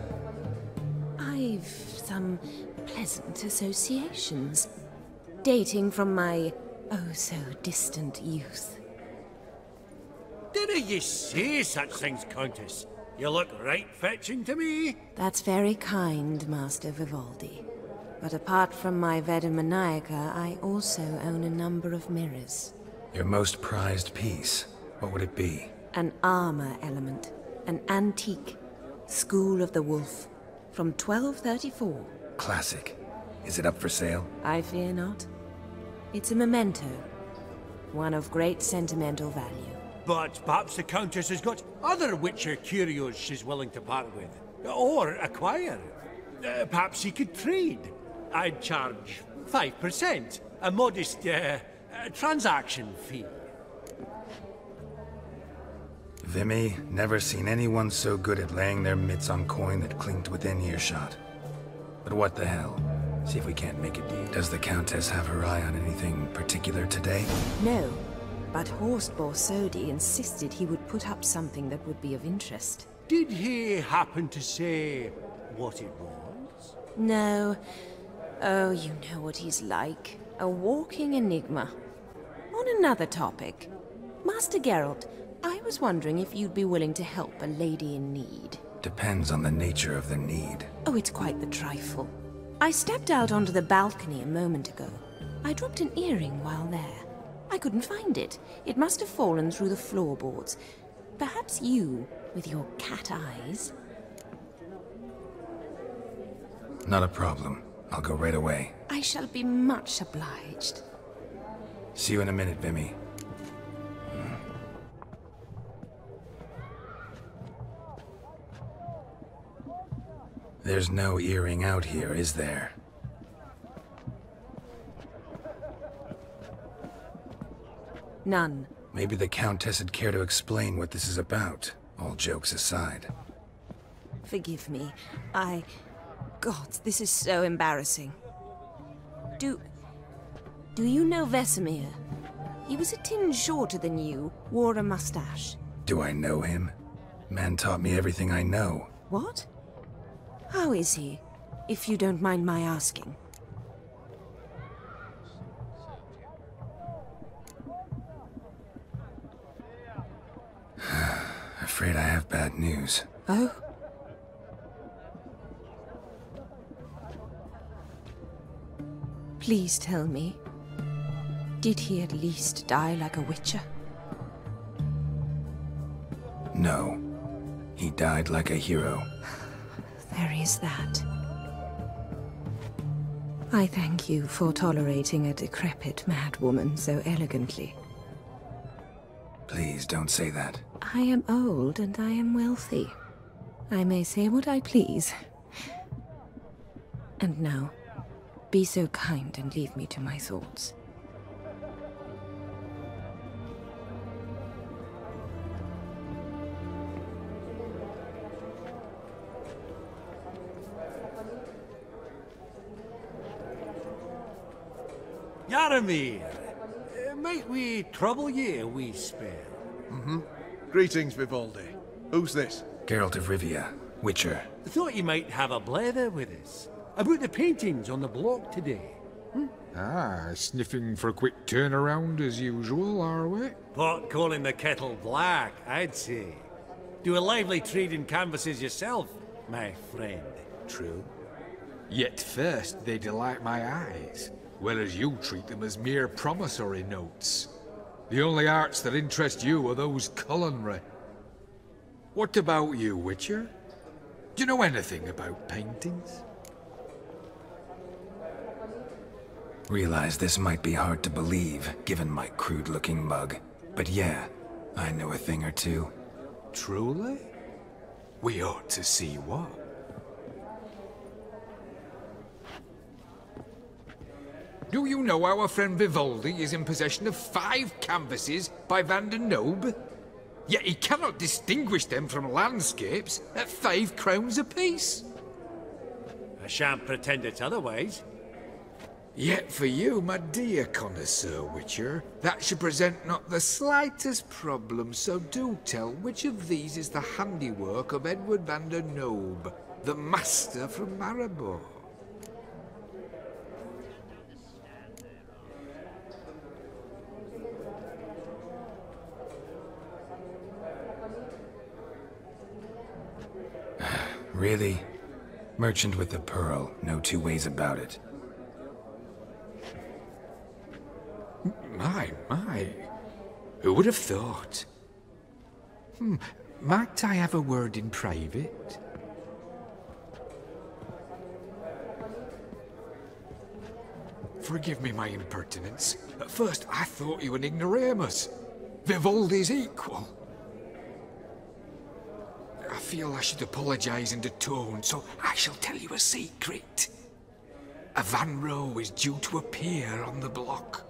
I've some pleasant associations, dating from my oh-so-distant youth. Didn't you say such things, Countess? You look right fetching to me. That's very kind, Master Vivaldi. But apart from my Veda Maniaca, I also own a number of mirrors. Your most prized piece, what would it be? An armor element. An antique. School of the Wolf. From 1234. Classic. Is it up for sale? I fear not. It's a memento. One of great sentimental value. But perhaps the Countess has got other Witcher curios she's willing to part with. Or acquire. Perhaps he could trade. I'd charge 5%. A modest, transaction fee. Vimy, never seen anyone so good at laying their mitts on coin that clinked within earshot. But what the hell? See if we can't make a deal. Does the Countess have her eye on anything particular today? No, but Horst Borsodi insisted he would put up something that would be of interest. Did he happen to say what it was? No. Oh, you know what he's like. A walking enigma. On another topic, Master Geralt, I was wondering if you'd be willing to help a lady in need. Depends on the nature of the need. Oh, it's quite the trifle. I stepped out onto the balcony a moment ago. I dropped an earring while there. I couldn't find it. It must have fallen through the floorboards. Perhaps you, with your cat eyes... Not a problem. I'll go right away. I shall be much obliged. See you in a minute, Vimy. There's no earring out here, is there? None. Maybe the Countess would care to explain what this is about, all jokes aside. Forgive me. God, this is so embarrassing. Do you know Vesemir? He was a tinge shorter than you, wore a mustache. Do I know him? Man taught me everything I know. What? How is he, if you don't mind my asking? Afraid I have bad news. Oh? Please tell me, did he at least die like a witcher? No. He died like a hero. There is that. I thank you for tolerating a decrepit madwoman so elegantly. Please don't say that. I am old and I am wealthy. I may say what I please. And now, be so kind and leave me to my thoughts. Yaramir, might we trouble ye a wee spell? Greetings, Vivaldi. Who's this? Geralt of Rivia, Witcher. Thought you might have a blether with us. About the paintings on the block today. Ah, sniffing for a quick turnaround as usual, are we? Pot calling the kettle black, I'd say. Do a lively trade in canvases yourself, my friend. True? Yet first they delight my eyes, whereas you treat them as mere promissory notes. The only arts that interest you are those culinary. What about you, Witcher? Do you know anything about paintings? Realize this might be hard to believe, given my crude-looking mug. But yeah, I know a thing or two. Truly? We ought to see what. Do you know our friend Vivaldi is in possession of 5 canvases by Van der Nobe? Yet he cannot distinguish them from landscapes at 5 crowns apiece. I shan't pretend it's otherwise. Yet for you, my dear connoisseur Witcher, that should present not the slightest problem, so do tell which of these is the handiwork of Edward van der Nobe. the master from Maribor. Really? Merchant with the pearl, no two ways about it. My. Who would have thought? Might I have a word in private? Forgive me my impertinence. At first I thought you an ignoramus. Vivaldi's equal. I feel I should apologize in atone, so I shall tell you a secret. A Van Rowe is due to appear on the block.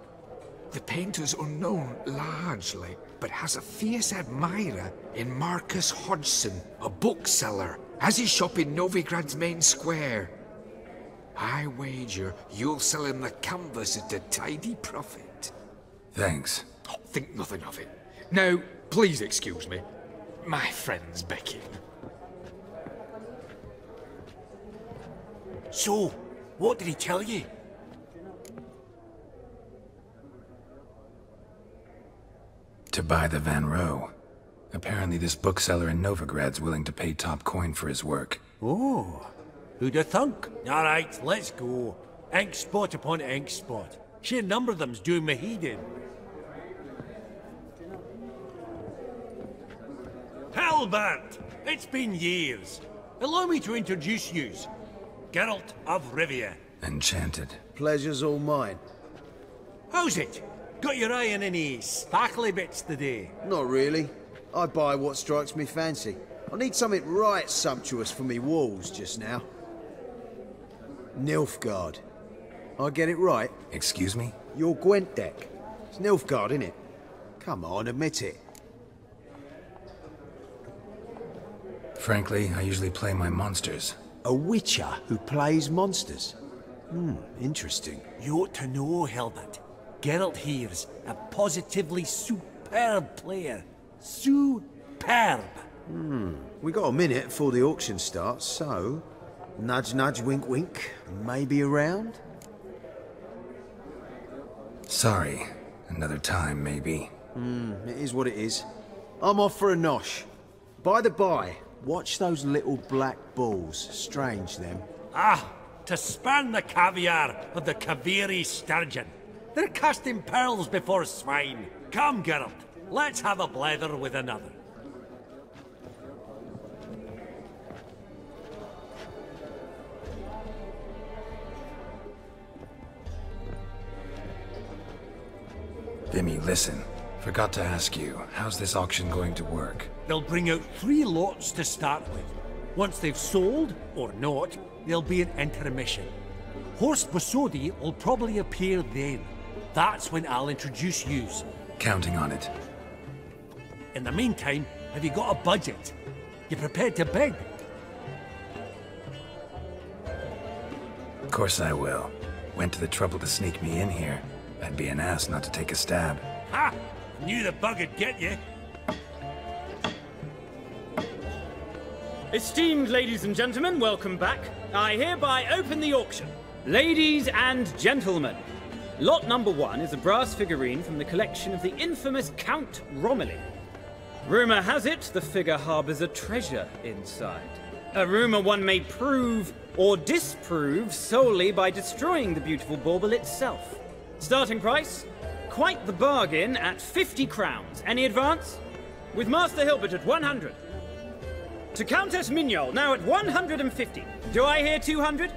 The painter's unknown, largely, but has a fierce admirer in Marcus Hodgson, a bookseller, has his shop in Novigrad's main square. I wager you'll sell him the canvas at a tidy profit. Thanks. Oh, think nothing of it. Now, please excuse me. My friend's becking. So, what did he tell you? To buy the Van Rowe. Apparently this bookseller in Novigrad's willing to pay top coin for his work. Oh, who'd have thunk? All right, let's go. Ink spot upon ink spot. Sheer number of them's doing me heed in. Halbert! It's been years. Allow me to introduce yous. Geralt of Rivia. Enchanted. Pleasure's all mine. How's it? Got your eye on any sparkly bits today? Not really. I buy what strikes me fancy. I need something right sumptuous for me walls just now. Nilfgaard. I get it right? Excuse me? Your Gwent deck. It's Nilfgaard, innit? Come on, admit it. Frankly, I usually play my monsters. A witcher who plays monsters? Interesting. You ought to know, Hilbert. Geralt here's a positively superb player. Superb! We got a minute before the auction starts, so... Nudge, nudge, wink, wink. Maybe around? Sorry. Another time, maybe. It is what it is. I'm off for a nosh. By the by, watch those little black balls. Strange, them. Ah, to spurn the caviar of the Kaviri sturgeon. They're casting pearls before swine. Come, Geralt, let's have a blether with another. Vimy, listen. Forgot to ask you, how's this auction going to work? They'll bring out 3 lots to start with. Once they've sold, or not, there'll be an intermission. Horst Bosodi will probably appear then. That's when I'll introduce yous. Counting on it. In the meantime, have you got a budget? You prepared to bid? Of course I will. Went to the trouble to sneak me in here. I'd be an ass not to take a stab. Ha! Knew the bug'd get you. Esteemed ladies and gentlemen, welcome back. I hereby open the auction. Ladies and gentlemen, lot number 1 is a brass figurine from the collection of the infamous Count Romilly. Rumour has it the figure harbours a treasure inside. A rumour one may prove or disprove solely by destroying the beautiful bauble itself. Starting price? Quite the bargain at 50 crowns. Any advance? With Master Hilbert at 100. To Countess Mignol, now at 150. Do I hear 200?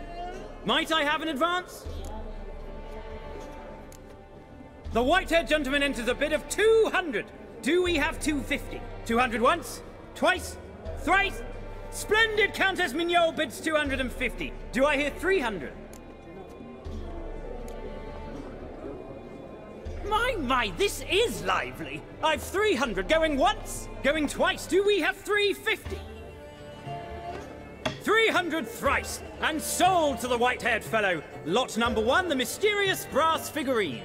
Might I have an advance? The white-haired gentleman enters a bid of 200. Do we have 250? 200 once? Twice? Thrice? Splendid! Countess Mignol bids 250. Do I hear 300? My, this is lively. I've 300 going once, going twice. Do we have 350? 300 thrice, and sold to the white-haired fellow. Lot number 1, the mysterious brass figurine.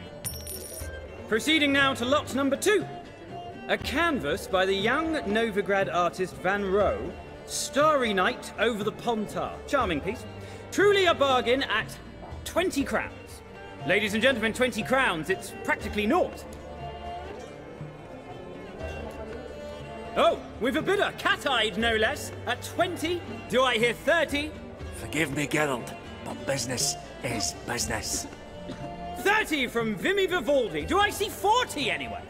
Proceeding now to lot number 2. A canvas by the young Novigrad artist Van Rowe, Starry Night over the Pontar. Charming piece. Truly a bargain at 20 crowns. Ladies and gentlemen, 20 crowns, it's practically naught. Oh, we've a bidder, cat-eyed no less, at 20. Do I hear 30? Forgive me, Geralt, but business is business. 30 from Vimy Vivaldi. Do I see 40 anywhere?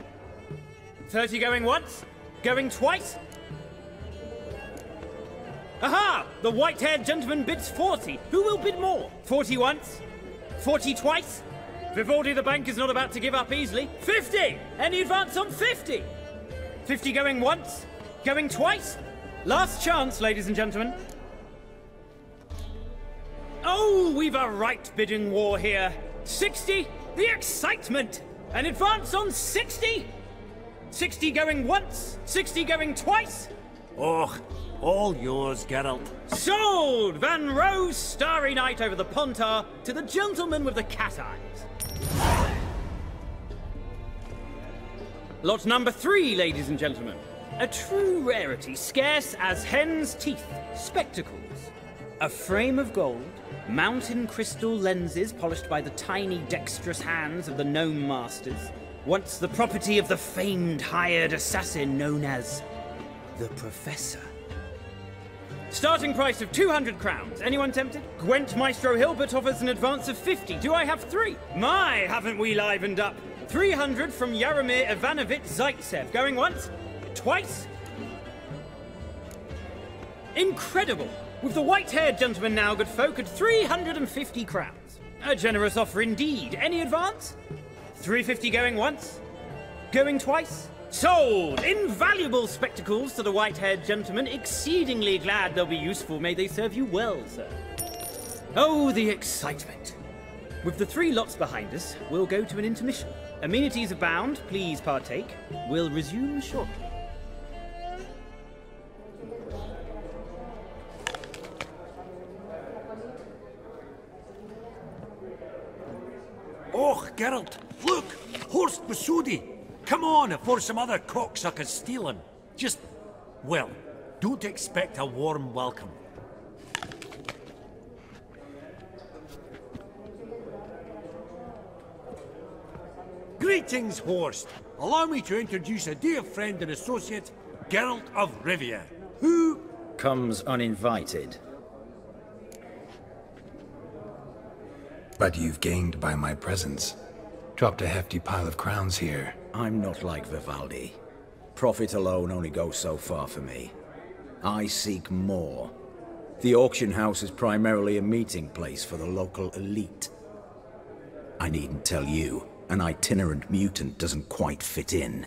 30 going once? Going twice? Aha! The white-haired gentleman bids 40. Who will bid more? 40 once? 40 twice? Vivaldi the bank is not about to give up easily. 50! Any advance on 50? 50 going once? Going twice? Last chance, ladies and gentlemen. Oh, we've a right bidding war here. 60? The excitement! An advance on 60? 60 going once? 60 going twice? Oh, all yours, Geralt. Sold! Van Roe's Starry Night over the Pontar to the gentleman with the cat eyes. Lot number 3, ladies and gentlemen. A true rarity, scarce as hen's teeth. Spectacles. A frame of gold, mountain crystal lenses polished by the tiny dexterous hands of the gnome masters. Once the property of the famed hired assassin known as the Professor. Starting price of 200 crowns. Anyone tempted? Gwent Maestro Hilbert offers an advance of 50. Do I have 3? My, haven't we livened up? 300 from Yaromir Ivanovich Zaitsev. Going once? Twice? Incredible! With the white-haired gentleman now, good folk, at 350 crowns. A generous offer indeed. Any advance? 350 going once? Going twice? Sold! Invaluable spectacles to the white-haired gentleman. Exceedingly glad they'll be useful. May they serve you well, sir. Oh, the excitement. With the 3 lots behind us, we'll go to an intermission. Amenities abound. Please partake. We'll resume shortly. Oh, Geralt, look! Horst Basudi! Come on, before some other cocksuckers steal him. Just, well, don't expect a warm welcome. Greetings, Horst. Allow me to introduce a dear friend and associate, Geralt of Rivia, who comes uninvited. But you've gained by my presence. Dropped a hefty pile of crowns here. I'm not like Vivaldi. Profit alone only goes so far for me. I seek more. The auction house is primarily a meeting place for the local elite. I needn't tell you, an itinerant mutant doesn't quite fit in.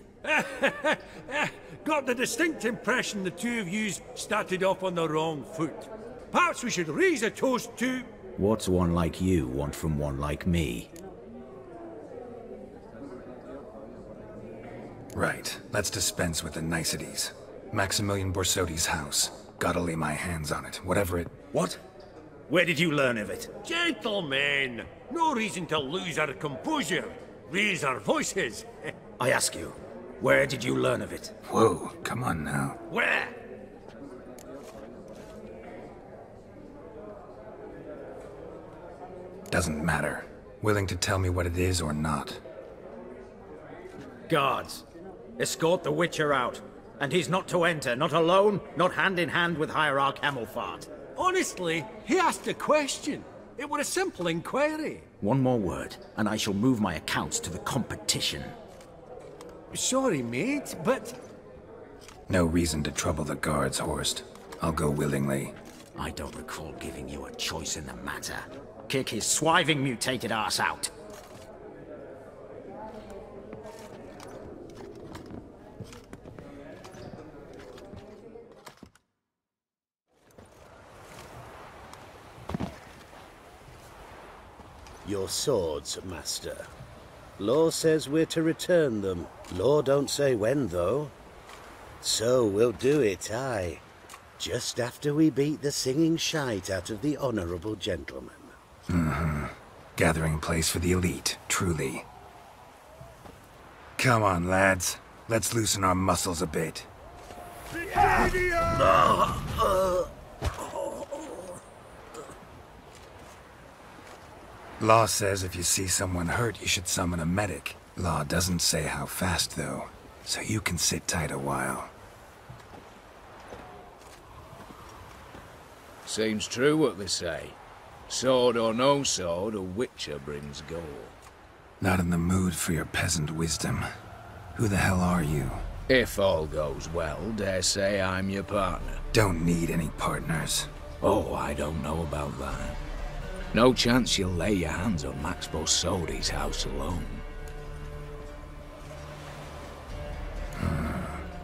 got the distinct impression the two of yous started off on the wrong foot. Perhaps we should raise a toast to... What's one like you want from one like me? Right. Let's dispense with the niceties. Maximilian Borsodi's house. Gotta lay my hands on it, whatever it... What? Where did you learn of it? Gentlemen! No reason to lose our composure. Raise our voices. I ask you, where did you learn of it? Whoa, come on now. Where? Doesn't matter. Willing to tell me what it is or not. Guards, escort the Witcher out. And he's not to enter, not alone, not hand in hand with Hierarch Hamelfart. Honestly, he asked a question. It were a simple inquiry. One more word, and I shall move my accounts to the competition. Sorry, mate, but... No reason to trouble the guards, Horst. I'll go willingly. I don't recall giving you a choice in the matter. Kick his swiving mutated ass out. Your swords, master. Law says we're to return them. Law don't say when, though. So we'll do it, aye. Just after we beat the singing shite out of the honourable gentleman. Mm-hmm. Gathering place for the elite, truly. Come on, lads. Let's loosen our muscles a bit. Law says if you see someone hurt, you should summon a medic. Law doesn't say how fast, though, so you can sit tight a while. Seems true what they say. Sword or no sword, a witcher brings gold. Not in the mood for your peasant wisdom. Who the hell are you? If all goes well, dare say I'm your partner. Don't need any partners. Oh, I don't know about that. No chance you'll lay your hands on Max Borsodi's house alone.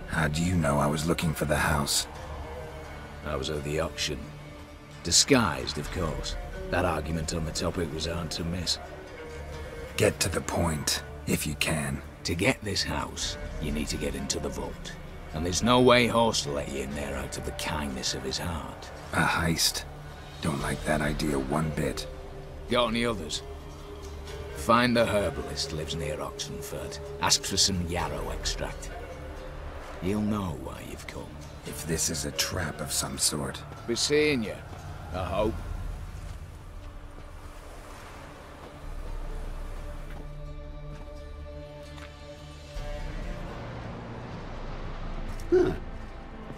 How do you know I was looking for the house? I was at the auction. Disguised, of course. That argument on the topic was hard to miss. Get to the point, if you can. To get this house, you need to get into the vault. And there's no way Horst will let you in there out of the kindness of his heart. A heist? Don't like that idea one bit. Got any others? Find the herbalist lives near Oxenford. Ask for some yarrow extract. He'll know why you've come. If this is a trap of some sort. Be seeing you, I hope. Huh.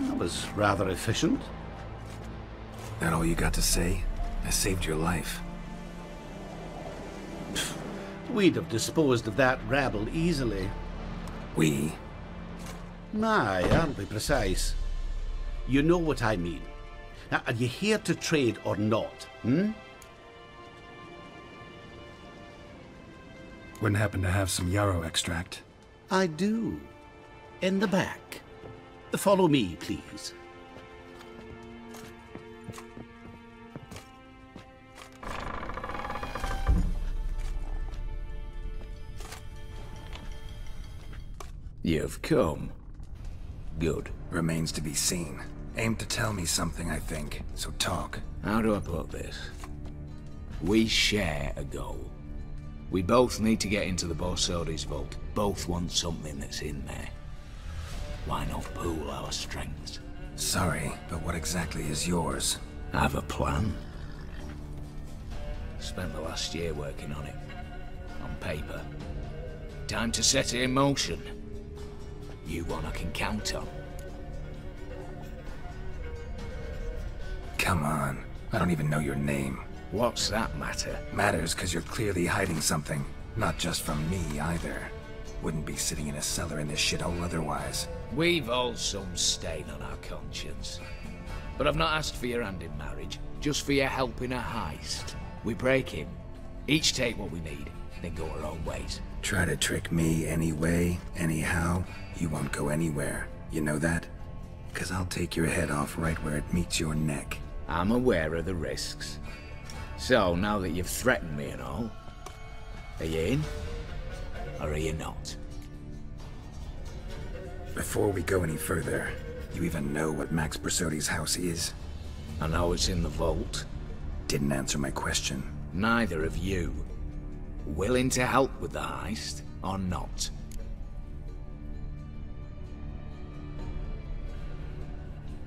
That was rather efficient. That all you got to say? I saved your life. We'd have disposed of that rabble easily. We? Aye, aren't we precise? You know what I mean. Now, are you here to trade or not, Wouldn't happen to have some yarrow extract? I do. In the back. Follow me, please. You've come. Good. Remains to be seen. Aim to tell me something, I think, so talk. How do I put this? We share a goal. We both need to get into the Borsodi's vault. Both want something that's in there. Why not pool our strengths? Sorry, but what exactly is yours? I have a plan. Spent the last year working on it. On paper. Time to set it in motion. You one I can count on. Come on. I don't even know your name. What's that matter? Matters because you're clearly hiding something. Not just from me, either. Wouldn't be sitting in a cellar in this shithole otherwise. We've all some stain on our conscience. But I've not asked for your hand in marriage, just for your help in a heist. We break in, each take what we need, then go our own ways. Try to trick me anyway, anyhow, you won't go anywhere. You know that? 'Cause I'll take your head off right where it meets your neck. I'm aware of the risks. So, now that you've threatened me and all, are you in? Or are you not? Before we go any further, you even know what Max Borsodi's house is? I know it's in the vault. Didn't answer my question. Neither of you. Willing to help with the heist, or not?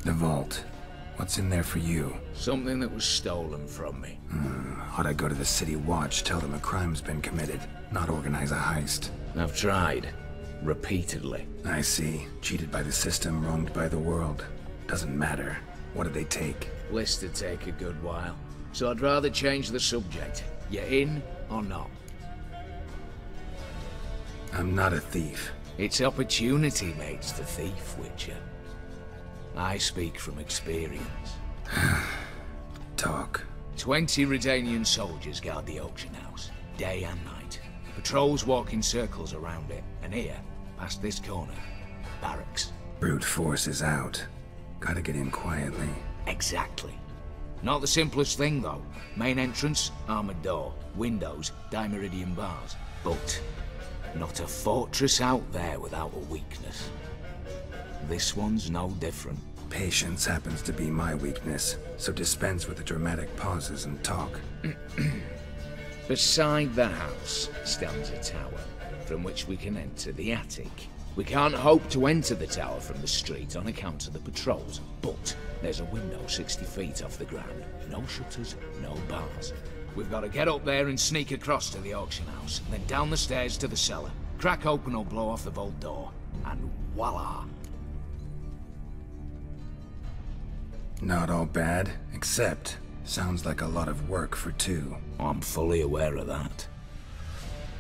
The vault. What's in there for you? Something that was stolen from me. Ought I go to the City Watch, tell them a crime's been committed, not organize a heist? I've tried. Repeatedly. I see. Cheated by the system, wronged by the world. Doesn't matter. What did they take? List to take a good while. So I'd rather change the subject. You in or not? I'm not a thief. It's opportunity makes the thief, Witcher. I speak from experience. Talk. 20 Redanian soldiers guard the auction house, day and night. Patrols walk in circles around it, and here, past this corner, barracks. Brute force is out. Gotta get in quietly. Exactly. Not the simplest thing, though. Main entrance, armored door. Windows, dimeridian bars. But not a fortress out there without a weakness. This one's no different. Patience happens to be my weakness, so dispense with the dramatic pauses and talk. Beside the house stands a tower, from which we can enter the attic. We can't hope to enter the tower from the street on account of the patrols, but there's a window 60 feet off the ground. No shutters, no bars. We've got to get up there and sneak across to the auction house, then down the stairs to the cellar. Crack open or blow off the vault door, and voila! Not all bad, except sounds like a lot of work for two. I'm fully aware of that.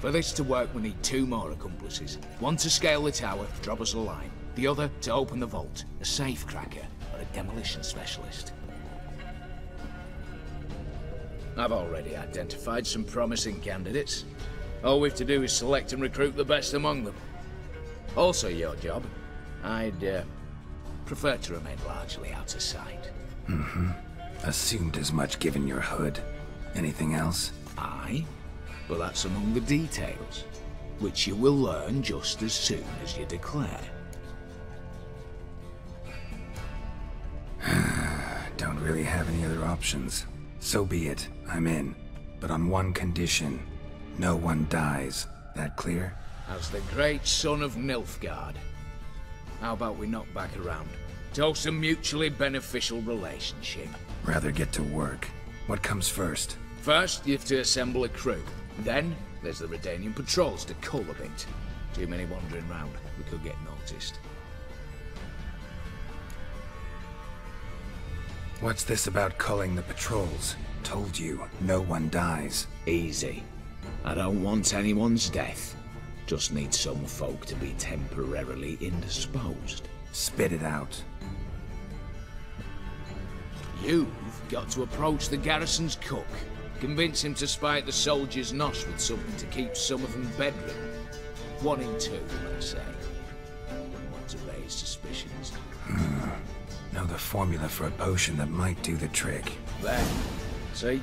For this to work, we need 2 more accomplices. One to scale the tower, drop us a line. The other to open the vault, a safe cracker or a demolition specialist. I've already identified some promising candidates. All we have to do is select and recruit the best among them. Also your job. I'd prefer to remain largely out of sight. Mm-hmm. Assumed as much given your hood. Anything else? Aye. But that's among the details, which you will learn just as soon as you declare. Don't really have any other options. So be it, I'm in. But on one condition. No one dies. That clear? As the great son of Nilfgaard. How about we knock back around? Toast a mutually beneficial relationship. Rather get to work. What comes first? First, you have to assemble a crew. Then, there's the Redanian patrols to cull a bit. Too many wandering round, we could get noticed. What's this about culling the patrols? Told you, no one dies. Easy. I don't want anyone's death. Just need some folk to be temporarily indisposed. Spit it out. You've got to approach the garrison's cook. Convince him to spite the soldiers' nosh with something to keep some of them bedridden. 1 in 2, let's say. Wouldn't want to raise suspicions. Know the formula for a potion that might do the trick. There. See?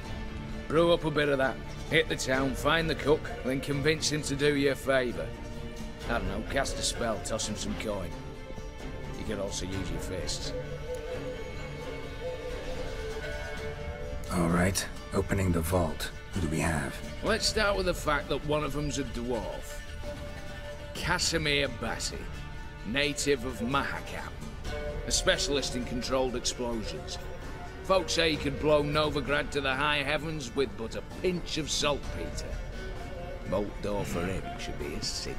Brew up a bit of that. Hit the town, find the cook, then convince him to do you a favour. I don't know, cast a spell, toss him some coin. You could also use your fists. Alright, opening the vault. Who do we have? Let's start with the fact that one of them's a dwarf. Casimir Bassi, native of Mahakam. A specialist in controlled explosions. Folks say he could blow Novigrad to the high heavens with but a pinch of saltpeter. Vault door for him should be a cinch.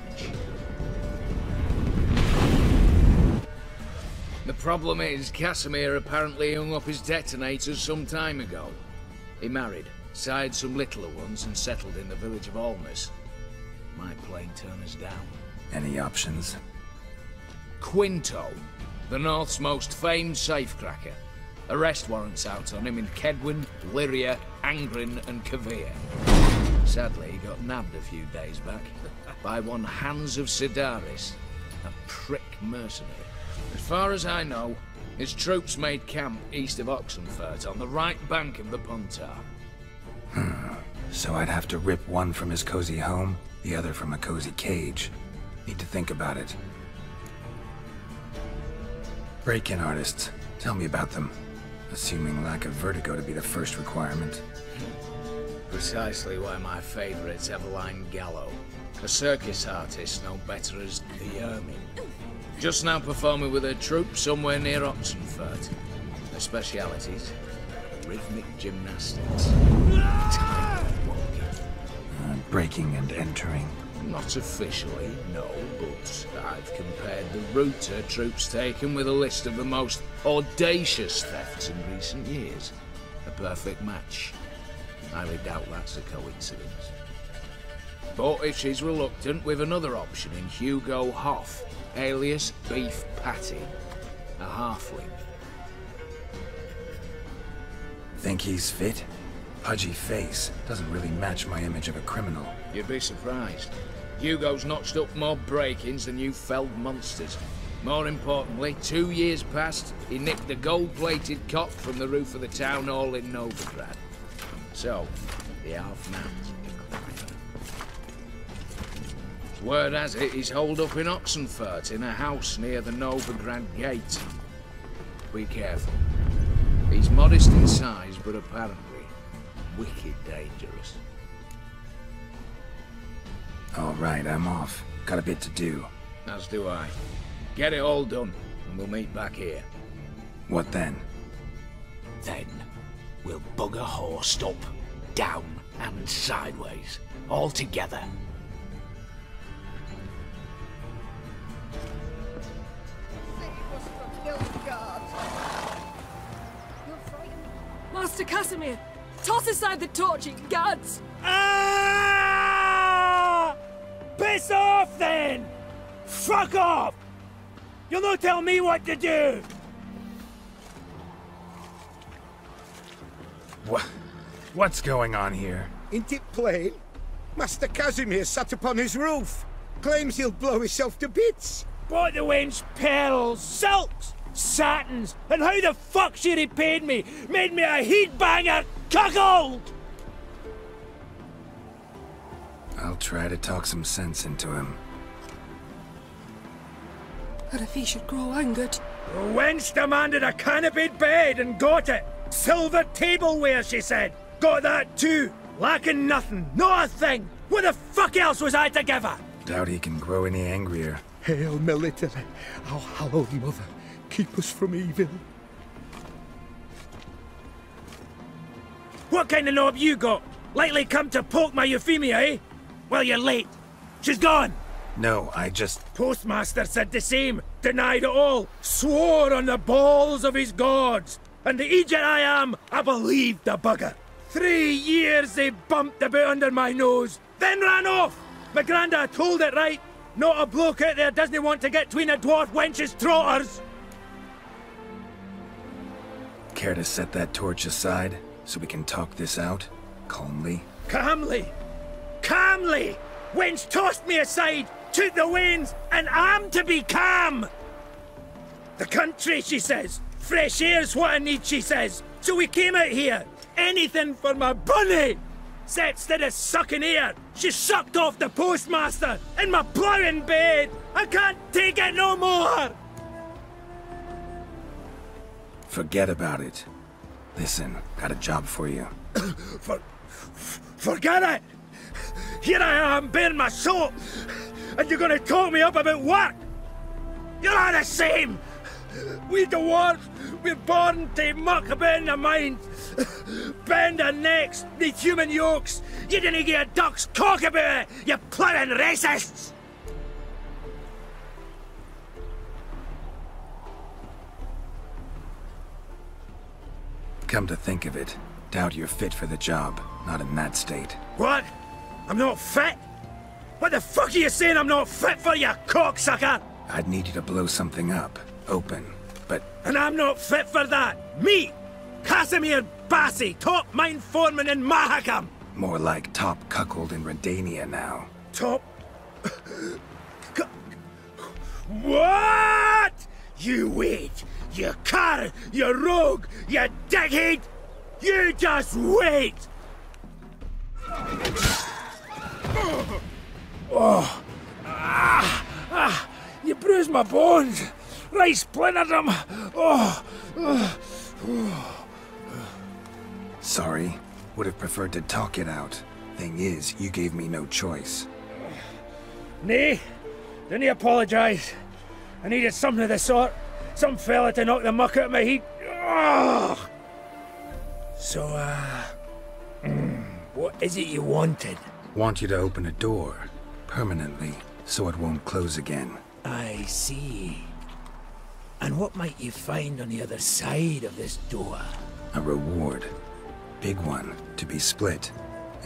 The problem is, Casimir apparently hung up his detonators some time ago. He married, sired some littler ones, and settled in the village of Almas. Might plain turn us down. Any options? Quinto, the North's most famed safecracker. Arrest warrants out on him in Kedwin, Lyria, Angrin, and Kavir. Sadly, he got nabbed a few days back by one Hans of Sidaris, a prick mercenary. As far as I know, his troops made camp east of Oxenfurt on the right bank of the Puntar. So I'd have to rip one from his cozy home, the other from a cozy cage. Need to think about it. Break-in artists. Tell me about them. Assuming lack of vertigo to be the first requirement. Precisely why my favourite's Eveline Gallo. A circus artist no better as the Ermine. Just now performing with her troupe somewhere near Oxenfurt. Her specialities, rhythmic gymnastics. Breaking and entering. Not officially, no, but I've compared the route her troops taken with a list of the most audacious thefts in recent years. A perfect match. Highly doubt that's a coincidence. But if she's reluctant, we've another option in Hugo Hoff, alias Beef Patty, a halfling. Think he's fit? Pudgy face doesn't really match my image of a criminal. You'd be surprised. Hugo's notched up more break-ins than you felled monsters. More importantly, 2 years past, he nicked a gold-plated cot from the roof of the town hall in Novigrad. So, the half-man's decline. Word has it he's holed up in Oxenfurt in a house near the Novigrad gate. Be careful. He's modest in size, but apparently wicked dangerous. All right, I'm off. Got a bit to do. As do I. Get it all done, and we'll meet back here. What then? Then, we'll bugger Horst up, down and sideways, all together. Master Casimir, toss aside the torching guards! Ah! Piss off then! Fuck off! You'll not tell me what to do! What's going on here? Ain't it plain? Master Casimir sat upon his roof. Claims he'll blow himself to bits. Bought the wench pearls, silks, satins, and how the fuck she repaid me? Made me a heat-banger cuckold! I'll try to talk some sense into him. But if he should grow angered... The wench demanded a canopied bed and got it. Silver tableware, she said. Got that too. Lacking nothing. Not a thing. What the fuck else was I to give her? Doubt he can grow any angrier. Hail Melitele, our hallowed mother, keep us from evil. What kind of knob you got? Likely come to poke my Euphemia, eh? Well, you're late. She's gone. No, I just... Postmaster said the same. Denied it all. Swore on the balls of his gods. And the Egypt I am, I believed the bugger. 3 years they bumped about under my nose, then ran off. My granda told it right. Not a bloke out there doesn't want to get between a dwarf wench's trotters. Care to set that torch aside, so we can talk this out? Calmly? Calmly! Calmly! Wench tossed me aside, took the wains, and I'm to be calm! The country, she says. Fresh air's what I need, she says. So we came out here. Anything for my bunny! Set instead of sucking air, she sucked off the postmaster in my ploughing bed! I can't take it no more! Forget about it. Listen, got a job for you. Forget it! Here I am, bearing my soul, and you're gonna talk me up about work! You're all the same! We dwarves, we're born to muck about in the mind. Bend our necks, need human yokes. You didn't get a duck's cock about it, you ploughing racists! Come to think of it, doubt you're fit for the job, not in that state. What? I'm not fit? What the fuck are you saying I'm not fit for, you cocksucker? I'd need you to blow something up, open, but... And I'm not fit for that! Me! Casimir Bassi, top mine foreman in Mahakam! More like top cuckold in Redania now. Top... What? You wait! You cur! You rogue! You dickhead! You just wait! Oh! You bruised my bones! Right splintered them! Oh! Sorry. Would have preferred to talk it out. Thing is, you gave me no choice. Nay, didn't you apologise? I needed something of the sort. Some fella to knock the muck out of my heat. Oh! So, what is it you wanted? Want you to open a door, permanently, so it won't close again. I see. And what might you find on the other side of this door? A reward. Big one, to be split.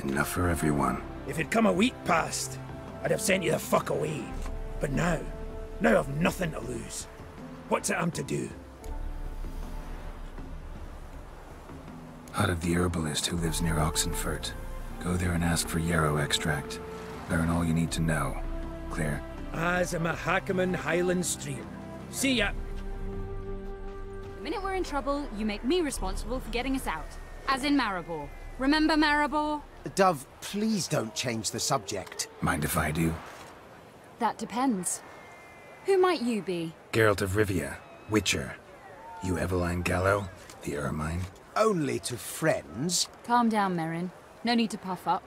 Enough for everyone. If it'd come a week past, I'd have sent you the fuck away. But now I've nothing to lose. What's it I'm to do? Hut of the herbalist who lives near Oxenfurt. Go there and ask for yarrow extract. Learn all you need to know. Clear? As a Mahakaman Highland Stream. See ya! The minute we're in trouble, you make me responsible for getting us out. As in Maribor. Remember Maribor? Dove, please don't change the subject. Mind if I do? That depends. Who might you be? Geralt of Rivia, Witcher. You Eveline Gallo, the Ermine? Only to friends. Calm down, Merrin. No need to puff up.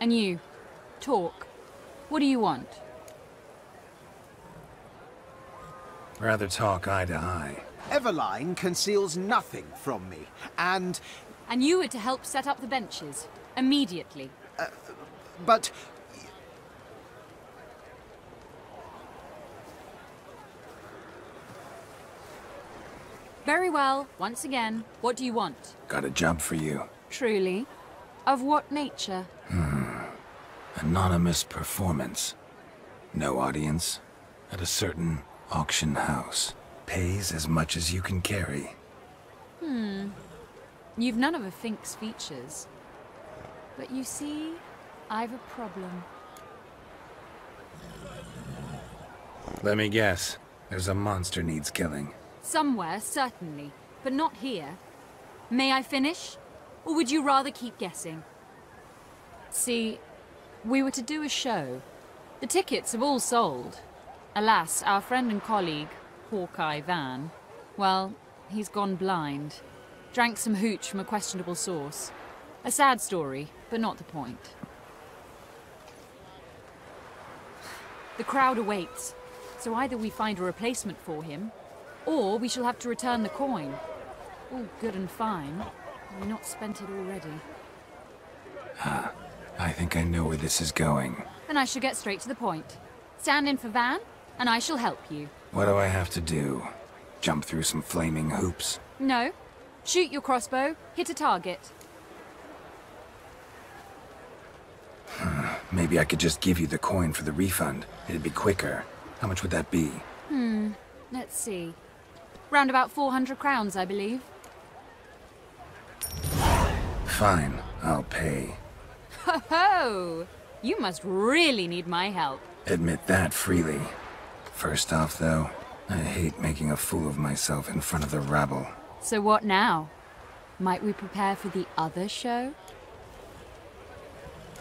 And you, talk. What do you want? Rather talk eye to eye. Everline conceals nothing from me, and... And you were to help set up the benches. Immediately. But... Very well. Once again, what do you want? Got a job for you. Truly? Of what nature? Anonymous performance. No audience. At a certain auction house. Pays as much as you can carry. You've none of a Fink's features. But you see, I've a problem. Let me guess. There's a monster needs killing. Somewhere, certainly. But not here. May I finish? Or would you rather keep guessing? See, we were to do a show. The tickets have all sold. Alas, our friend and colleague, Hawkeye Van, well, he's gone blind. Drank some hooch from a questionable source. A sad story, but not the point. The crowd awaits, so either we find a replacement for him, or we shall have to return the coin. All good and fine. We've not spent it already. I think I know where this is going. Then I shall get straight to the point. Stand in for Van, and I shall help you. What do I have to do? Jump through some flaming hoops? No. Shoot your crossbow, hit a target. Maybe I could just give you the coin for the refund. It'd be quicker. How much would that be? Let's see. Round about 400 crowns, I believe. Fine, I'll pay. Ho ho! You must really need my help. Admit that freely. First off, though, I hate making a fool of myself in front of the rabble. So what now? Might we prepare for the other show?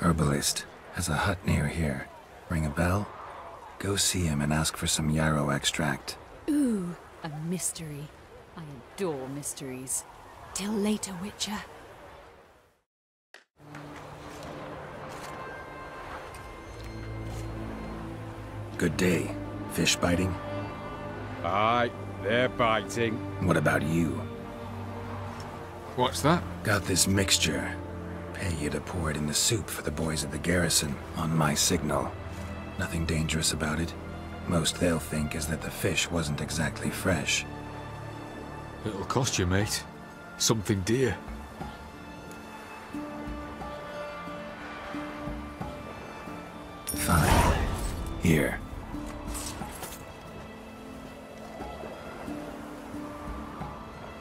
Herbalist has a hut near here. Ring a bell? Go see him and ask for some yarrow extract. Ooh, a mystery. I adore mysteries. Till later, Witcher. Good day. Fish biting? Aye, they're biting. What about you? What's that? Got this mixture. Pay you to pour it in the soup for the boys at the garrison, on my signal. Nothing dangerous about it. Most they'll think is that the fish wasn't exactly fresh. It'll cost you, mate. Something dear. Fine. Here.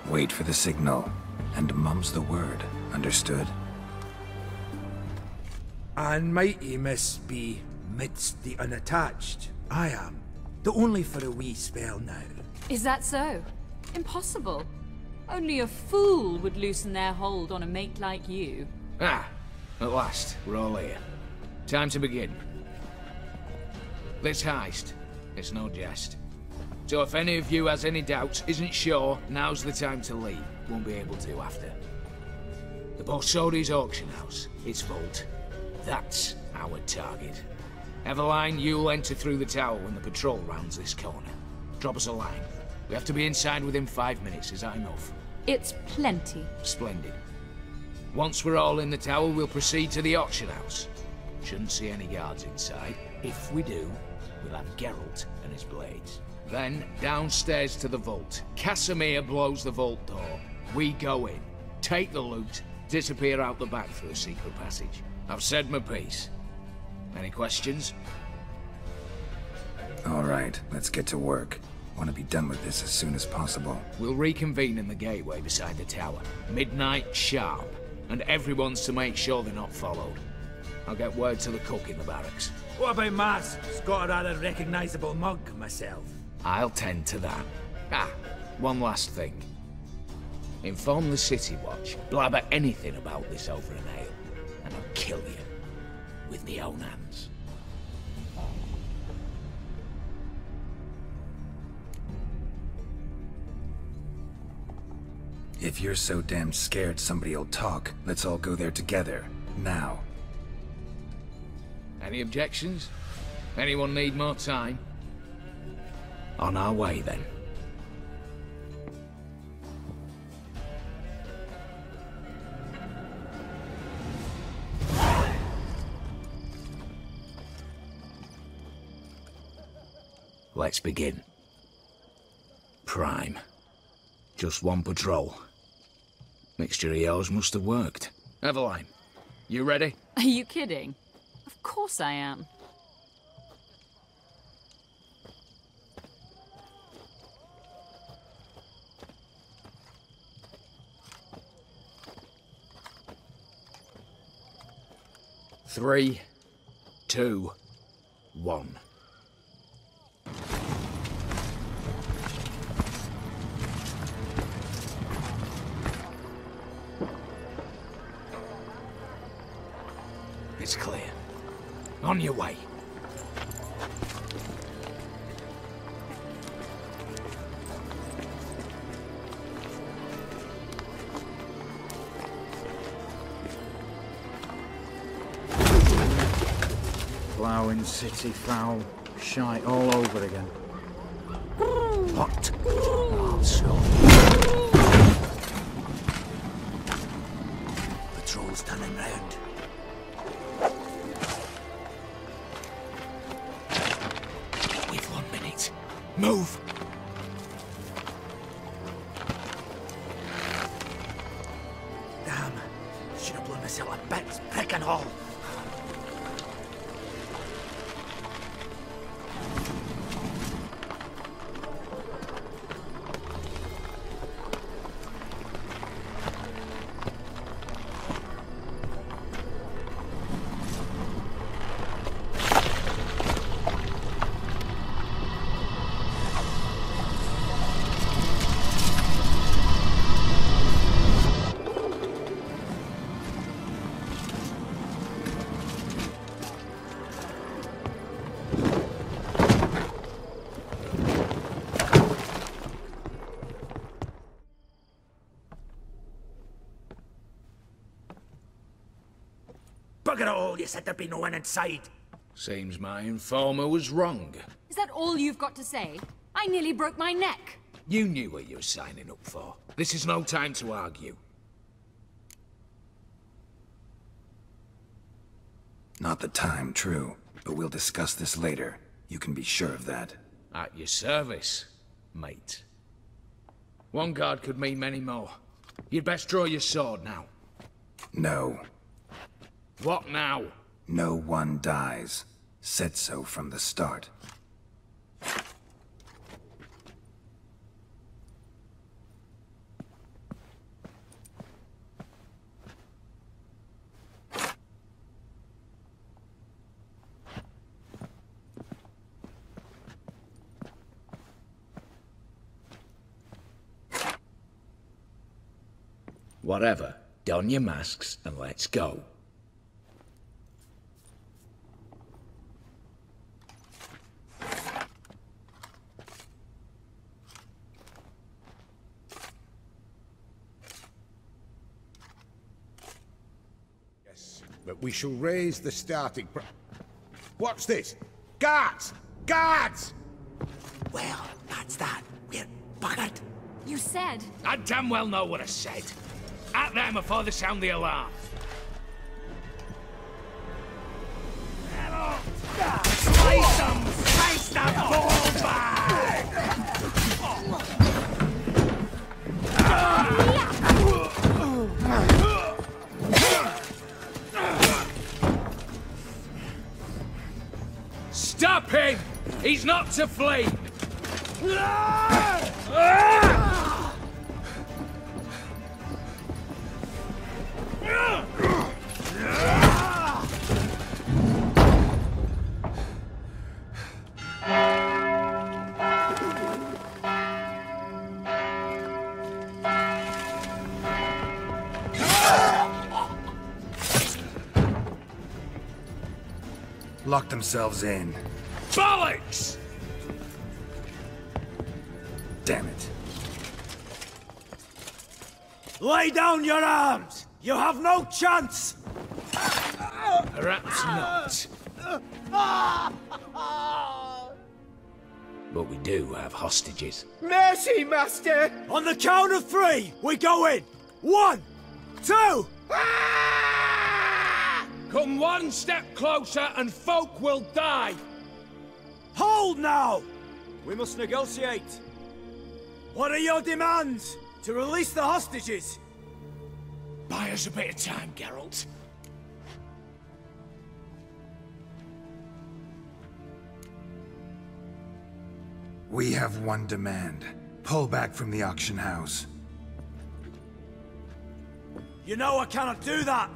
Wait for the signal, and mum's the word. Understood? And mighty miss be midst the unattached. I am, though only for a wee spell now. Is that so? Impossible. Only a fool would loosen their hold on a mate like you. At last, we're all here. Time to begin. This heist, it's no jest. So if any of you has any doubts, isn't sure, now's the time to leave. Won't be able to after. The Borsodi's auction house, its vault. That's our target. Everline, you'll enter through the tower when the patrol rounds this corner. Drop us a line. We have to be inside within 5 minutes, is that enough? It's plenty. Splendid. Once we're all in the tower, we'll proceed to the auction house. Shouldn't see any guards inside. If we do, we'll have Geralt and his blades. Then, downstairs to the vault. Casimir blows the vault door. We go in, take the loot, disappear out the back through a secret passage. I've said my piece. Any questions? All right, let's get to work. Want to be done with this as soon as possible. We'll reconvene in the gateway beside the tower. Midnight sharp. And everyone's to make sure they're not followed. I'll get word to the cook in the barracks. What about Maz? Got a rather recognisable mug myself. I'll tend to that. One last thing. Inform the City Watch. Blabber anything about this over an ale, and I'll kill you. With my own hands. If you're so damn scared somebody'll talk, let's all go there together. Now. Any objections? Anyone need more time? On our way, then. Let's begin. Prime. Just one patrol. Mixture of yours must have worked. Eveline, you ready? Are you kidding? Of course I am. Three, 2, 1. It's clear. On your way. Ploughing, city foul, shite all over again. What? Oh, so. Patrol's turning round. We've 1 minute. Move! Damn. Should have blown myself a bit, prick and all. Bugger all, you said there'd be no one inside. Seems my informer was wrong. Is that all you've got to say? I nearly broke my neck. You knew what you were signing up for. This is no time to argue. Not the time, true. But we'll discuss this later. You can be sure of that. At your service, mate. One guard could mean many more. You'd best draw your sword now. No. What now? No one dies. Said so from the start. Whatever. Don your masks and let's go. But we shall raise the starting price. What's this? Guards! Guards! Well, that's that. We're buggered. You said... I damn well know what I said. At them before they sound the alarm. Slice them! Slice the ball back! Stop him! He's not to flee! Lock themselves in. Bollocks! Damn it. Lay down your arms! You have no chance! Perhaps not. But we do have hostages. Mercy, Master! On the count of 3, we go in! 1, 2! Come one step closer and folk will die! Hold now! We must negotiate. What are your demands? To release the hostages? Buy us a bit of time, Geralt. We have one demand. Pull back from the auction house. You know I cannot do that!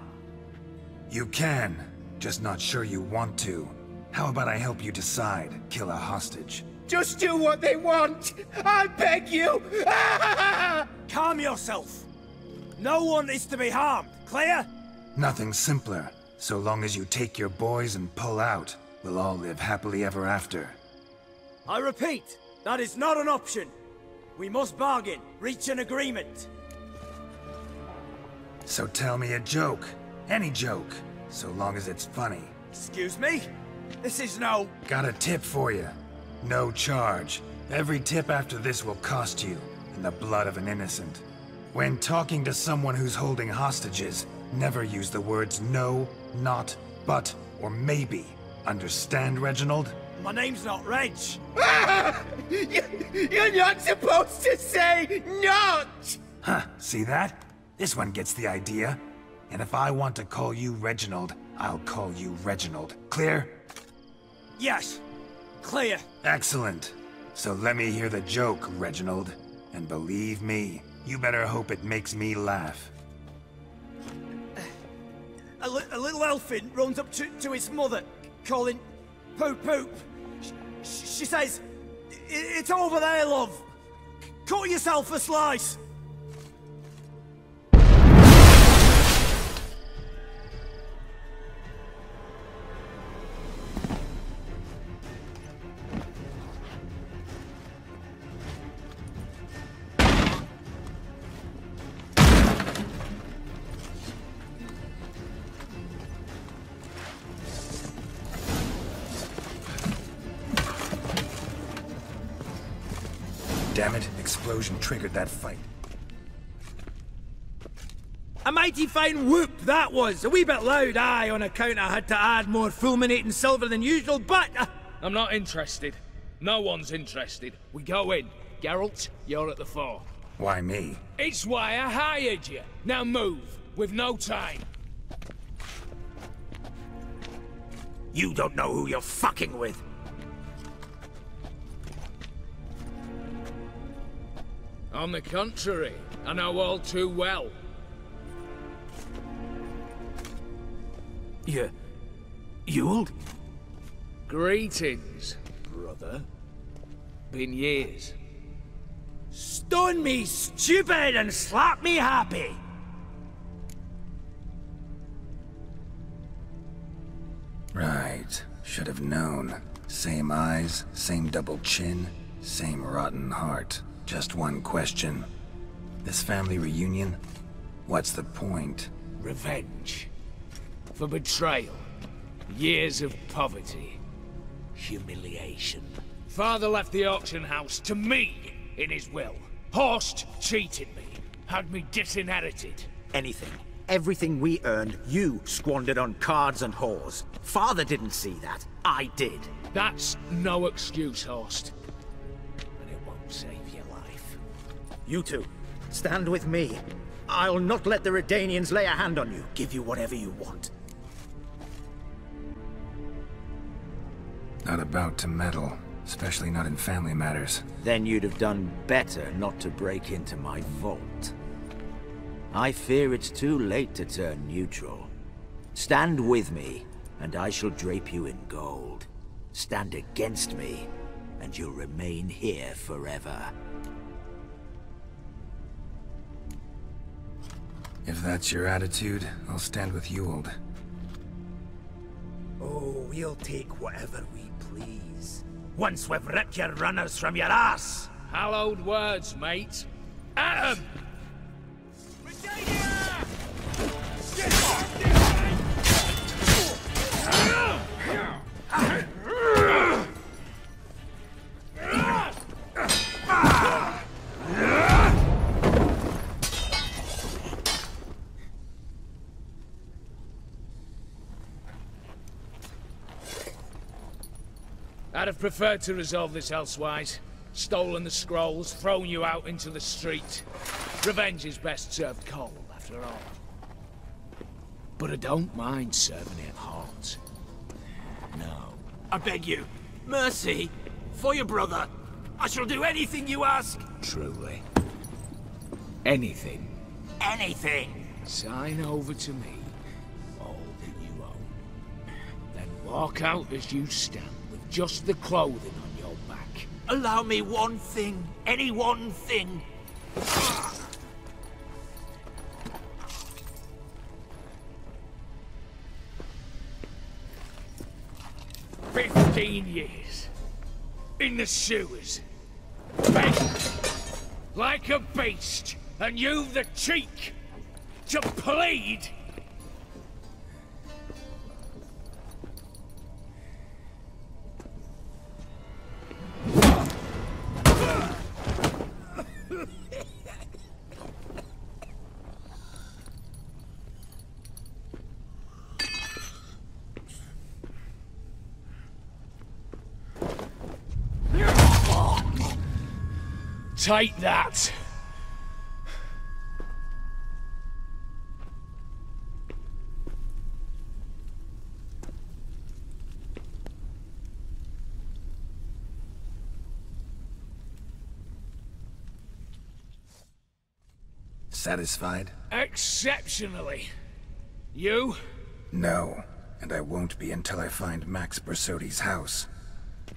You can, just not sure you want to. How about I help you decide? Kill a hostage. Just do what they want! I beg you! Calm yourself! No one is to be harmed, clear? Nothing simpler. So long as you take your boys and pull out, we'll all live happily ever after. I repeat, that is not an option. We must bargain, reach an agreement. So tell me a joke. Any joke. So long as it's funny. Excuse me? This is no... Got a tip for you. No charge. Every tip after this will cost you, in the blood of an innocent. When talking to someone who's holding hostages, never use the words no, not, but, or maybe. Understand, Reginald? My name's not Reg. You're not supposed to say not! Huh, see that? This one gets the idea. And if I want to call you Reginald, I'll call you Reginald. Clear? Yes. Clear. Excellent. So let me hear the joke, Reginald. And believe me, you better hope it makes me laugh. A little elfin runs up to his mother, calling Poop Poop. She says, "It's over there, love. Cut yourself a slice." Damn it, explosion triggered that fight. A mighty fine whoop that was. A wee bit loud, aye, on account I had to add more fulminating silver than usual, but... I'm not interested. No one's interested. We go in. Geralt, you're at the fore. Why me? It's why I hired you. Now move. We've no time. You don't know who you're fucking with. On the contrary, I know all too well. Ewald? Greetings, brother. Been years. Stone me stupid and slap me happy! Right. Should have known. Same eyes, same double chin, same rotten heart. Just one question. This family reunion? What's the point? Revenge. For betrayal. Years of poverty. Humiliation. Father left the auction house to me in his will. Horst cheated me. Had me disinherited. Anything. Everything we earned, you squandered on cards and whores. Father didn't see that. I did. That's no excuse, Horst. And it won't save your life. You two, stand with me. I'll not let the Redanians lay a hand on you. Give you whatever you want. Not about to meddle, especially not in family matters. Then you'd have done better not to break into my vault. I fear it's too late to turn neutral. Stand with me, and I shall drape you in gold. Stand against me, and you'll remain here forever. If that's your attitude, I'll stand with Ewald. Oh, we'll take whatever we please. Once we've ripped your runners from your ass! Hallowed words, mate. At 'em! I'd have preferred to resolve this elsewise. Stolen the scrolls, thrown you out into the street. Revenge is best served cold, after all. But I don't mind serving it hot. No. I beg you, mercy, for your brother. I shall do anything you ask. Truly. Anything. Anything. Sign over to me all that you own. Then walk out as you stand with just the clothing on your back. Allow me one thing. Any one thing. 15 years. In the sewers. Begging. Like a beast. And you've the cheek to plead. Take that. Satisfied? Exceptionally. You? No, and I won't be until I find Max Bersodi's house.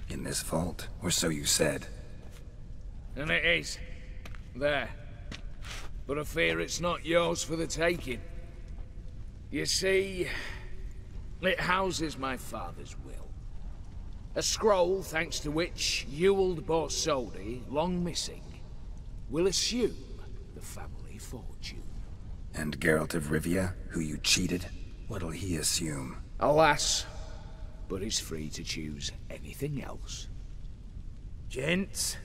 In this vault, or so you said. And it is. There. But I fear it's not yours for the taking. You see, it houses my father's will. A scroll thanks to which Ewald Borsodi, long missing, will assume the family fortune. And Geralt of Rivia, who you cheated, what'll he assume? Alas, but he's free to choose anything else. Gents,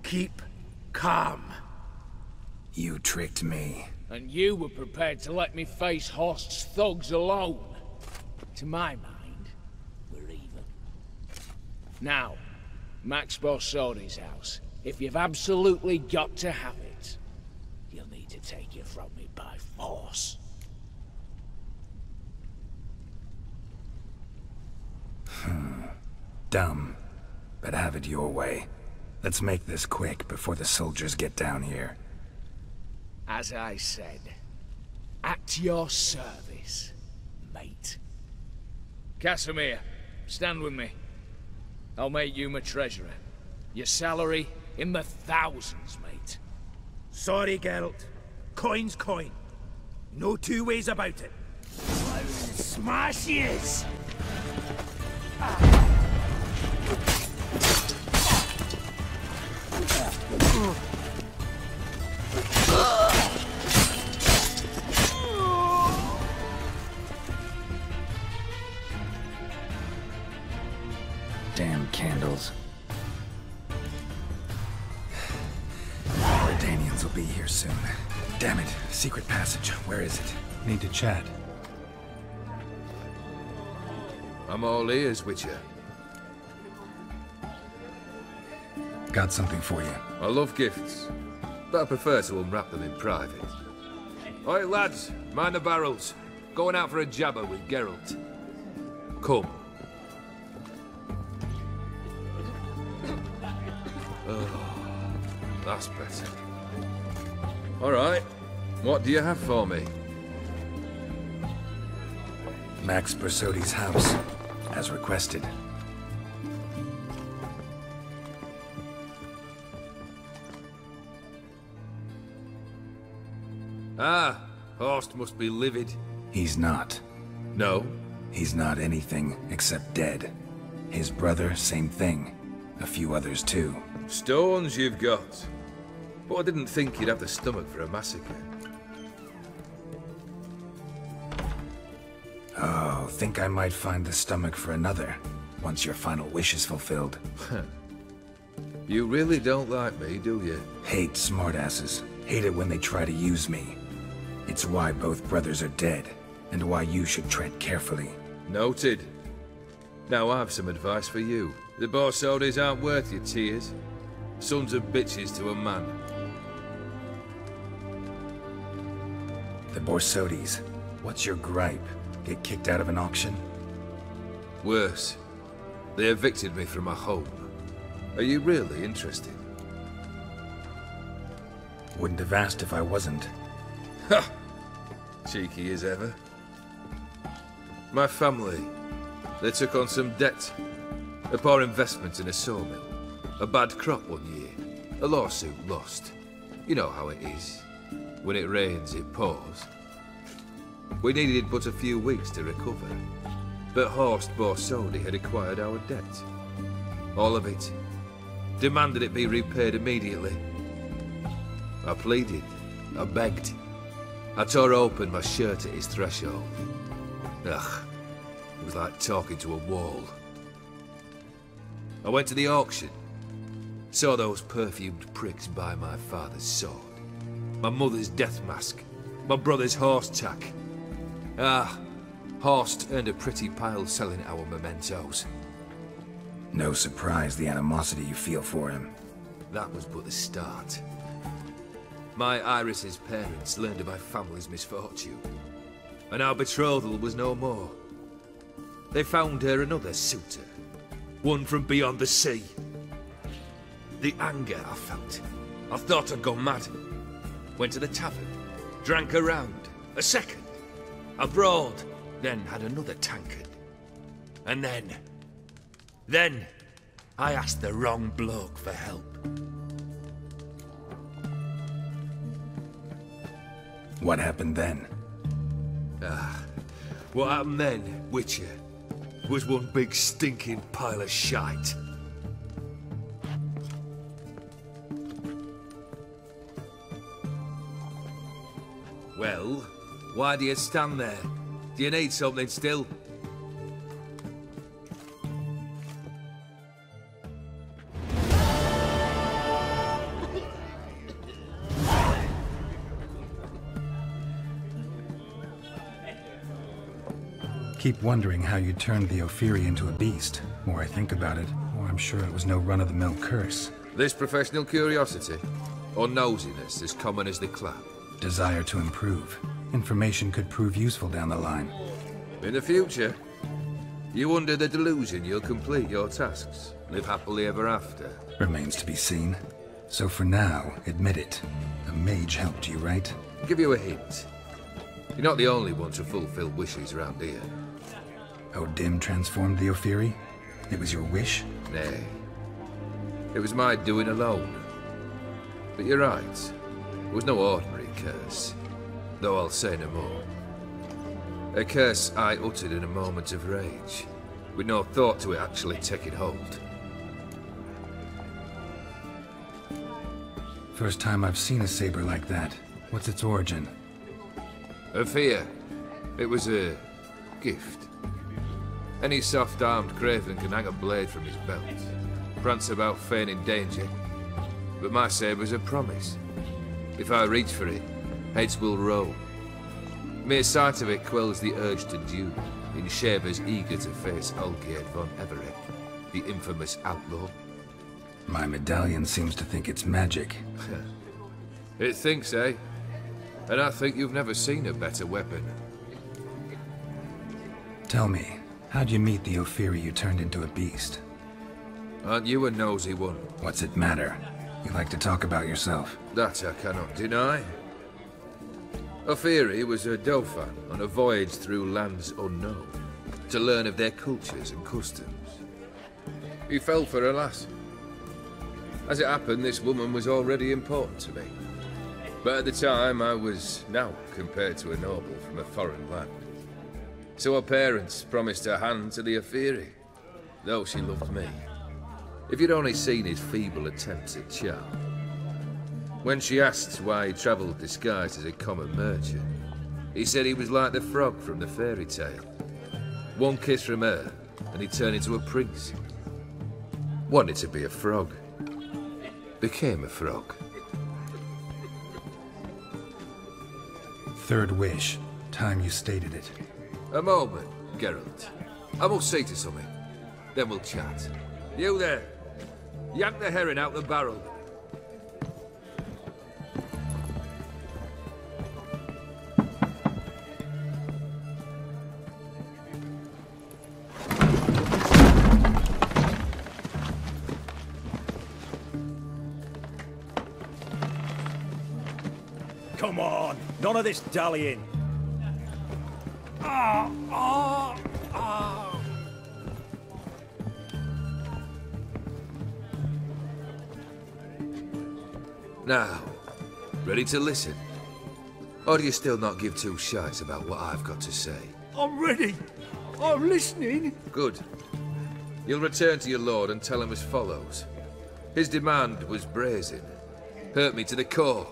keep calm. You tricked me. And you were prepared to let me face Horst's thugs alone. To my mind, we're even. Now, Max Borsodi's house. If you've absolutely got to have it, you'll need to take it from me by force. Dumb, but have it your way. Let's make this quick before the soldiers get down here. As I said, at your service, mate. Casimir, stand with me. I'll make you my treasurer. Your salary in the thousands, mate. Sorry, Geralt. Coin's coin. No two ways about it. Smash he is! Damn candles. Danians will be here soon. Damn it. Secret passage. Where is it? Need to chat. I'm all ears, Witcher. Got something for you. I love gifts, but I prefer to unwrap them in private. Oi, lads, mind the barrels. Going out for a jabber with Geralt. Come. Oh, that's better. All right, what do you have for me? Max Bersodi's house, as requested. Ah, Horst must be livid. He's not. No? He's not anything except dead. His brother, same thing. A few others too. Stones you've got. But I didn't think you'd have the stomach for a massacre. Oh, think I might find the stomach for another, once your final wish is fulfilled. You really don't like me, do you? Hate smartasses. Hate it when they try to use me. It's why both brothers are dead, and why you should tread carefully. Noted. Now I've some advice for you. The Borsodis aren't worth your tears. Sons of bitches to a man. The Borsodis. What's your gripe? Get kicked out of an auction? Worse. They evicted me from my home. Are you really interested? Wouldn't have asked if I wasn't. Ha! Cheeky as ever. My family, they took on some debt. A poor investment in a sawmill. A bad crop one year. A lawsuit lost. You know how it is. When it rains, it pours. We needed but a few weeks to recover. But Horst Borsodi had acquired our debt. All of it. Demanded it be repaid immediately. I pleaded. I begged. I tore open my shirt at his threshold. Ugh. It was like talking to a wall. I went to the auction. Saw those perfumed pricks buy my father's sword. My mother's death mask. My brother's horse tack. Ah, Horst earned a pretty pile selling our mementos. No surprise the animosity you feel for him. That was but the start. My Iris's parents learned of my family's misfortune, and our betrothal was no more. They found her another suitor, one from beyond the sea. The anger I felt, I thought I'd gone mad. Went to the tavern, drank a round, a second, abroad, then had another tankard. And then, I asked the wrong bloke for help. What happened then? What happened then, Witcher, was one big stinking pile of shite. Well, why do you stand there? Do you need something still? Keep wondering how you turned the Ophiri into a beast. More I think about it, more I'm sure it was no run-of-the-mill curse. This professional curiosity, or nosiness as common as the clap? Desire to improve. Information could prove useful down the line. In the future, you under the delusion you'll complete your tasks, live happily ever after. Remains to be seen. So for now, admit it. A mage helped you, right? I'll give you a hint. You're not the only one to fulfill wishes around here. O'Dim transformed the Ophiri? It was your wish? Nay. It was my doing alone. But you're right. It was no ordinary curse. Though I'll say no more. A curse I uttered in a moment of rage, with no thought to it actually taking hold. First time I've seen a saber like that. What's its origin? A fear. It was a gift. Any soft-armed craven can hang a blade from his belt, prance about feigning danger. But my saber's a promise. If I reach for it, heads will roll. Mere sight of it quells the urge to duel, in shavers eager to face Olgierd von Everett, the infamous outlaw. My medallion seems to think it's magic. It thinks, eh? And I think you've never seen a better weapon. Tell me, how'd you meet the Ophiri you turned into a beast? Aren't you a nosy one? What's it matter? You like to talk about yourself. That I cannot deny. Ophiri was a Dauphin on a voyage through lands unknown, to learn of their cultures and customs. He fell for a lass. As it happened, this woman was already important to me. But at the time, I was now compared to a noble from a foreign land. So her parents promised her hand to the Ophiri, though she loved me. If you'd only seen his feeble attempts at charm. When she asked why he travelled disguised as a common merchant, he said he was like the frog from the fairy tale. One kiss from her, and he turned into a prince. Wanted to be a frog. Became a frog. Third wish. Time you stated it. A moment, Geralt. I must say to something. then we'll chat. You there, yank the herring out the barrel. Come on, none of this dallying. Now, ready to listen? Or do you still not give two shites about what I've got to say? I'm ready. I'm listening. Good. You'll return to your lord and tell him as follows. His demand was brazen. Hurt me to the core.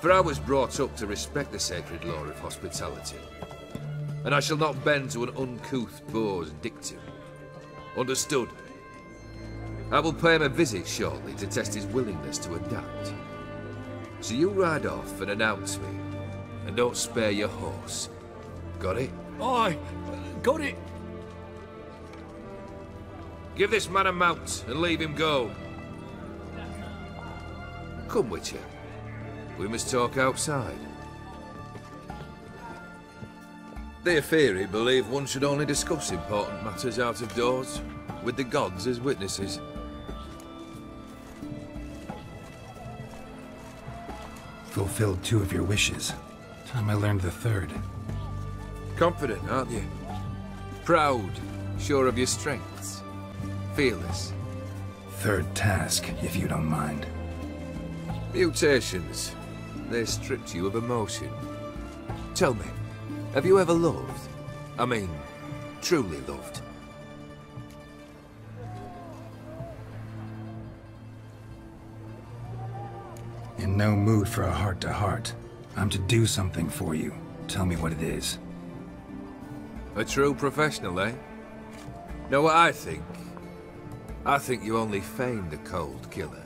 For I was brought up to respect the sacred law of hospitality. And I shall not bend to an uncouth boor's dictum. Understood? I will pay him a visit shortly to test his willingness to adapt. So you ride off and announce me. And don't spare your horse. Got it? Aye, got it. Give this man a mount and leave him go. Come, Witcher. We must talk outside. The Aetheri believe one should only discuss important matters out of doors, with the gods as witnesses. Fulfilled 2 of your wishes. Time I learned the 3rd. Confident, aren't you? Proud, sure of your strengths. Fearless. 3rd task, if you don't mind. Mutations. They stripped you of emotion. Tell me, have you ever loved? I mean, truly loved? In no mood for a heart-to-heart. I'm to do something for you. Tell me what it is. A true professional, eh? Know what I think? I think you only feign the cold killer,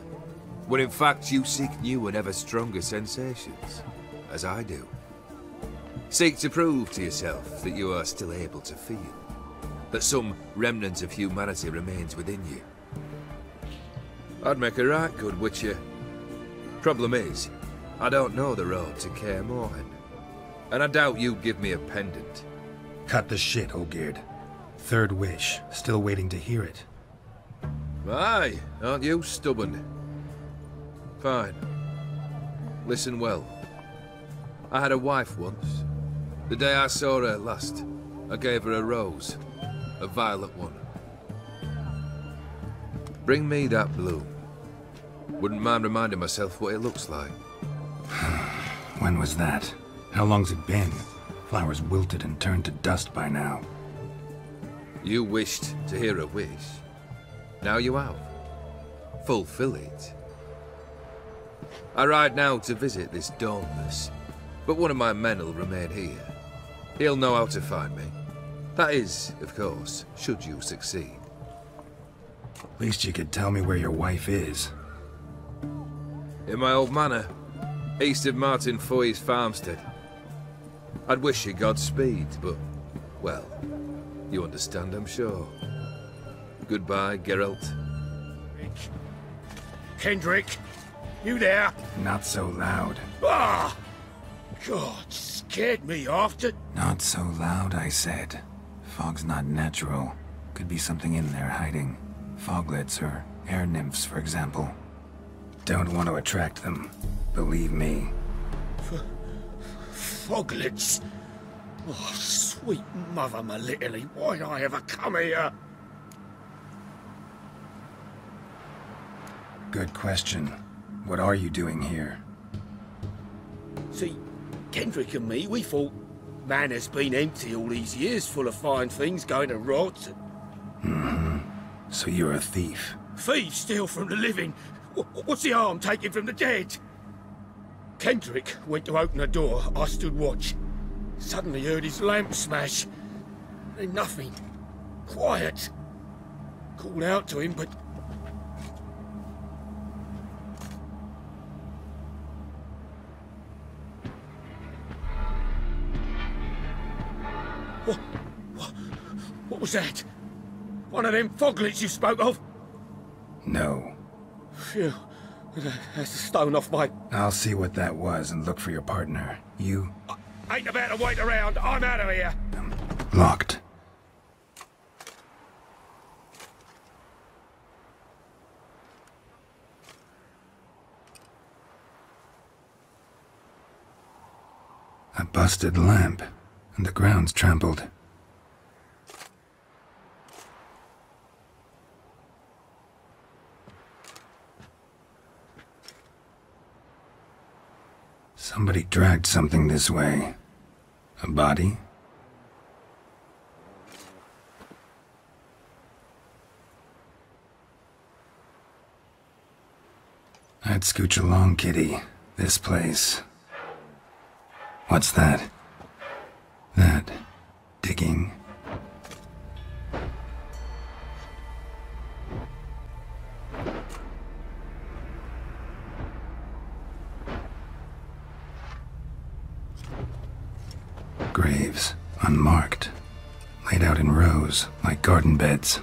when in fact you seek new and ever stronger sensations, as I do. Seek to prove to yourself that you are still able to feel, that some remnant of humanity remains within you. I'd make a right good Witcher. Problem is, I don't know the road to Kaer Morhen, and I doubt you'd give me a pendant. Cut the shit, Olgierd. 3rd wish, still waiting to hear it. Aye, aren't you stubborn? Fine. Listen well. I had a wife once. The day I saw her last, I gave her a rose. A violet one. Bring me that bloom. Wouldn't mind reminding myself what it looks like. When was that? How long's it been? Flowers wilted and turned to dust by now. You wished to hear a wish. Now you have. Fulfill it. I ride now to visit this Dauntless, but one of my men will remain here. He'll know how to find me. That is, of course, should you succeed. Least you could tell me where your wife is. In my old manor, east of Martin Foy's farmstead. I'd wish you Godspeed, but, well, you understand, I'm sure. Goodbye, Geralt. Kendrick, you there? Not so loud. Ah! God, scared me off to... Not so loud, I said. Fog's not natural. Could be something in there hiding. Foglets or air nymphs, for example. Don't want to attract them. Believe me. Foglets? Oh, sweet mother, my little, why'd I ever come here? Good question. What are you doing here? See, Kendrick and me, we thought Manor's been empty all these years, full of fine things going to rot. Mm-hmm. So you're a thief. Thieves steal from the living. What's the harm taken from the dead? Kendrick went to open the door. I stood watch. Suddenly heard his lamp smash. Then nothing. Quiet. Called out to him, but... What was that? One of them foglets you spoke of? No. Phew. That's a stone off my... I'll see what that was and look for your partner. You? Ain't about to wait around. I'm out of here. Locked. A busted lamp, and the ground's trampled. Somebody dragged something this way. A body? I'd scooch along, kitty. This place. What's that? That. Digging. Graves, unmarked, laid out in rows like garden beds.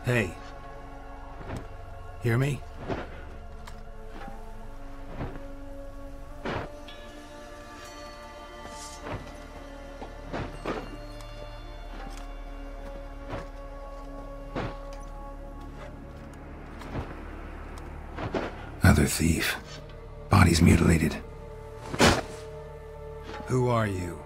Hey. Hear me? Other thief. Body's mutilated. Who are you?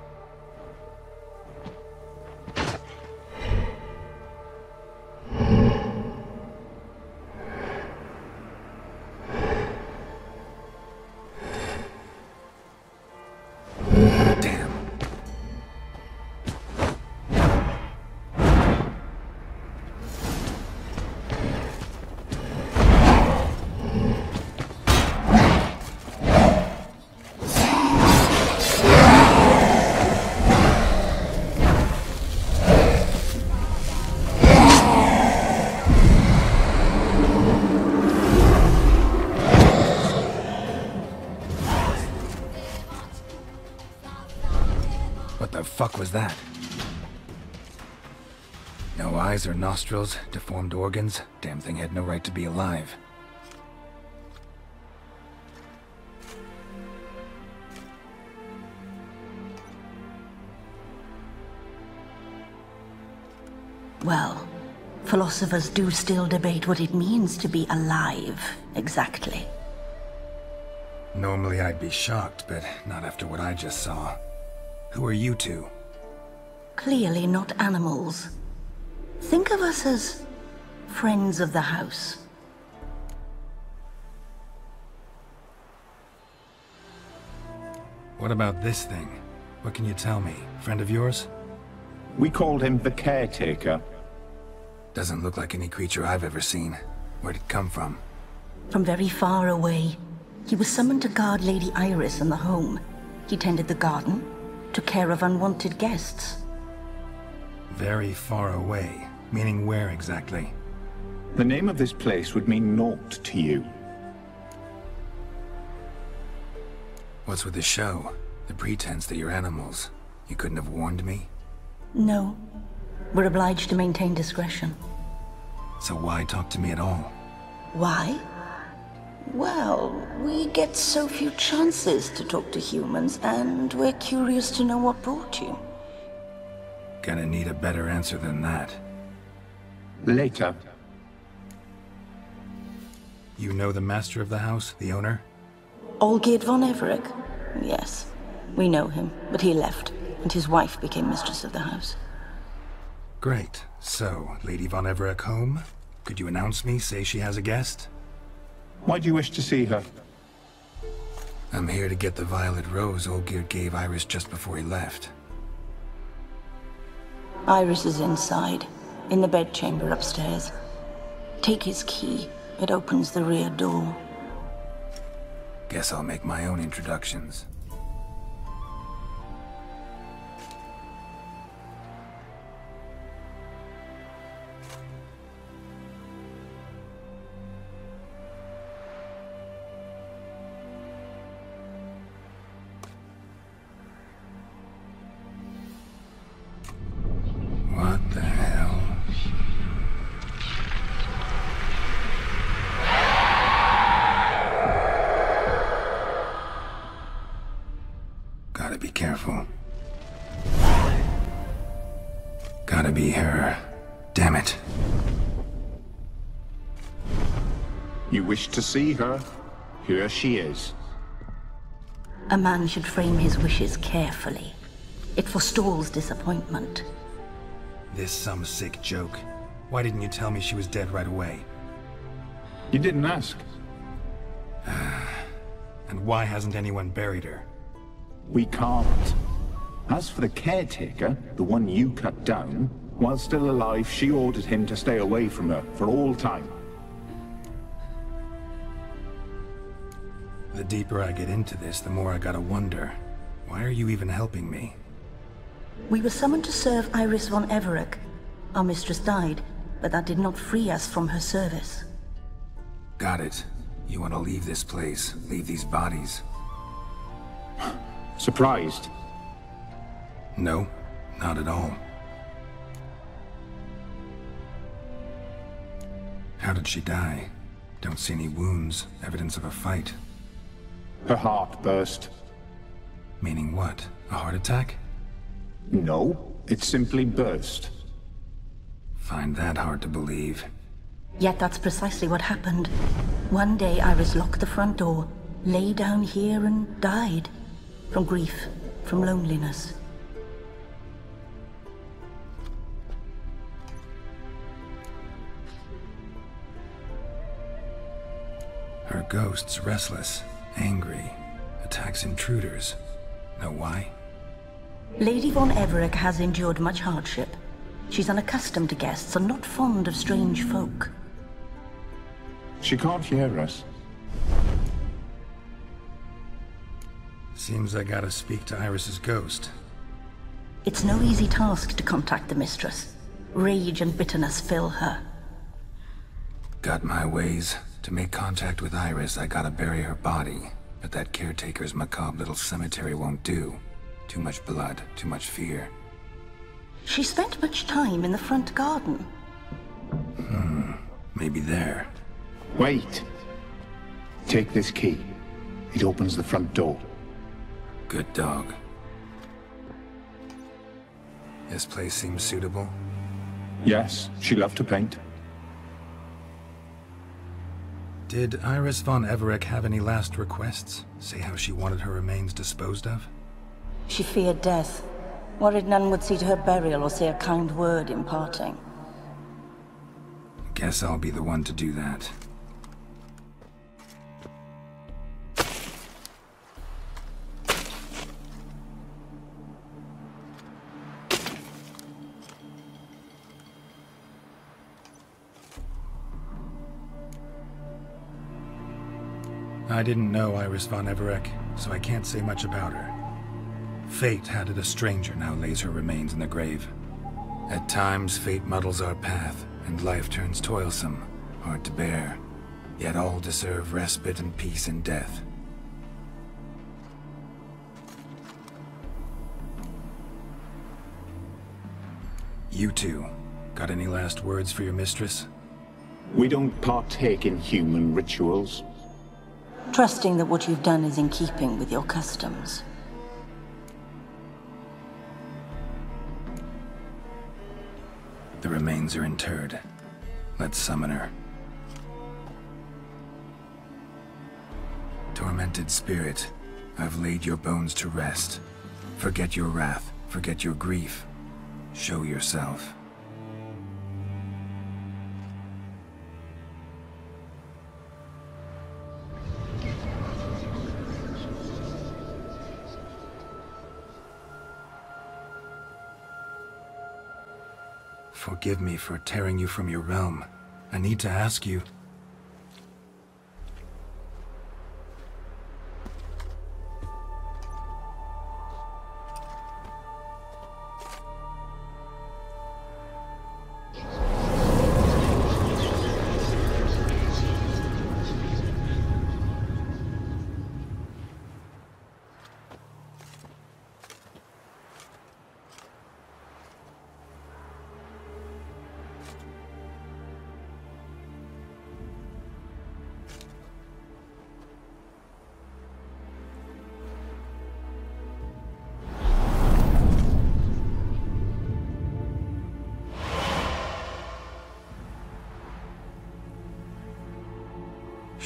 What the fuck was that? No eyes or nostrils, deformed organs. Damn thing had no right to be alive. Well, philosophers do still debate what it means to be alive, exactly. Normally I'd be shocked, but not after what I just saw. Who are you two? Clearly not animals. Think of us as friends of the house. What about this thing? What can you tell me? Friend of yours? We called him the Caretaker. Doesn't look like any creature I've ever seen. Where'd it come from? From very far away. He was summoned to guard Lady Iris in the home. He tended the garden, took care of unwanted guests. Very far away. Meaning where exactly? The name of this place would mean naught to you. What's with the show? The pretense that you're animals. You couldn't have warned me? No. We're obliged to maintain discretion. So why talk to me at all? Why? Well, we get so few chances to talk to humans, and we're curious to know what brought you. Gonna need a better answer than that. Later. You know the master of the house, the owner? Olgierd von Everec? Yes. We know him, but he left, and his wife became mistress of the house. Great. So, Lady von Everec home? Could you announce me, say she has a guest? Why do you wish to see her? I'm here to get the violet rose Olgierd gave Iris just before he left. Iris is inside, in the bedchamber upstairs. Take his key. It opens the rear door. Guess I'll make my own introductions. be her. Damn it. You wish to see her? Here she is. A man should frame his wishes carefully. It forestalls disappointment. This some sick joke. Why didn't you tell me she was dead right away? You didn't ask. And why hasn't anyone buried her? We can't. As for the caretaker, the one you cut down, while still alive, she ordered him to stay away from her for all time. The deeper I get into this, the more I gotta wonder. Why are you even helping me? We were summoned to serve Iris von Everec. Our mistress died, but that did not free us from her service. Got it. You want to leave this place, leave these bodies. Surprised? No, not at all. How did she die? Don't see any wounds, evidence of a fight. Her heart burst. Meaning what? A heart attack? No, it simply burst. Find that hard to believe. Yet that's precisely what happened. One day Iris locked the front door, lay down here and died. From grief, from loneliness. Her ghost's restless, angry, attacks intruders. Know why? Lady von Everec has endured much hardship. She's unaccustomed to guests and not fond of strange folk. She can't hear us. Seems I gotta speak to Iris's ghost. It's no easy task to contact the mistress. Rage and bitterness fill her. Got my ways. To make contact with Iris, I gotta bury her body. But that caretaker's macabre little cemetery won't do. Too much blood, too much fear. She spent much time in the front garden. Maybe there. Wait. Take this key. It opens the front door. Good dog. This place seems suitable. Yes, she loved to paint. Did Iris von Everec have any last requests? Say how she wanted her remains disposed of? She feared death. Worried none would see to her burial or say a kind word in parting. Guess I'll be the one to do that. I didn't know Iris von Everec, so I can't say much about her. Fate had it a stranger now lays her remains in the grave. At times, fate muddles our path, and life turns toilsome, hard to bear. Yet all deserve respite and peace in death. You two, got any last words for your mistress? We don't partake in human rituals. Trusting that what you've done is in keeping with your customs. The remains are interred. Let's summon her. Tormented spirit, I've laid your bones to rest. Forget your wrath, forget your grief. Show yourself. Forgive me for tearing you from your realm. I need to ask you...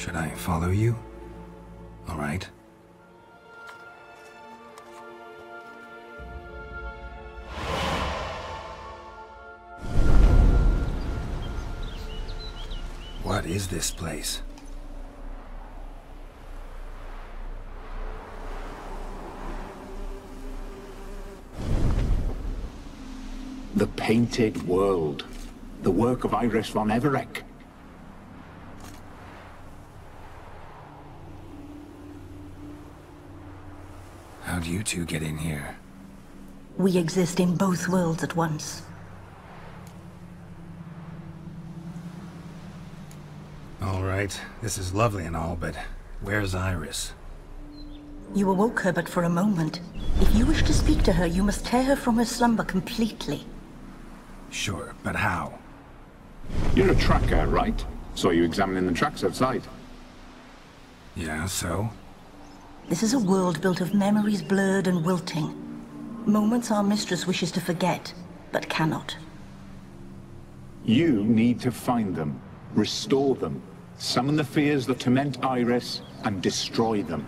Should I follow you? All right. What is this place? The Painted World. The work of Iris von Everec. How'd you two get in here? We exist in both worlds at once. All right, this is lovely and all, but where's Iris? You awoke her but for a moment. If you wish to speak to her, you must tear her from her slumber completely. Sure, but how? You're a tracker, right? Saw you examining the tracks outside. Yeah, so? This is a world built of memories blurred and wilting. Moments our mistress wishes to forget, but cannot. You need to find them, restore them, summon the fears that torment Iris, and destroy them.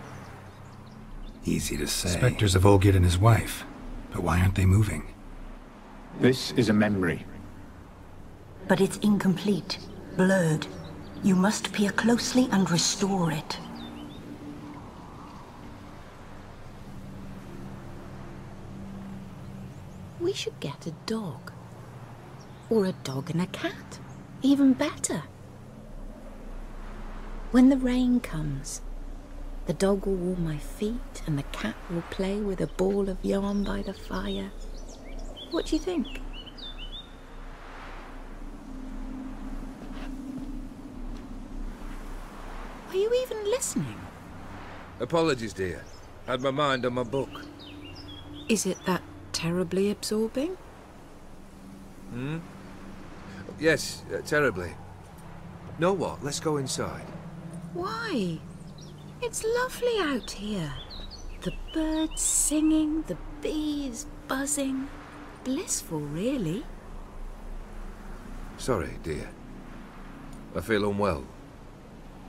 Easy to say. Spectres of Olgierd and his wife. But why aren't they moving? This is a memory. But it's incomplete, blurred. You must peer closely and restore it. We should get a dog. Or a dog and a cat. Even better. When the rain comes, the dog will warm my feet and the cat will play with a ball of yarn by the fire. What do you think? Are you even listening? Apologies, dear. Had my mind on my book. Is it that terribly absorbing? Yes, terribly. Know what? Let's go inside. Why? It's lovely out here. The birds singing, the bees buzzing. Blissful, really. Sorry, dear. I feel unwell.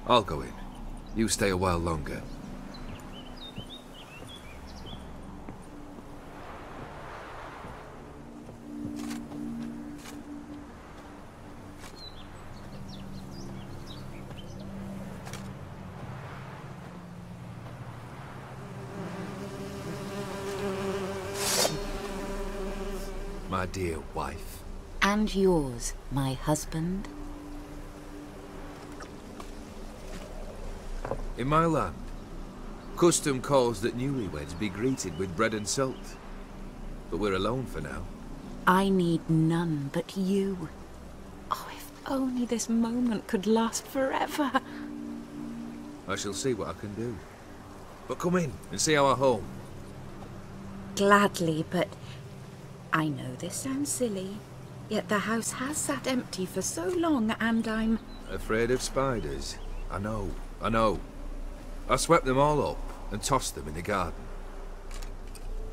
I'll go in. You stay a while longer. My dear wife. And yours, my husband. In my land, custom calls that newlyweds be greeted with bread and salt. But we're alone for now. I need none but you. Oh, if only this moment could last forever. I shall see what I can do. But come in and see our home. Gladly, but I know this sounds silly, yet the house has sat empty for so long and I'm afraid of spiders. I know. I swept them all up and tossed them in the garden.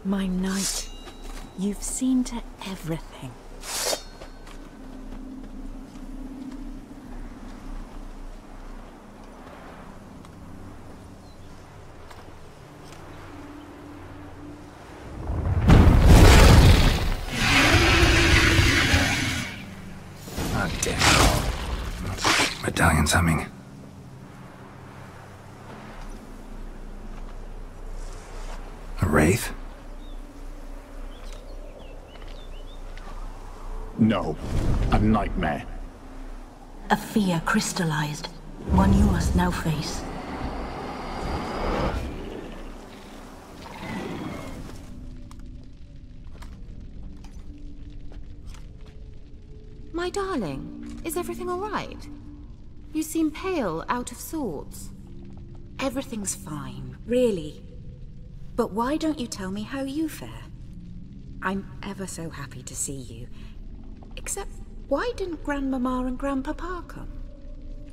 My knight, you've seen to everything. Ah, damn it. Medallion's humming. A wraith? No. A nightmare. A fear crystallized. One you must now face. My darling, is everything all right? You seem pale, out of sorts. Everything's fine, really. But why don't you tell me how you fare? I'm ever so happy to see you. Except, why didn't Grandmama and Grandpapa come?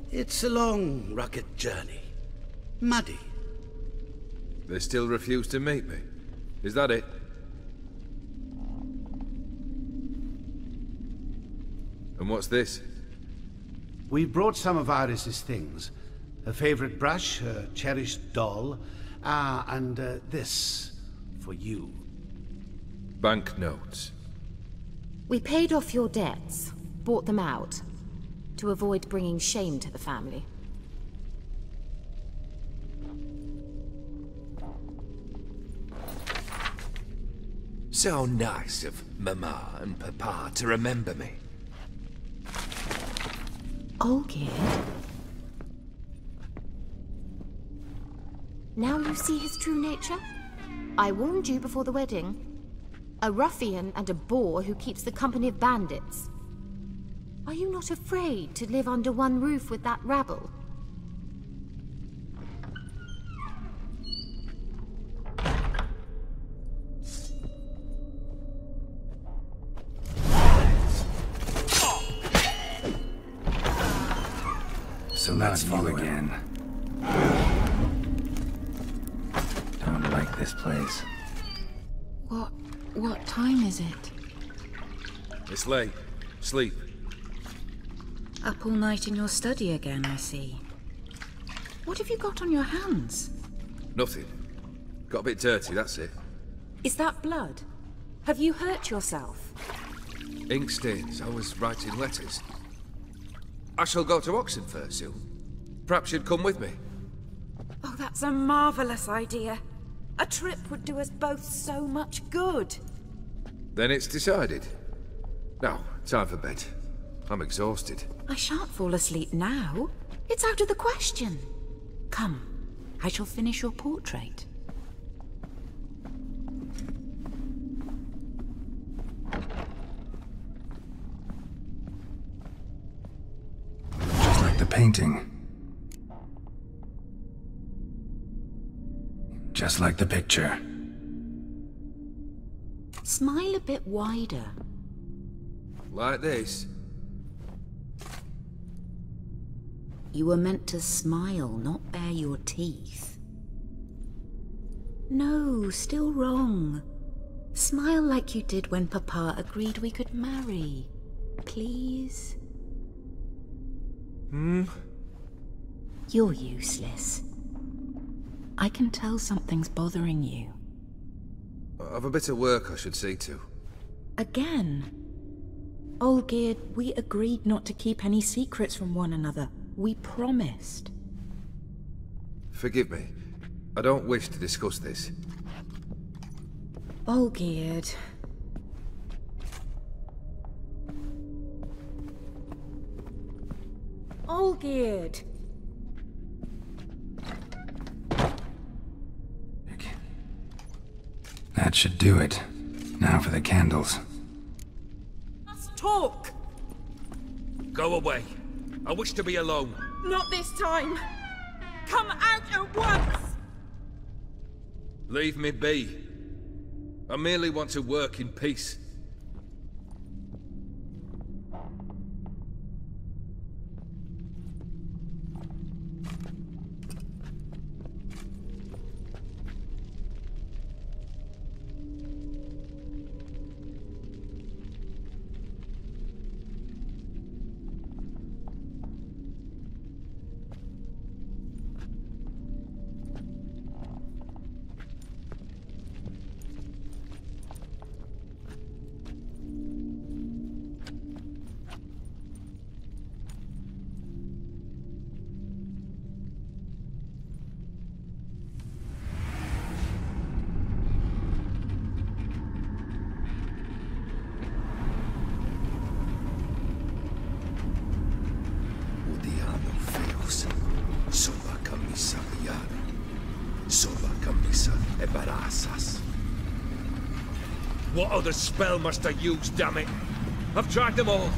It's a long, rugged journey. Muddy. They still refuse to meet me. Is that it? And what's this? We brought some of Iris's things. Her favourite brush, her cherished doll. Ah, and this for you. Banknotes. We paid off your debts, bought them out, to avoid bringing shame to the family. So nice of Mama and Papa to remember me. Olgierd? Now you see his true nature? I warned you before the wedding. A ruffian and a boor who keeps the company of bandits. Are you not afraid to live under one roof with that rabble? So that's you again. Don't like this place. What time is it? It's late. Sleep. Up all night in your study again, I see. What have you got on your hands? Nothing. Got a bit dirty, that's it. Is that blood? Have you hurt yourself? Ink stains. I was writing letters. I shall go to Oxenfurt soon. Perhaps you'd come with me. Oh, that's a marvelous idea. A trip would do us both so much good. Then it's decided. Now, time for bed. I'm exhausted. I shan't fall asleep now. It's out of the question. Come, I shall finish your portrait. Just like the painting. Just like the picture. Smile a bit wider. Like this? You were meant to smile, not bare your teeth. No, still wrong. Smile like you did when Papa agreed we could marry. Please? You're useless. I can tell something's bothering you. I've a bit of work I should see to. Again? Olgierd, we agreed not to keep any secrets from one another. We promised. Forgive me. I don't wish to discuss this. Olgierd. Olgierd! That should do it. Now for the candles. Let's talk! Go away. I wish to be alone. Not this time! Come out at once! Leave me be. I merely want to work in peace. What other spell must I use, damn it? I've tried them all.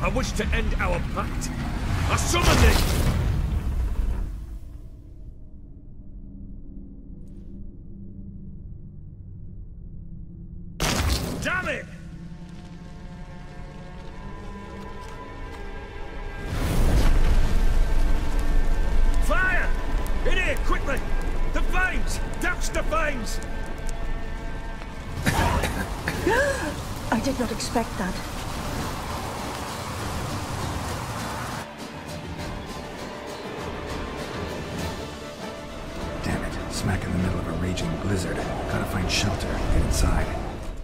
I wish to end our pact. I summon it! Damn it! Fire! In here, quickly! The flames! Douse the flames! I did not expect that. smack in the middle of a raging blizzard. Gotta find shelter, get inside.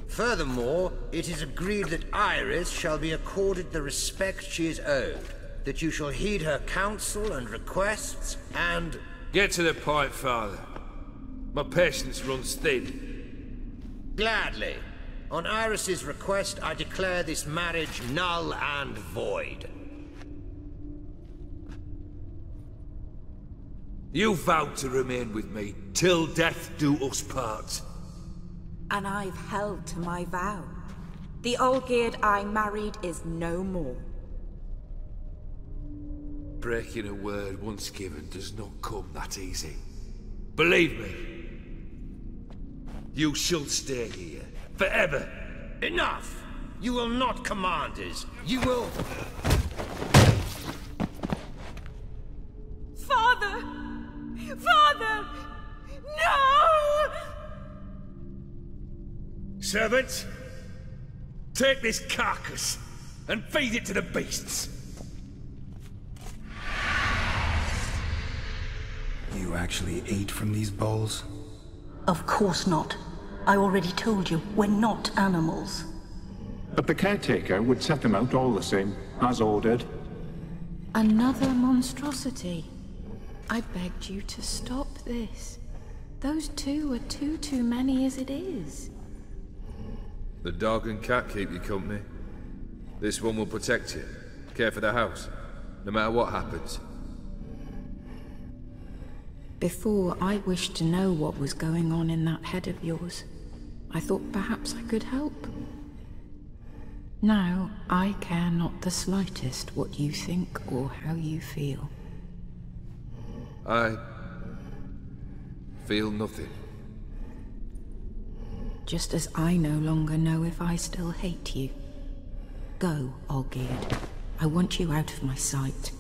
Furthermore, it is agreed that Iris shall be accorded the respect she is owed, that you shall heed her counsel and requests, and... Get to the point, Father. My patience runs thin. Gladly. On Iris's request, I declare this marriage null and void. You vowed to remain with me till death do us part. And I've held to my vow. The Olgierd I married is no more. Breaking a word once given does not come that easy. Believe me. You shall stay here. Forever. Enough! You will not command us. You will... Father! Father! No! Servants, take this carcass and feed it to the beasts. You actually ate from these bowls? Of course not. I already told you, we're not animals. But the caretaker would set them out all the same, as ordered. Another monstrosity. I begged you to stop this. Those two are too many as it is. The dog and cat keep you company. This one will protect you, care for the house, no matter what happens. Before, I wished to know what was going on in that head of yours. I thought perhaps I could help. Now, I care not the slightest what you think or how you feel. I feel nothing. Just as I no longer know if I still hate you. Go, Olgierd. I want you out of my sight.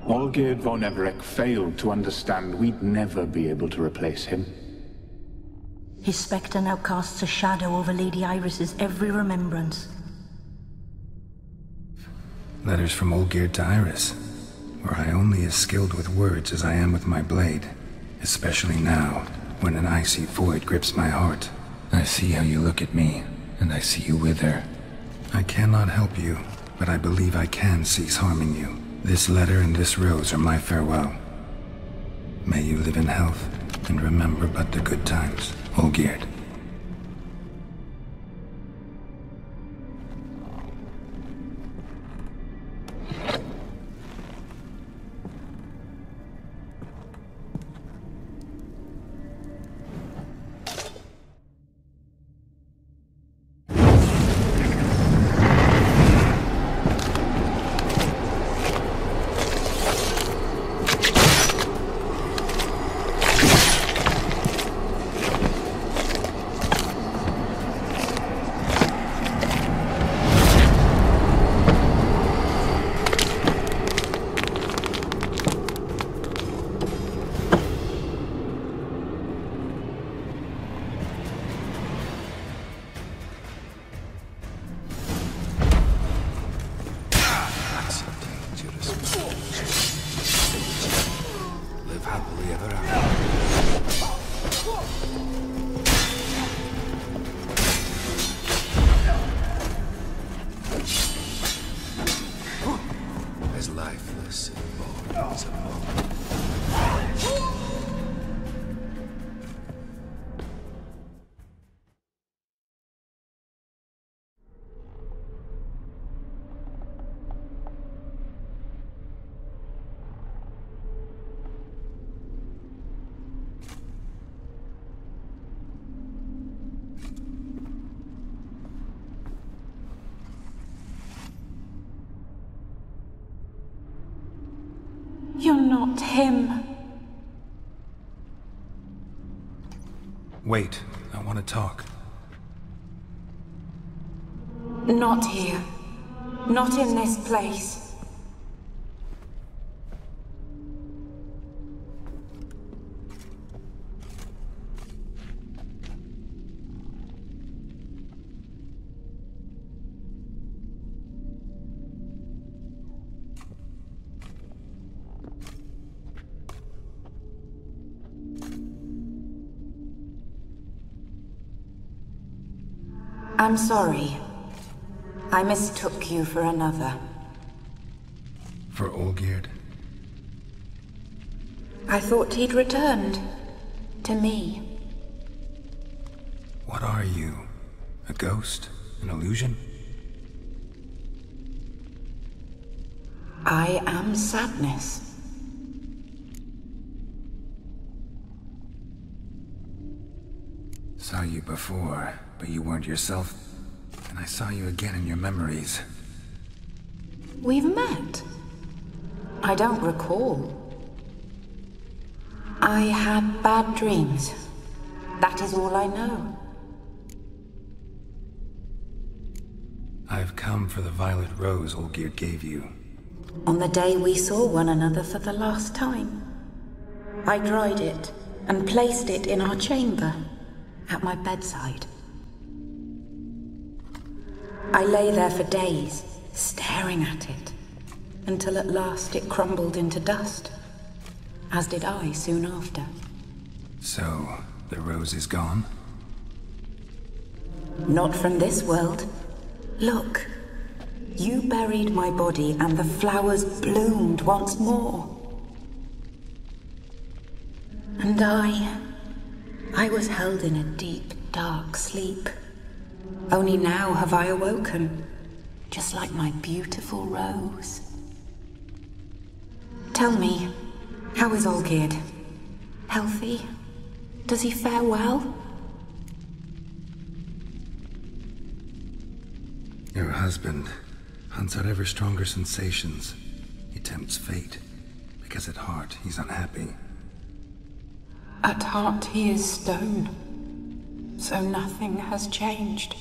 Olgierd von Everec failed to understand we'd never be able to replace him. His spectre now casts a shadow over Lady Iris's every remembrance. Letters from Olgierd to Iris. Were I only as skilled with words as I am with my blade. Especially now, when an icy void grips my heart. I see how you look at me, and I see you wither. I cannot help you, but I believe I can cease harming you. This letter and this rose are my farewell. May you live in health, and remember but the good times, Olgierd. You're not him. Wait, I want to talk. Not here. Not in this place. I'm sorry. I mistook you for another. For Olgierd? I thought he'd returned. To me. What are you? A ghost? An illusion? I am sadness. Saw you before, but you weren't yourself. And I saw you again in your memories. We've met. I don't recall. I had bad dreams. That is all I know. I've come for the violet rose Olgierd gave you. On the day we saw one another for the last time. I dried it and placed it in our chamber, at my bedside. I lay there for days, staring at it, until at last it crumbled into dust, as did I soon after. So, the rose is gone? Not from this world. Look, you buried my body and the flowers bloomed once more. And I was held in a deep, dark sleep. Only now have I awoken, just like my beautiful rose. Tell me, how is Olgierd? Healthy? Does he fare well? Your husband hunts out ever stronger sensations. He tempts fate, because at heart he's unhappy. At heart he is stone, so nothing has changed.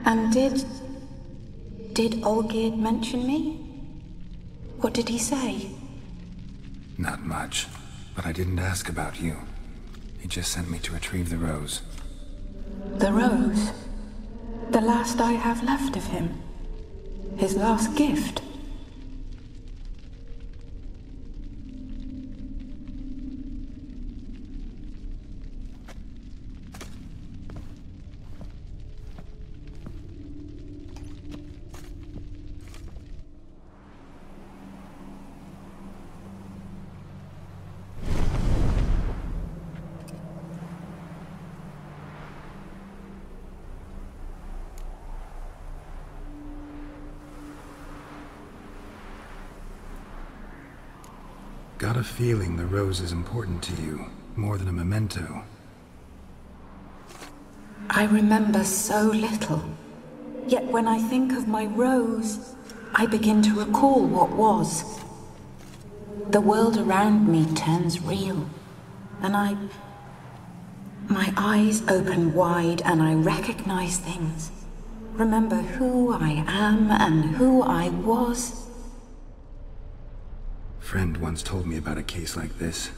And did Olgierd mention me? What did he say? Not much, but I didn't ask about you. He just sent me to retrieve the rose. The rose? The last I have left of him? His last gift? Got a feeling the rose is important to you, more than a memento. I remember so little. Yet when I think of my rose, I begin to recall what was. The world around me turns real, and my eyes open wide and I recognize things. Remember who I am and who I was. Friend once told me about a case like this.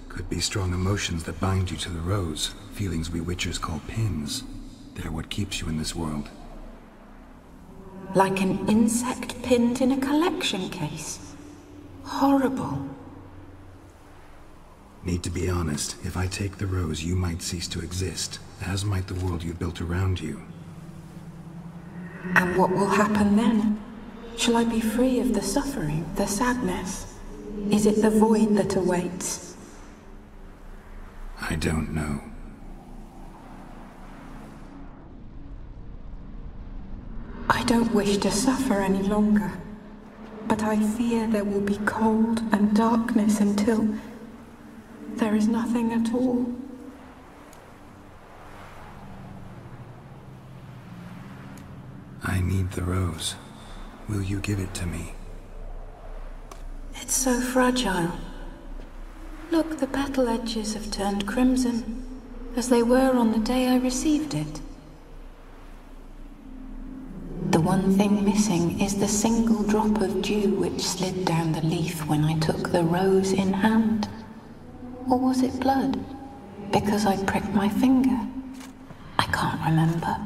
Could be strong emotions that bind you to the rose. Feelings we witchers call pins. They're what keeps you in this world. Like an insect pinned in a collection case. Horrible. Need to be honest. If I take the rose, you might cease to exist, as might the world you built around you. And what will happen then? Shall I be free of the suffering, the sadness? Is it the void that awaits? I don't know. I don't wish to suffer any longer, but I fear there will be cold and darkness until there is nothing at all. I need the rose. Will you give it to me? It's so fragile. Look, the petal edges have turned crimson, as they were on the day I received it. The one thing missing is the single drop of dew which slid down the leaf when I took the rose in hand. Or was it blood? Because I pricked my finger? I can't remember.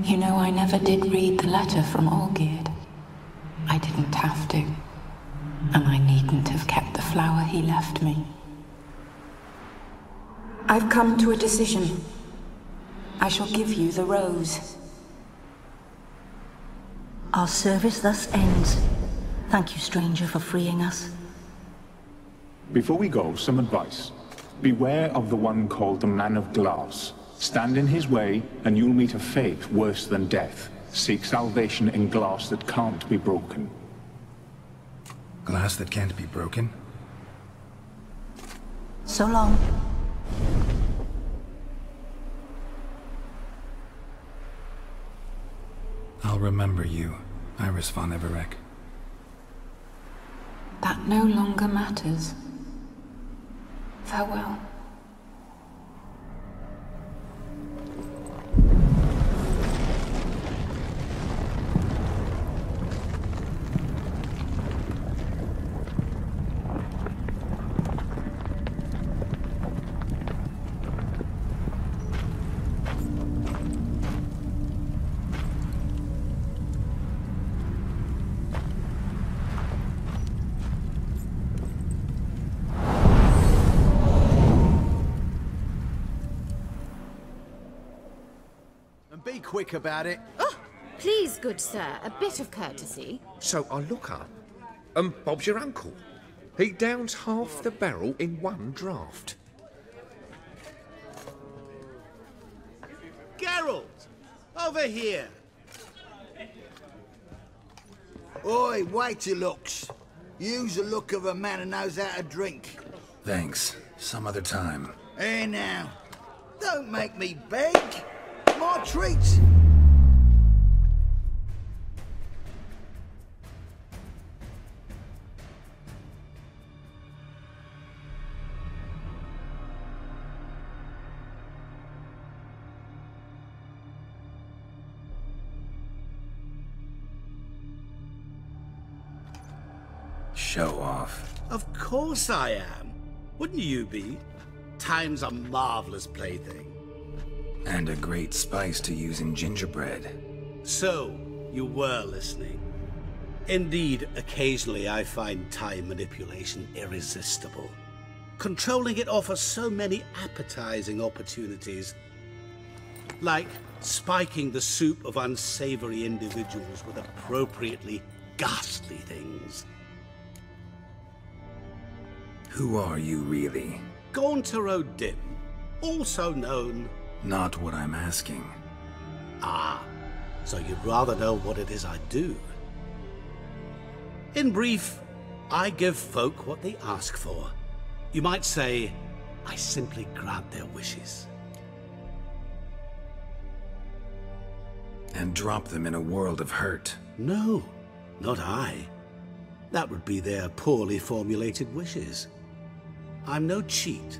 You know, I never did read the letter from Olgierd. I didn't have to, and I needn't have kept the flower he left me. I've come to a decision. I shall give you the rose. Our service thus ends. Thank you, stranger, for freeing us. Before we go, some advice. Beware of the one called the Man of Glass. Stand in his way, and you'll meet a fate worse than death. Seek salvation in glass that can't be broken. Glass that can't be broken? So long. I'll remember you, Iris von Everec. That no longer matters. Farewell. Be quick about it. Oh, please, good sir, a bit of courtesy. So I look up, and Bob's your uncle. He downs half the barrel in one draught. Geralt, over here. Oi, wait your looks. Use the look of a man who knows how to drink. Thanks. Some other time. Here now. Don't make me beg. My treats. Show off. Of course I am. Wouldn't you be? Time's a marvelous plaything. And a great spice to use in gingerbread. So, you were listening. Indeed, occasionally I find time manipulation irresistible. Controlling it offers so many appetizing opportunities. Like spiking the soup of unsavory individuals with appropriately ghastly things. Who are you, really? Gaunter O'Dim, also known... Not what I'm asking. Ah, so you'd rather know what it is I do. In brief, I give folk what they ask for. You might say, I simply grant their wishes. And drop them in a world of hurt. No, not I. That would be their poorly formulated wishes. I'm no cheat.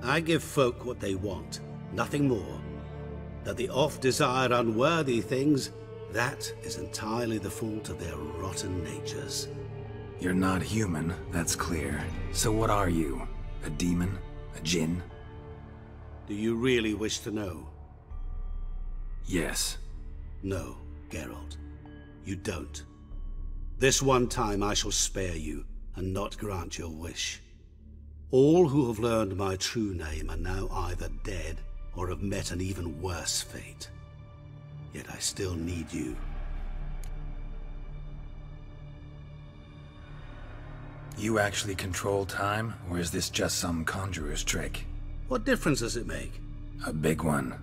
I give folk what they want. Nothing more. That they oft desire unworthy things, that is entirely the fault of their rotten natures. You're not human, that's clear. So what are you? A demon? A djinn? Do you really wish to know? Yes. No, Geralt. You don't. This one time I shall spare you, and not grant your wish. All who have learned my true name are now either dead or have met an even worse fate. Yet I still need you. You actually control time, or is this just some conjurer's trick? What difference does it make? A big one.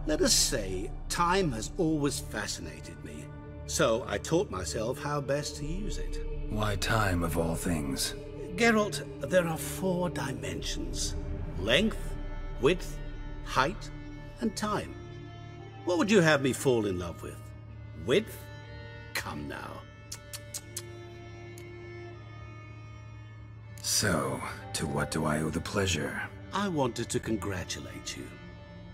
Let us say, time has always fascinated me. So I taught myself how best to use it. Why time, of all things? Geralt, there are 4 dimensions. Length, width, height, and time. What would you have me fall in love with? Width? Come now. So, to what do I owe the pleasure? I wanted to congratulate you.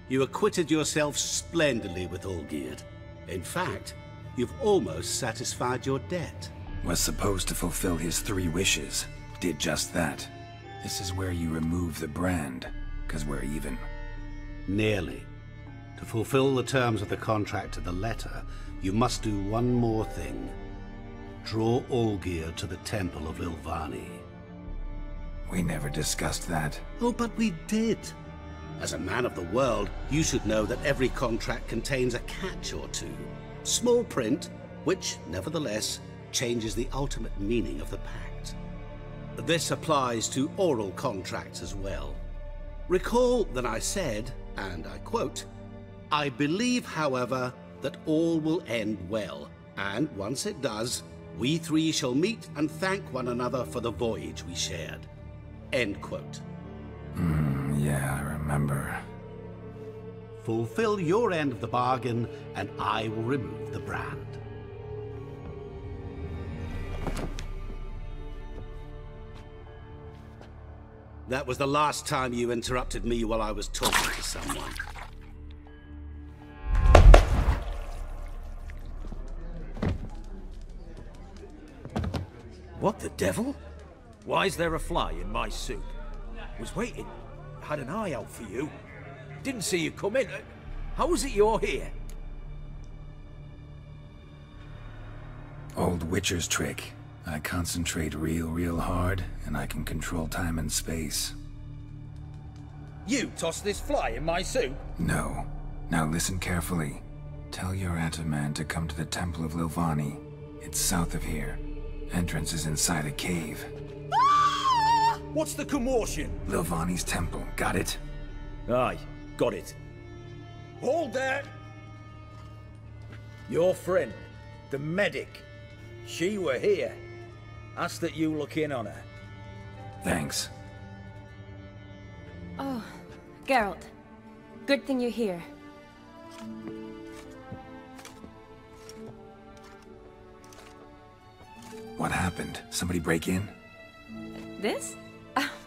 You acquitted yourself splendidly with Olgierd. In fact, you've almost satisfied your debt. Was supposed to fulfill his 3 wishes. Did just that. This is where you remove the brand, 'cause we're even. Nearly. To fulfill the terms of the contract to the letter, you must do one more thing. Draw Olgierd to the Temple of Lilvani. We never discussed that. Oh, but we did. As a man of the world, you should know that every contract contains a catch or two. Small print, which, nevertheless, changes the ultimate meaning of the pact. This applies to oral contracts as well. Recall that I said, and I quote, "I believe, however, that all will end well, and once it does, we three shall meet and thank one another for the voyage we shared." End quote. Yeah, I remember. Fulfill your end of the bargain, and I will remove the brand. That was the last time you interrupted me while I was talking to someone. What the devil? Why is there a fly in my soup? Was waiting. Had an eye out for you. Didn't see you come in. How is it you're here? Old Witcher's trick. I concentrate real hard, and I can control time and space. You tossed this fly in my soup? No. Now listen carefully. Tell your Ataman to come to the Temple of Lilvani. It's south of here. Entrance is inside a cave. What's the commotion? Lilvani's temple, got it? Aye, got it. Hold there! Your friend, the medic. She were here. Ask that you look in on her. Thanks. Oh, Geralt. Good thing you're here. What happened? Somebody break in? This?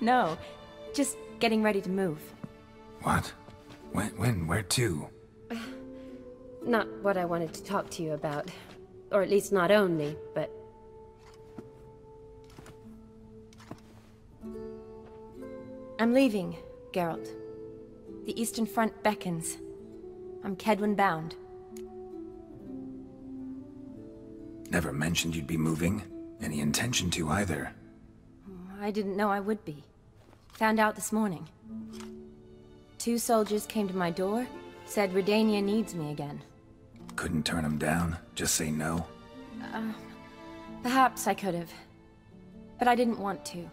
No. Just getting ready to move. What? When? Where to? Not what I wanted to talk to you about. Or at least not only, but... I'm leaving, Geralt. The Eastern Front beckons. I'm Kedwen bound. Never mentioned you'd be moving. Any intention to either. I didn't know I would be. Found out this morning. 2 soldiers came to my door, said Redania needs me again. Couldn't turn them down? Just say no? Perhaps I could have. But I didn't want to.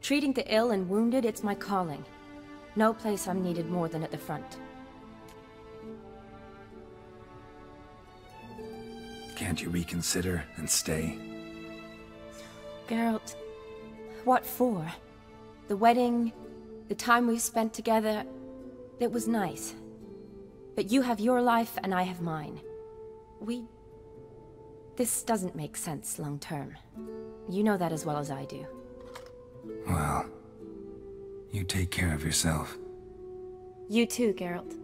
Treating the ill and wounded, it's my calling. No place I'm needed more than at the front. Can't you reconsider and stay? Geralt, what for? The wedding, the time we've spent together, it was nice. But you have your life and I have mine. This doesn't make sense long term. You know that as well as I do. Well, you take care of yourself. You too, Geralt.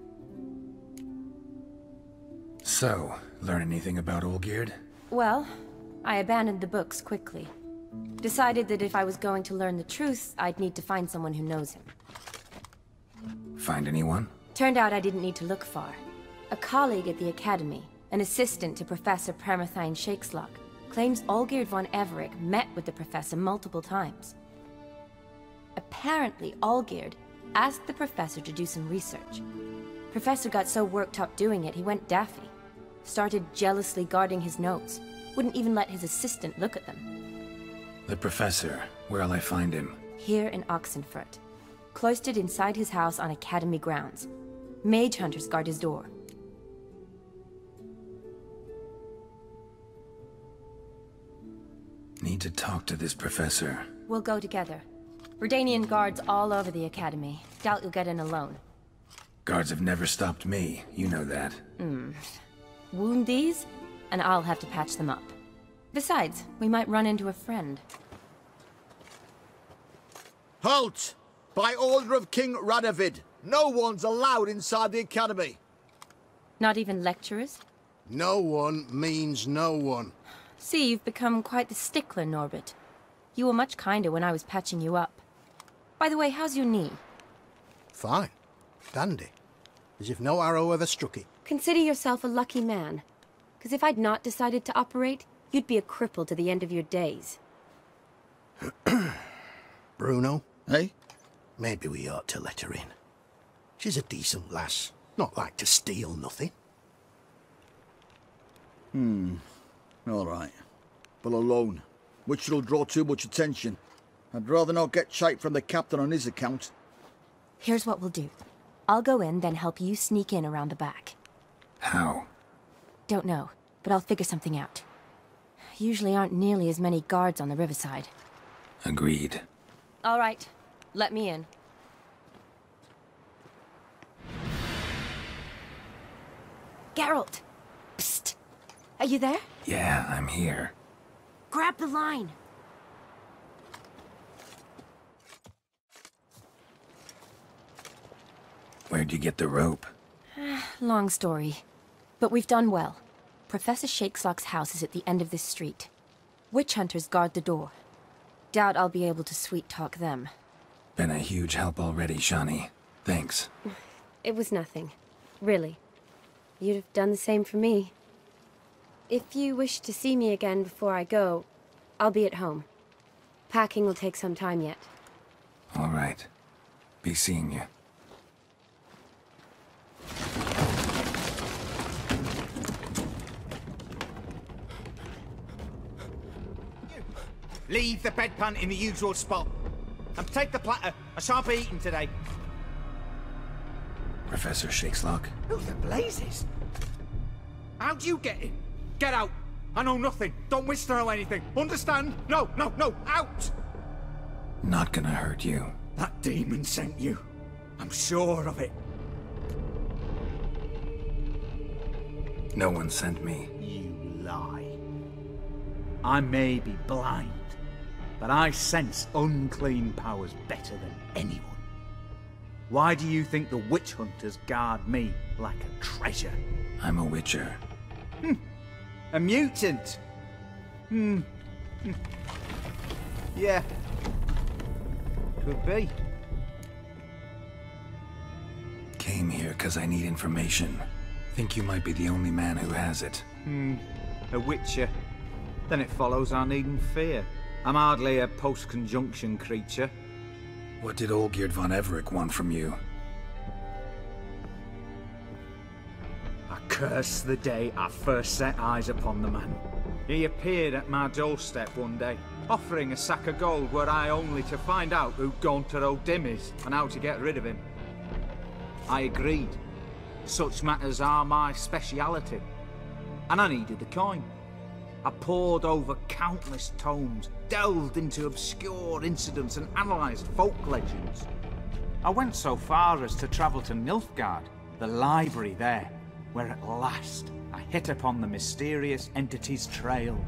So, learn anything about Olgierd? Well, I abandoned the books quickly. Decided that if I was going to learn the truth, I'd need to find someone who knows him. Find anyone? Turned out I didn't need to look far. A colleague at the Academy, an assistant to Professor Permathine Shakeslock, claims Olgierd von Everec met with the professor multiple times. Apparently, Olgierd asked the professor to do some research. Professor got so worked up doing it, he went daffy. Started jealously guarding his notes. Wouldn't even let his assistant look at them. The professor. Where'll I find him? Here in Oxenfurt. Cloistered inside his house on Academy grounds. Mage hunters guard his door. Need to talk to this professor. We'll go together. Redanian guards all over the Academy. Doubt you'll get in alone. Guards have never stopped me. You know that. Wound these, and I'll have to patch them up. Besides, we might run into a friend. Halt! By order of King Radovid, no one's allowed inside the Academy. Not even lecturers? No one means no one. See, you've become quite the stickler, Norbert. You were much kinder when I was patching you up. By the way, how's your knee? Fine. Dandy. As if no arrow ever struck it. Consider yourself a lucky man. Because if I'd not decided to operate, you'd be a cripple to the end of your days. Bruno? Eh? Maybe we ought to let her in. She's a decent lass. Not like to steal nothing. All right. But alone, which will draw too much attention. I'd rather not get shite from the captain on his account. Here's what we'll do. I'll go in, then help you sneak in around the back. How? Don't know, but I'll figure something out. Usually aren't nearly as many guards on the riverside. Agreed. All right, let me in. Geralt! Psst! Are you there? Yeah, I'm here. Grab the line! Where'd you get the rope? Long story. But we've done well. Professor Shakeslock's house is at the end of this street. Witch hunters guard the door. Doubt I'll be able to sweet-talk them. Been a huge help already, Shani. Thanks. It was nothing. Really. You'd have done the same for me. If you wish to see me again before I go, I'll be at home. Packing will take some time yet. All right. Be seeing you. Leave the bedpan in the usual spot. And take the platter. I shan't be eating today. Professor Shakeslock? Who the blazes? How'd you get in? Get out. I know nothing. Don't wish to know anything. Understand? No, no, no. Out! Not gonna hurt you. That demon sent you. I'm sure of it. No one sent me. You lie. I may be blind, but I sense unclean powers better than anyone. Why do you think the witch hunters guard me like a treasure? I'm a witcher. A mutant? Yeah. Could be. Came here because I need information. Think you might be the only man who has it. A witcher. Then it follows I needn't fear. I'm hardly a post-conjunction creature. What did Olgierd von Everec want from you? I curse the day I first set eyes upon the man. He appeared at my doorstep one day, offering a sack of gold were I only to find out who Gaunter O'Dim is and how to get rid of him. I agreed. Such matters are my speciality. And I needed the coin. I pored over countless tomes, delved into obscure incidents and analysed folk legends. I went so far as to travel to Nilfgaard, the library there, where at last I hit upon the mysterious entity's trail.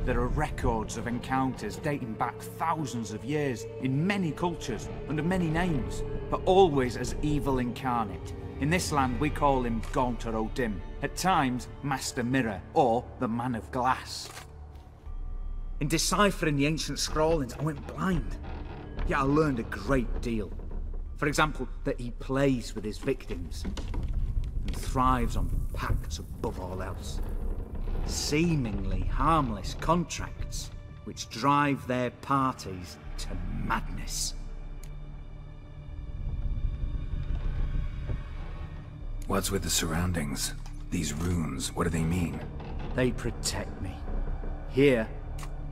There are records of encounters dating back thousands of years in many cultures under many names, but always as evil incarnate. In this land we call him Gaunter O'Dim, at times Master Mirror or the Man of Glass. In deciphering the ancient scrawlings I went blind, yet I learned a great deal. For example, that he plays with his victims and thrives on pacts above all else. Seemingly harmless contracts which drive their parties to madness. What's with the surroundings? These runes, what do they mean? They protect me. Here,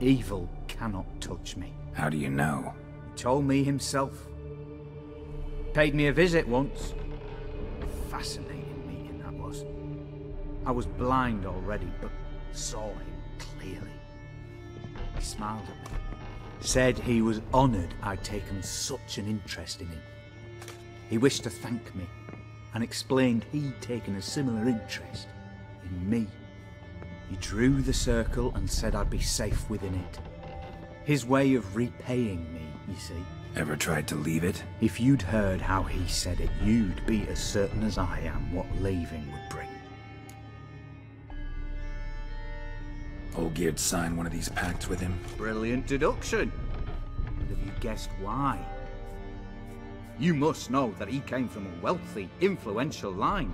evil cannot touch me. How do you know? He told me himself. Paid me a visit once. A fascinating meeting that was. I was blind already, but saw him clearly. He smiled at me. Said he was honoured I'd taken such an interest in him. He wished to thank me, and explained he'd taken a similar interest in me. He drew the circle and said I'd be safe within it. His way of repaying me, you see. Ever tried to leave it? If you'd heard how he said it, you'd be as certain as I am what leaving would bring. Olgierd signed one of these pacts with him? Brilliant deduction. And have you guessed why? You must know that he came from a wealthy, influential line.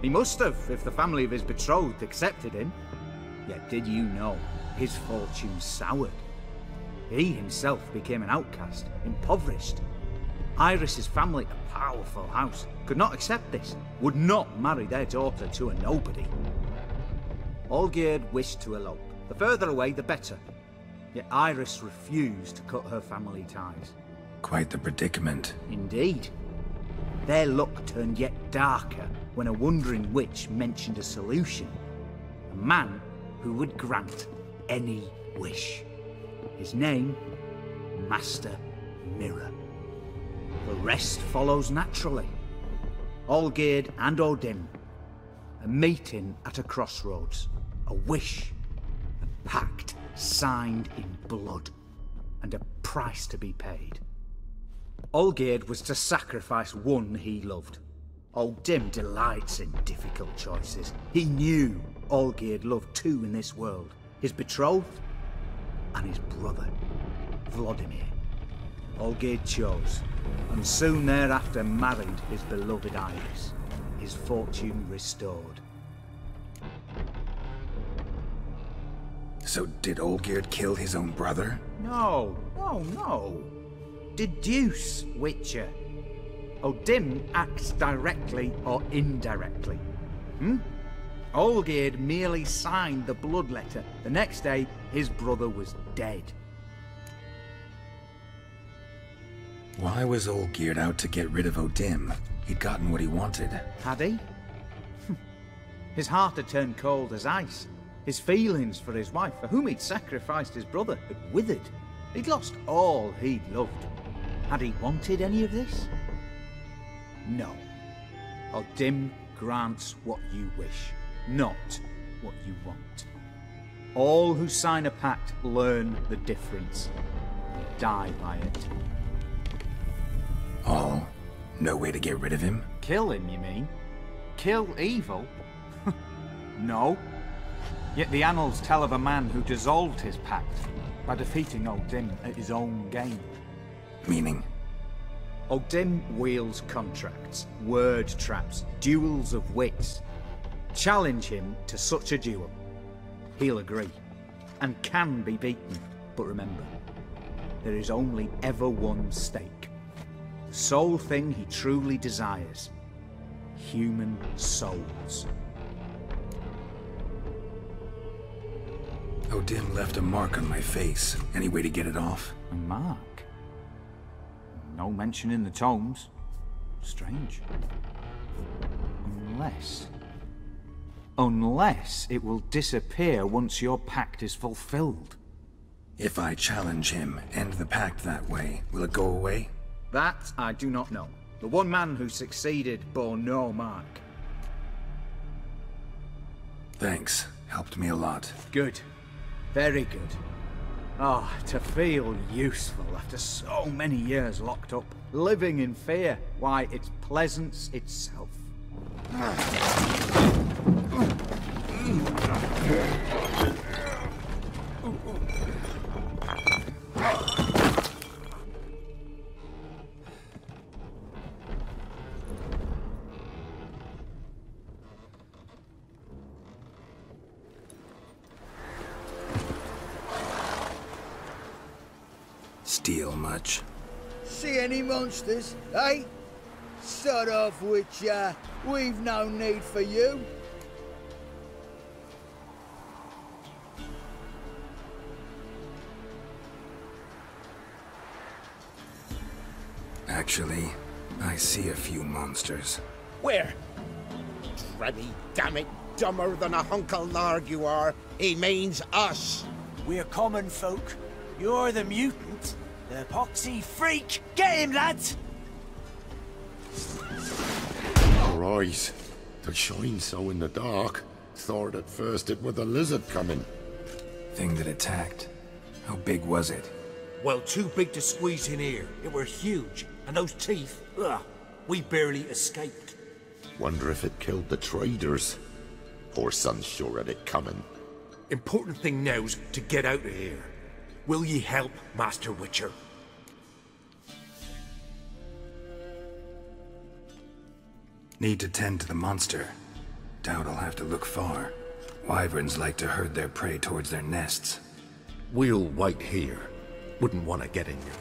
He must have, if the family of his betrothed accepted him. Yet did you know his fortune soured? He himself became an outcast, impoverished. Iris's family, a powerful house, could not accept this, would not marry their daughter to a nobody. Olgierd wished to elope. The further away, the better. Yet Iris refused to cut her family ties. Quite the predicament. Indeed. Their luck turned yet darker when a wandering witch mentioned a solution. A man who would grant any wish. His name, Master Mirror. The rest follows naturally. Olgierd and Odin, a meeting at a crossroads, a wish, a pact signed in blood, and a price to be paid. Olgierd was to sacrifice one he loved. Odin delights in difficult choices. He knew Olgierd loved two in this world, his betrothed and his brother, Vladimir. Olgierd chose, and soon thereafter married his beloved Iris, his fortune restored. So did Olgierd kill his own brother? No. Deduce, Witcher. Odin acts directly or indirectly. Olgierd merely signed the blood letter. The next day, his brother was dead. Why was Olgierd out to get rid of Odin? He'd gotten what he wanted. Had he? His heart had turned cold as ice. His feelings for his wife, for whom he'd sacrificed his brother, had withered. He'd lost all he'd loved. Had he wanted any of this? No. Odin grants what you wish, not what you want. All who sign a pact learn the difference and die by it. All? No way to get rid of him? Kill him, you mean? Kill evil? No. Yet the annals tell of a man who dissolved his pact by defeating Odin at his own game. Meaning? Odin wields contracts, word traps, duels of wits. Challenge him to such a duel. He'll agree, and can be beaten. But remember, there is only ever one stake. The sole thing he truly desires. Human souls. Odin left a mark on my face. Any way to get it off? A mark? No mention in the tomes. Strange. Unless it will disappear once your pact is fulfilled. If I challenge him, end the pact that way, will it go away? That I do not know. The one man who succeeded bore no mark. Thanks. Helped me a lot. Good. Very good. Oh, to feel useful after so many years locked up, living in fear. Why, it's pleasance itself. Steal much? See any monsters, eh? Sod off, Witcher. We've no need for you. Actually, I see a few monsters. Where? Freddy, damn it, dumber than a Hunkle Narg you are. He means us. We're common folk. You're the mutant. The poxy freak. Get him, lads! Our eyes. They shine so in the dark. Thought at first it was a lizard coming. Thing that attacked. How big was it? Well, too big to squeeze in here. It were huge. And those teeth, ugh, we barely escaped. Wonder if it killed the traders. Poor son's sure at it coming. Important thing now's to get out of here. Will ye help, Master Witcher? Need to tend to the monster. Doubt I'll have to look far. Wyverns like to herd their prey towards their nests. We'll wait here. wouldn't want to get in you.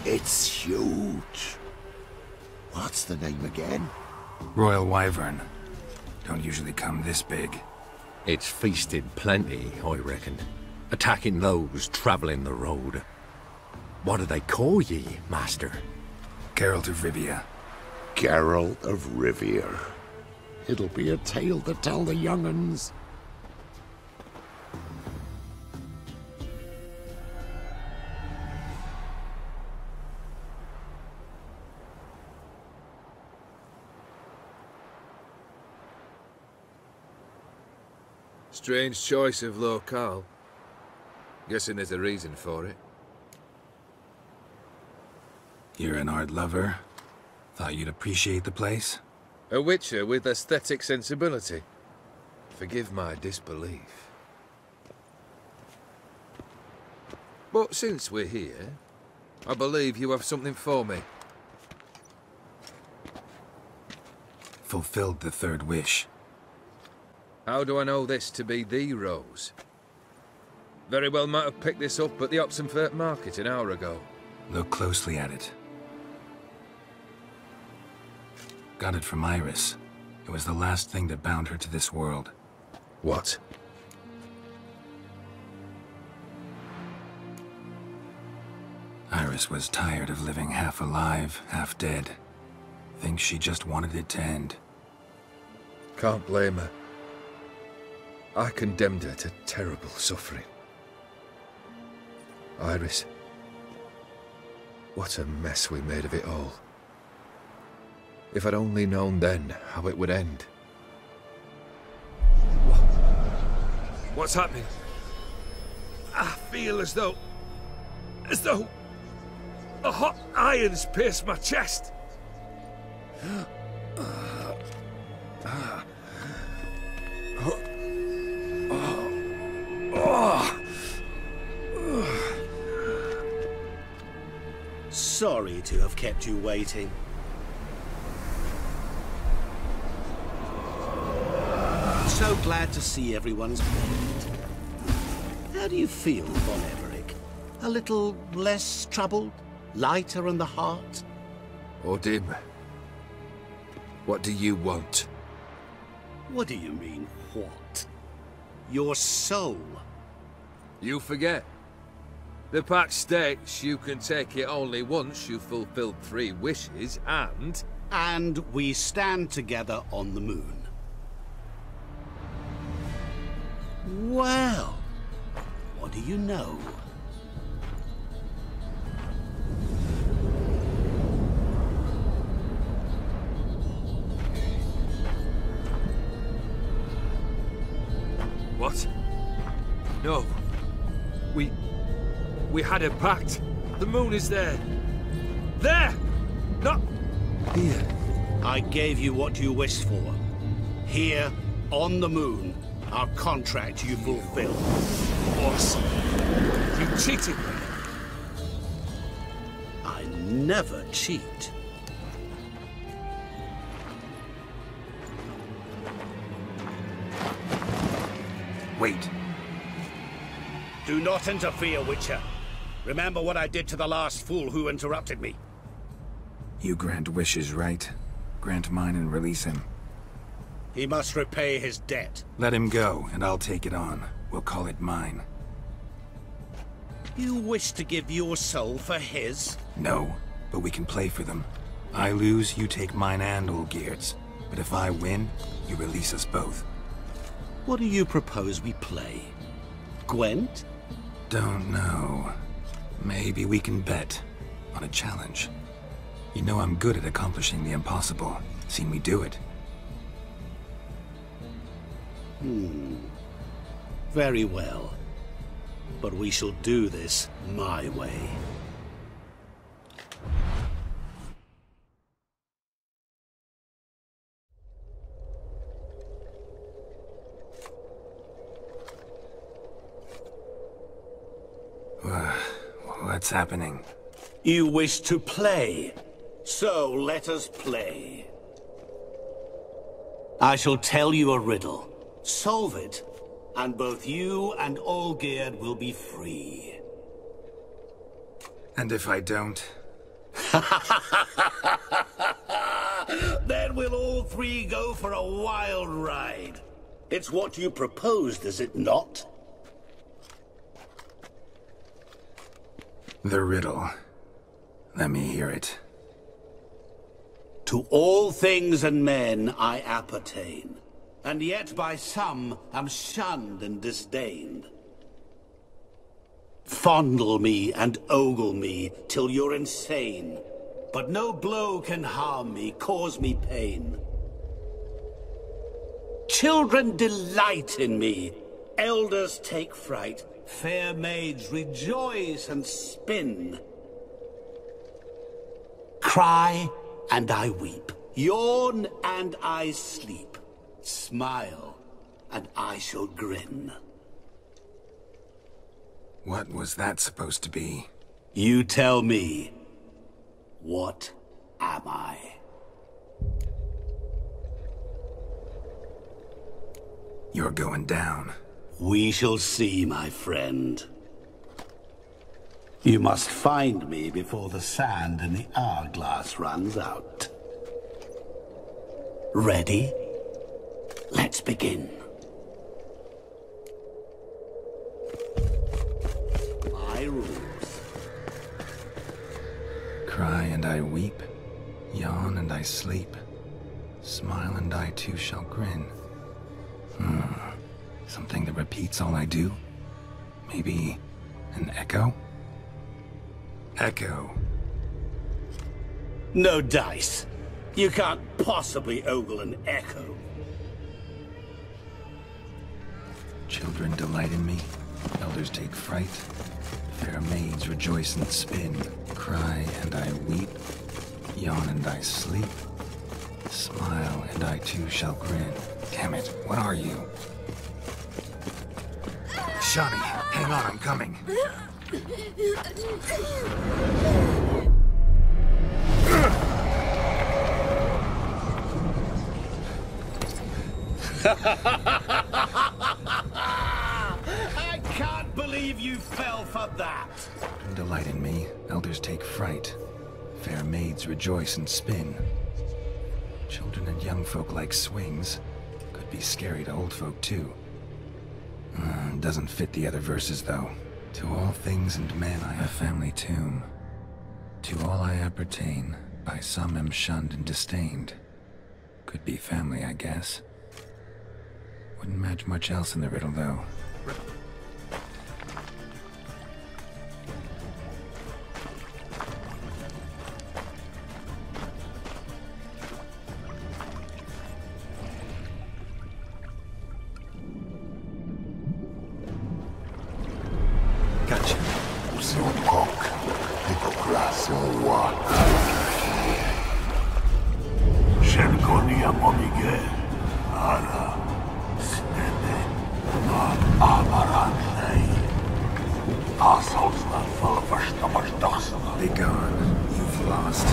It's huge. What's the name again? Royal Wyvern. Don't usually come this big. It's feasted plenty, I reckon. Attacking those travelling the road. What do they call ye, Master? Geralt of Rivia. Geralt of Rivia. It'll be a tale to tell the young'uns. Strange choice of locale. Guessing there's a reason for it. You're an art lover. Thought you'd appreciate the place? A witcher with aesthetic sensibility. Forgive my disbelief. But since we're here, I believe you have something for me. Fulfilled the third wish. How do I know this to be the rose? Very well might have picked this up at the Oxenfurt market an hour ago. Look closely at it. Got it from Iris. It was the last thing that bound her to this world. What? Iris was tired of living half alive, half dead. Thinks she just wanted it to end. Can't blame her. I condemned her to terrible suffering. Iris. What a mess we made of it all. If I'd only known then how it would end. What's happening? I feel as though a hot iron's pierced my chest. Sorry to have kept you waiting. So glad to see everyone's made. How do you feel, Von Everec? A little less troubled? Lighter in the heart? Odim, what do you want? What do you mean, what? Your soul. You forget. The pact states you can take it only once you've fulfilled 3 wishes, and... And we stand together on the moon. Well, what do you know? What? No. We had a pact. The moon is there. There! Not here. I gave you what you wished for. Here, on the moon, our contract you fulfilled. Boss, you cheated me. I never cheat. Wait. Do not interfere, Witcher. Remember what I did to the last fool who interrupted me. You grant wishes, right? Grant mine and release him. He must repay his debt. Let him go, and I'll take it on. We'll call it mine. You wish to give your soul for his? No, but we can play for them. I lose, you take mine and Olgiert's. But if I win, you release us both. What do you propose we play? Gwent? Don't know. Maybe we can bet on a challenge. You know I'm good at accomplishing the impossible. Seen me do it. Very well. but we shall do this my way. What's happening? You wish to play, so let us play. I shall tell you a riddle. Solve it, and both you and Olgierd will be free. And if I don't? Then we'll all three go for a wild ride. It's what you proposed, is it not? The riddle. Let me hear it. To all things and men I appertain, and yet by some am shunned and disdained. Fondle me and ogle me till you're insane, but no blow can harm me, cause me pain. Children delight in me, elders take fright, fair maids rejoice and spin. Cry and I weep, yawn and I sleep, smile and I shall grin. What was that supposed to be? You tell me. What am I? You're going down. We shall see, my friend. You must find me before the sand in the hourglass runs out. Ready? Let's begin. My rules. Cry and I weep, yawn and I sleep, smile and I too shall grin. Something that repeats all I do? Maybe an echo? Echo. No dice. You can't possibly ogle an echo. Children delight in me, elders take fright, fair maids rejoice and spin, cry and I weep, yawn and I sleep, smile and I too shall grin. Damn it, what are you? Shani, hang on, I'm coming. I can't believe you fell for that. Children delight in me, elders take fright, fair maids rejoice and spin. Children and young folk like swings, could be scary to old folk too. Doesn't fit the other verses, though. To all things and men I have family tomb. To all I appertain, by some am shunned and disdained. Could be family, I guess. Wouldn't match much else in the riddle, though. Be gone. You've lost.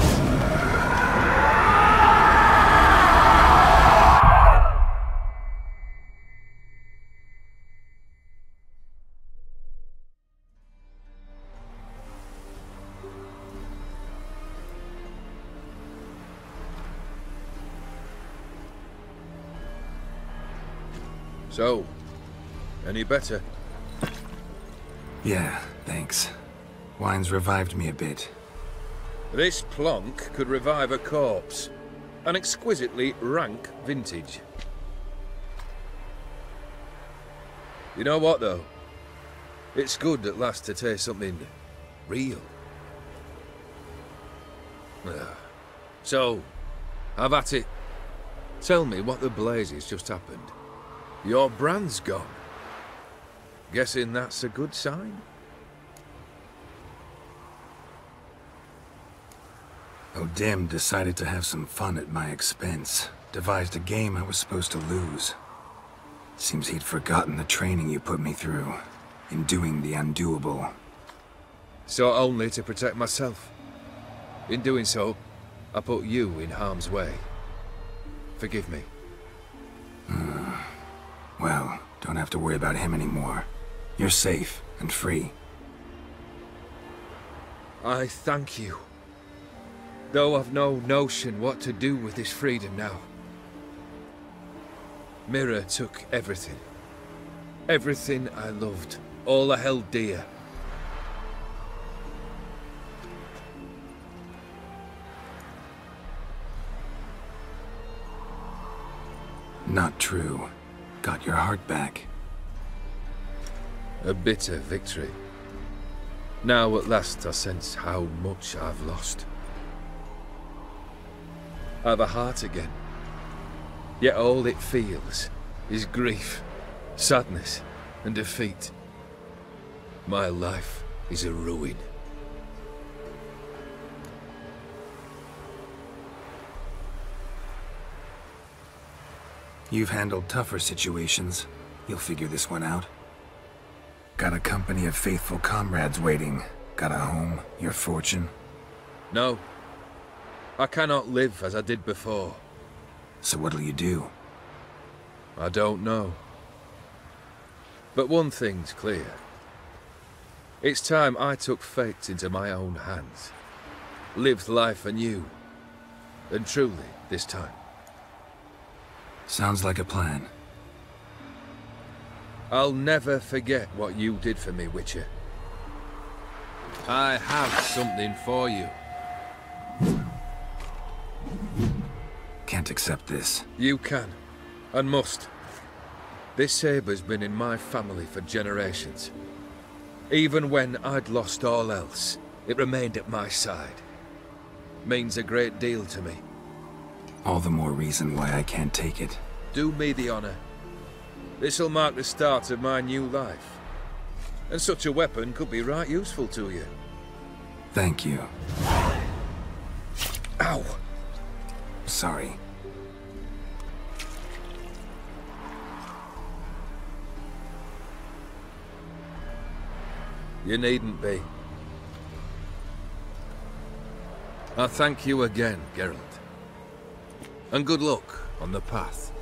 So, any better? Yeah, thanks. Wine's revived me a bit. This plonk could revive a corpse. An exquisitely rank vintage. You know what, though? It's good at last to taste something real. So, have at it. Tell me what the blazes just happened. Your brand's gone. Guessing that's a good sign? O'Dim decided to have some fun at my expense. Devised a game I was supposed to lose. Seems he'd forgotten the training you put me through in doing the undoable. So only to protect myself. In doing so, I put you in harm's way. Forgive me. Well, don't have to worry about him anymore. You're safe and free. I thank you. Though I've no notion what to do with this freedom now. Mira took everything. Everything I loved. All I held dear. Not true. Got your heart back. A bitter victory. Now at last I sense how much I've lost. I've a heart again. Yet all it feels is grief, sadness, and defeat. My life is a ruin. You've handled tougher situations. You'll figure this one out. Got a company of faithful comrades waiting. Got a home, your fortune. No. I cannot live as I did before. So what'll you do? I don't know. But one thing's clear. It's time I took fate into my own hands. Lived life anew. And truly, this time. Sounds like a plan. I'll never forget what you did for me, Witcher. I have something for you. Can't accept this. You can, and must. This sabre's been in my family for generations. Even when I'd lost all else, it remained at my side. Means a great deal to me. All the more reason why I can't take it. Do me the honor. This'll mark the start of my new life. And such a weapon could be right useful to you. Thank you. Ow! Sorry. You needn't be. I thank you again, Geralt. And good luck on the path.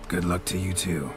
Good luck to you too.